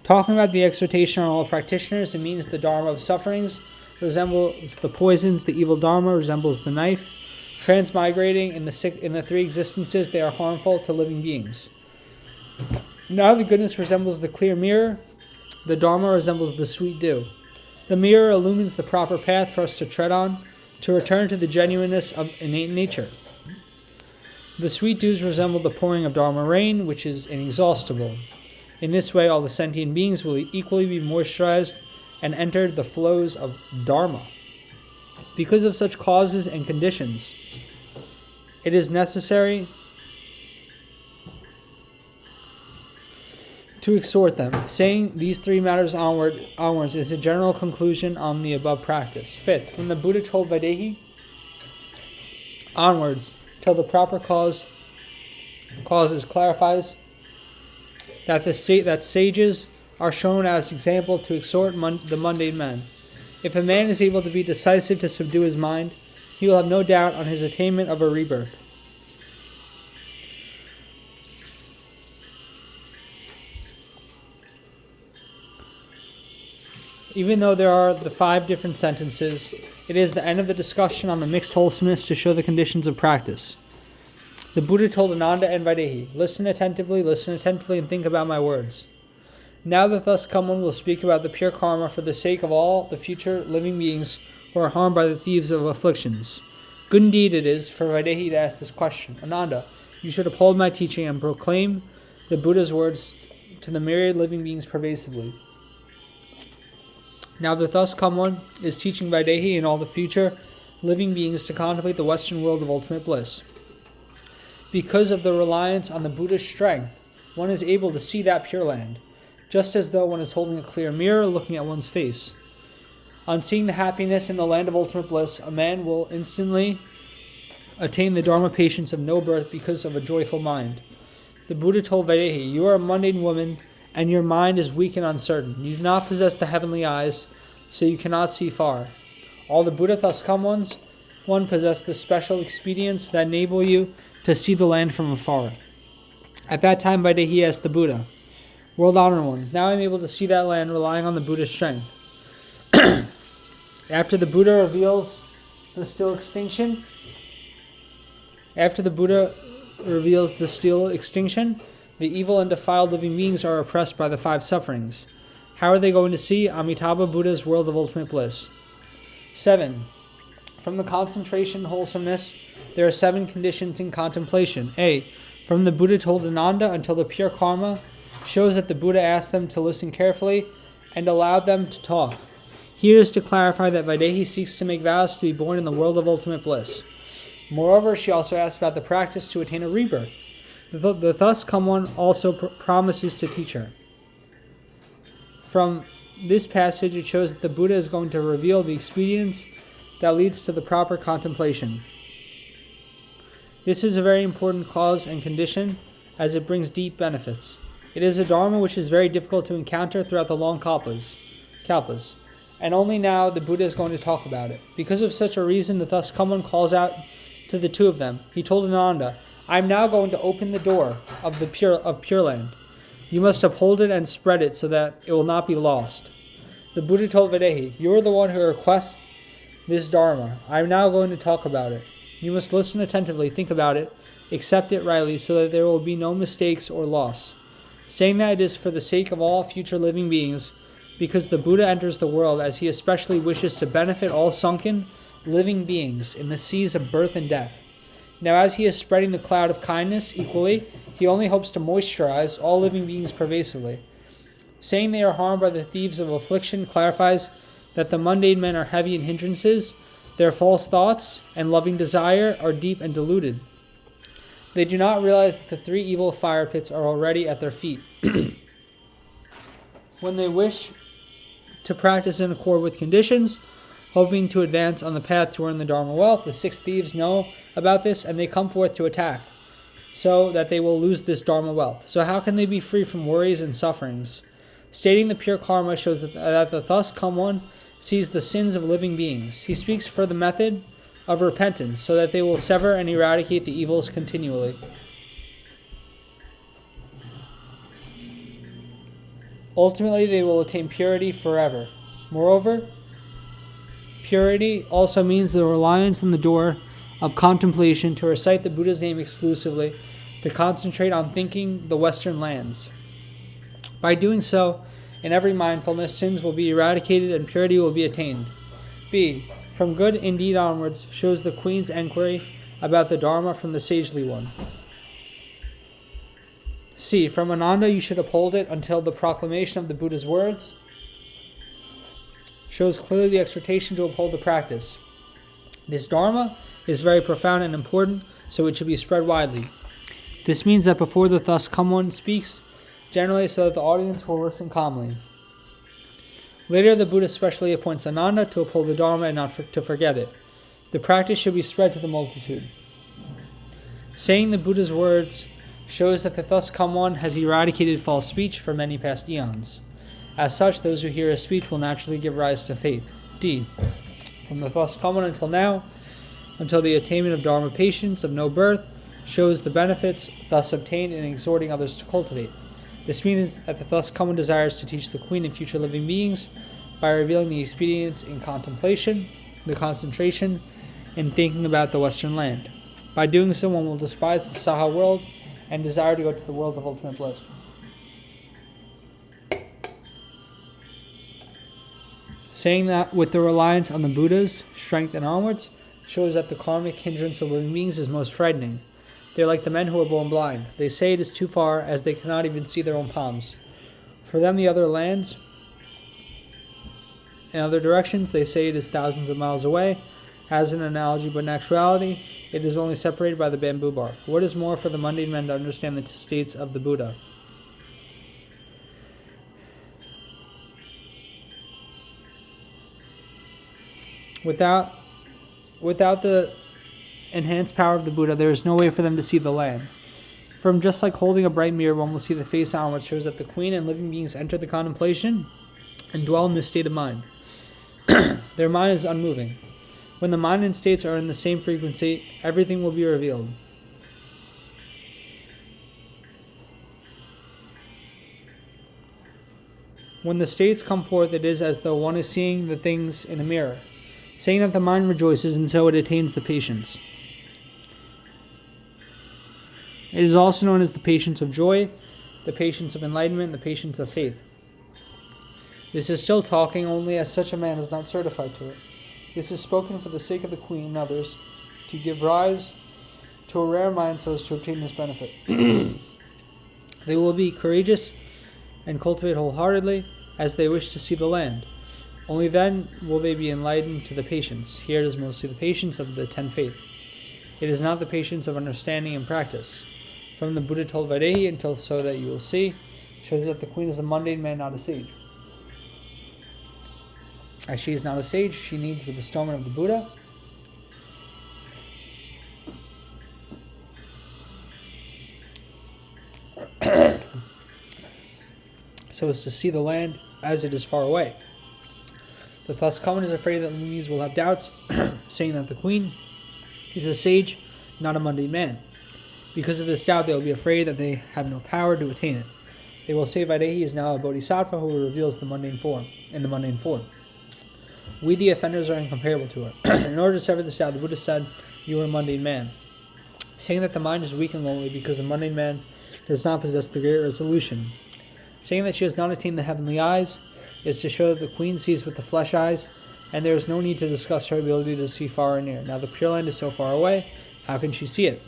Talking about the exhortation on all practitioners, it means the dharma of sufferings resembles the poisons, the evil dharma resembles the knife. Transmigrating in the three existences, they are harmful to living beings. Now the goodness resembles the clear mirror, the dharma resembles the sweet dew. The mirror illumines the proper path for us to tread on, to return to the genuineness of innate nature. The sweet dews resemble the pouring of dharma rain, which is inexhaustible. In this way, all the sentient beings will equally be moisturized and enter the flows of dharma. Because of such causes and conditions, it is necessary to exhort them. Saying these three matters onwards is a general conclusion on the above practice. Fifth, from the Buddha told Vaidehi onwards, till the proper causes clarifies that sages are shown as example to exhort the mundane man. If a man is able to be decisive to subdue his mind, he will have no doubt on his attainment of a rebirth. Even though there are the 5 different sentences, it is the end of the discussion on the mixed wholesomeness to show the conditions of practice. The Buddha told Ananda and Vaidehi, listen attentively, and think about my words. Now that thus come one will speak about the pure karma for the sake of all the future living beings who are harmed by the thieves of afflictions. Good indeed it is for Vaidehi to ask this question. Ananda, you should uphold my teaching and proclaim the Buddha's words to the myriad living beings pervasively. Now that thus come one is teaching Vaidehi and all the future living beings to contemplate the Western world of ultimate bliss. Because of the reliance on the Buddha's strength, one is able to see that pure land, just as though one is holding a clear mirror looking at one's face. On seeing the happiness in the land of ultimate bliss, a man will instantly attain the dharma patience of no birth because of a joyful mind. The Buddha told Vaidehi, you are a mundane woman, and your mind is weak and uncertain. You do not possess the heavenly eyes, so you cannot see far. All the Buddha thus come ones, one possess the special expedients that enable you to see the land from afar. At that time, Vaidehi asked the Buddha, World Honored One, now I am able to see that land relying on the Buddha's strength. After the Buddha reveals the still extinction, the evil and defiled living beings are oppressed by the 5 sufferings. How are they going to see Amitabha Buddha's world of ultimate bliss? 7. From the concentration wholesomeness, there are 7 conditions in contemplation. A. From the Buddha told Ananda until the pure karma shows that the Buddha asked them to listen carefully and allowed them to talk. Here is to clarify that Vaidehi seeks to make vows to be born in the world of ultimate bliss. Moreover, she also asks about the practice to attain a rebirth. The thus come one also promises to teach her. From this passage, it shows that the Buddha is going to reveal the expedience that leads to the proper contemplation. This is a very important cause and condition, as it brings deep benefits. It is a dharma which is very difficult to encounter throughout the long kalpas, and only now the Buddha is going to talk about it. Because of such a reason, the thus come one calls out to the 2 of them. He told Ananda, I am now going to open the door of Pure Land. You must uphold it and spread it so that it will not be lost. The Buddha told Vaidehi, you are the one who requests this dharma. I am now going to talk about it. You must listen attentively, think about it, accept it rightly so that there will be no mistakes or loss. Saying that it is for the sake of all future living beings, because the Buddha enters the world as he especially wishes to benefit all sunken living beings in the seas of birth and death. Now as he is spreading the cloud of kindness equally, he only hopes to moisturize all living beings pervasively. Saying they are harmed by the thieves of affliction clarifies that the mundane men are heavy in hindrances, their false thoughts and loving desire are deep and deluded. They do not realize that the 3 evil fire pits are already at their feet. When they wish to practice in accord with conditions, hoping to advance on the path to earn the Dharma wealth, the 6 thieves know about this and they come forth to attack, so that they will lose this Dharma wealth. So how can they be free from worries and sufferings? Stating the pure karma shows that the thus come one sees the sins of living beings. He speaks for the method of repentance, so that they will sever and eradicate the evils continually. Ultimately, they will attain purity forever. Moreover, Purity also means the reliance on the door of contemplation, to recite the Buddha's name exclusively, to concentrate on thinking the Western lands. By doing so, in every mindfulness, sins will be eradicated and purity will be attained. B. From good indeed onwards shows the Queen's enquiry about the Dharma from the sagely one. C. From Ananda you should uphold it until the proclamation of the Buddha's words shows clearly the exhortation to uphold the practice. This Dharma is very profound and important, so it should be spread widely. This means that before the thus come one speaks, generally so that the audience will listen calmly. Later, the Buddha specially appoints Ananda to uphold the Dharma and not to forget it. The practice should be spread to the multitude. Saying the Buddha's words shows that the thus come one has eradicated false speech for many past eons. As such, those who hear his speech will naturally give rise to faith. D. From the thus come one until now, until the attainment of Dharma patience of no birth, shows the benefits thus obtained in exhorting others to cultivate. This means that the thus come one desires to teach the Queen and future living beings by revealing the expedience in contemplation, the concentration, and thinking about the Western land. By doing so, one will despise the Saha world and desire to go to the world of ultimate bliss. Saying that with the reliance on the Buddha's strength and onwards shows that the karmic hindrance of living beings is most frightening. They are like the men who are born blind. They say it is too far, as they cannot even see their own palms. For them, the other lands, in other directions, they say it is thousands of miles away, as an analogy, but in actuality, it is only separated by the bamboo bark. What is more for the mundane men to understand the states of the Buddha? Without the enhanced power of the Buddha, there is no way for them to see the land. From just like holding a bright mirror, one will see the face onward, shows that the Queen and living beings enter the contemplation and dwell in this state of mind. Their mind is unmoving. When the mind and states are in the same frequency, everything will be revealed. When the states come forth, it is as though one is seeing the things in a mirror, saying that the mind rejoices, and so it attains the patience. It is also known as the patience of joy, the patience of enlightenment, the patience of faith. This is still talking, only as such a man is not certified to it. This is spoken for the sake of the Queen and others, to give rise to a rare mind so as to obtain this benefit. They will be courageous and cultivate wholeheartedly as they wish to see the land. Only then will they be enlightened to the patience. Here it is mostly the patience of the 10 faith. It is not the patience of understanding and practice. From the Buddha told Vaidehi until so that you will see, shows that the Queen is a mundane man, not a sage. As she is not a sage, she needs the bestowment of the Buddha. So as to see the land as it is far away. The thus common is afraid that Lumis will have doubts, saying that the Queen is a sage, not a mundane man. Because of this doubt, they will be afraid that they have no power to attain it. They will say Vaidehi is now a bodhisattva who reveals the mundane form, in the mundane form. We, the offenders, are incomparable to her. In order to sever this doubt, the Buddha said, "You are a mundane man," saying that the mind is weak and lonely because a mundane man does not possess the great resolution. Saying that she has not attained the heavenly eyes is to show that the Queen sees with the flesh eyes, and there is no need to discuss her ability to see far or near. Now the Pure Land is so far away, how can she see it?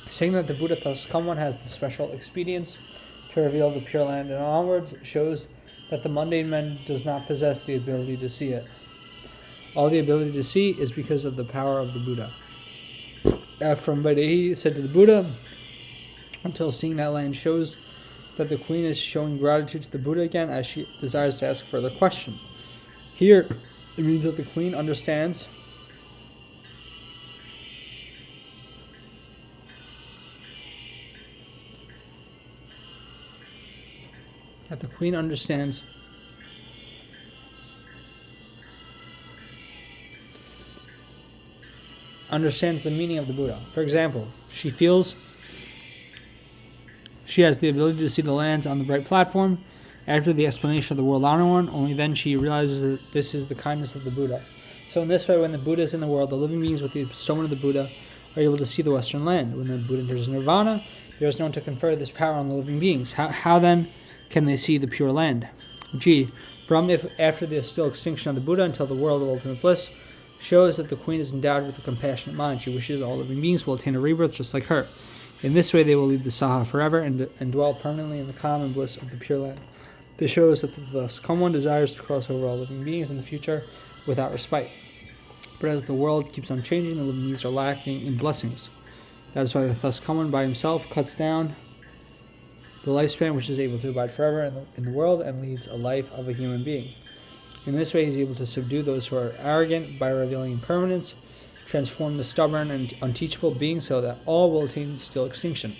Saying that the Buddha thus come one has the special expedience to reveal the Pure Land and onwards shows that the mundane man does not possess the ability to see it. All the ability to see is because of the power of the Buddha. From Vaidehi said to the Buddha, until seeing that land shows that the Queen is showing gratitude to the Buddha again as she desires to ask further question. Here, it means that the Queen understands understands the meaning of the Buddha. For example, she feels she has the ability to see the lands on the bright platform. After the explanation of the world honor one, only then she realizes that this is the kindness of the Buddha. So in this way, when the Buddha is in the world, the living beings with the bestowment of the Buddha are able to see the Western land. When the Buddha enters nirvana, there is no one to confer this power on the living beings. How then can they see the pure land? G. From if after the still extinction of the Buddha until the world of ultimate bliss, shows that the queen is endowed with a compassionate mind. She wishes all living beings will attain a rebirth just like her. In this way, they will leave the Saha forever and dwell permanently in the calm and bliss of the Pure Land. This shows that the thus come one desires to cross over all living beings in the future without respite. But as the world keeps on changing, the living beings are lacking in blessings. That is why the thus come one by himself cuts down the lifespan which is able to abide forever in the world and leads a life of a human being. In this way, he is able to subdue those who are arrogant by revealing impermanence, transform the stubborn and unteachable beings so that all will attain still extinction.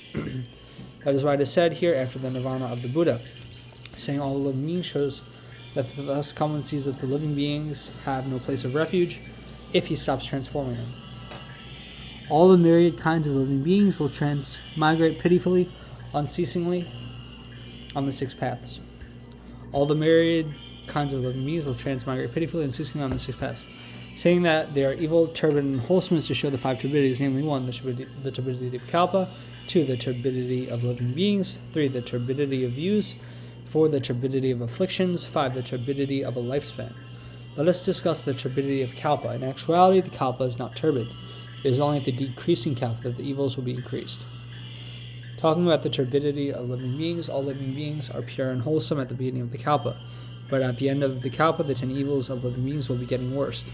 That is why it is said here after the nirvana of the Buddha, saying all the living beings shows that the thus come one sees that the living beings have no place of refuge if he stops transforming them. All the myriad kinds of living beings will transmigrate pitifully, unceasingly on the six paths. All the myriad kinds of living beings will transmigrate pitifully and unceasingly on the six paths. Saying that they are evil, turbid, and wholesome is to show the five turbidities, namely 1. The turbidity of kalpa, 2. The turbidity of living beings, 3. The turbidity of views, 4. The turbidity of afflictions, 5. The turbidity of a lifespan. Let us discuss the turbidity of kalpa. In actuality, the kalpa is not turbid. It is only at the decreasing kalpa that the evils will be increased. Talking about the turbidity of living beings, all living beings are pure and wholesome at the beginning of the kalpa, but at the end of the kalpa, the 10 evils of living beings will be getting worse.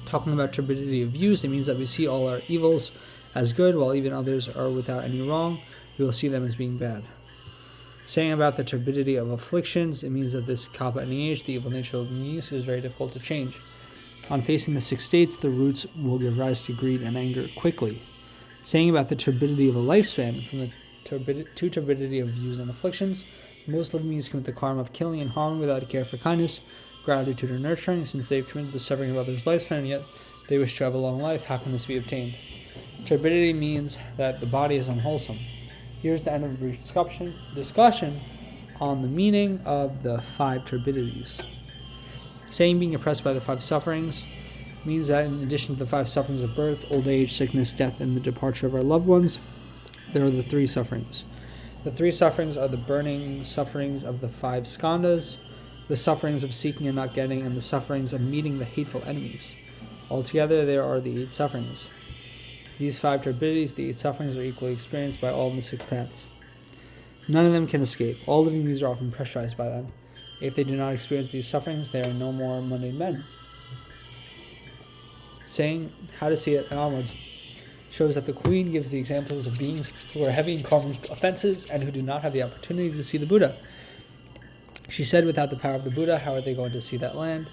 Talking about turbidity of views, it means that we see all our evils as good, while even others are without any wrong, we will see them as being bad. Saying about the turbidity of afflictions, it means that this kalpa ending age, the evil nature of living beings, is very difficult to change. On facing the 6 states, the roots will give rise to greed and anger quickly. Saying about the turbidity of a lifespan, from the turbidity of views and afflictions, most living beings commit the karma of killing and harming without a care for kindness, gratitude, or nurturing. Since they have committed the severing of others' lifespan, yet they wish to have a long life, how can this be obtained? Turbidity means that the body is unwholesome. Here's the end of the brief discussion on the meaning of the 5 turbidities. Saying being oppressed by the 5 sufferings means that in addition to the 5 sufferings of birth, old age, sickness, death, and the departure of our loved ones, there are the 3 sufferings. The 3 sufferings are the burning sufferings of the 5 skandhas, the sufferings of seeking and not getting, and the sufferings of meeting the hateful enemies. Altogether, there are the 8 sufferings. These 5 turbidities, the 8 sufferings, are equally experienced by all in the 6 paths. None of them can escape. All living beings are often pressurized by them. If they do not experience these sufferings, they are no more mundane men. Saying how to see it onwards shows that the Queen gives the examples of beings who are heavy in karmic offenses and who do not have the opportunity to see the Buddha. She said, without the power of the Buddha, how are they going to see that land?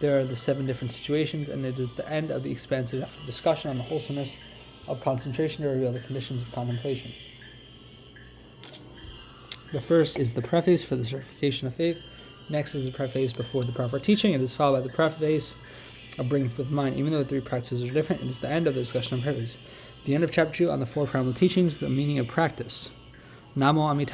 There are the 7 different situations, and it is the end of the expansive discussion on the wholesomeness of concentration to reveal the conditions of contemplation. The first is the preface for the certification of faith. Next is the preface before the proper teaching. It is followed by the preface of bringing forth mind. Even though the 3 practices are different, it is the end of the discussion on preface. The end of chapter 2 on the 4 primal teachings, the meaning of practice. Namo Amitabha.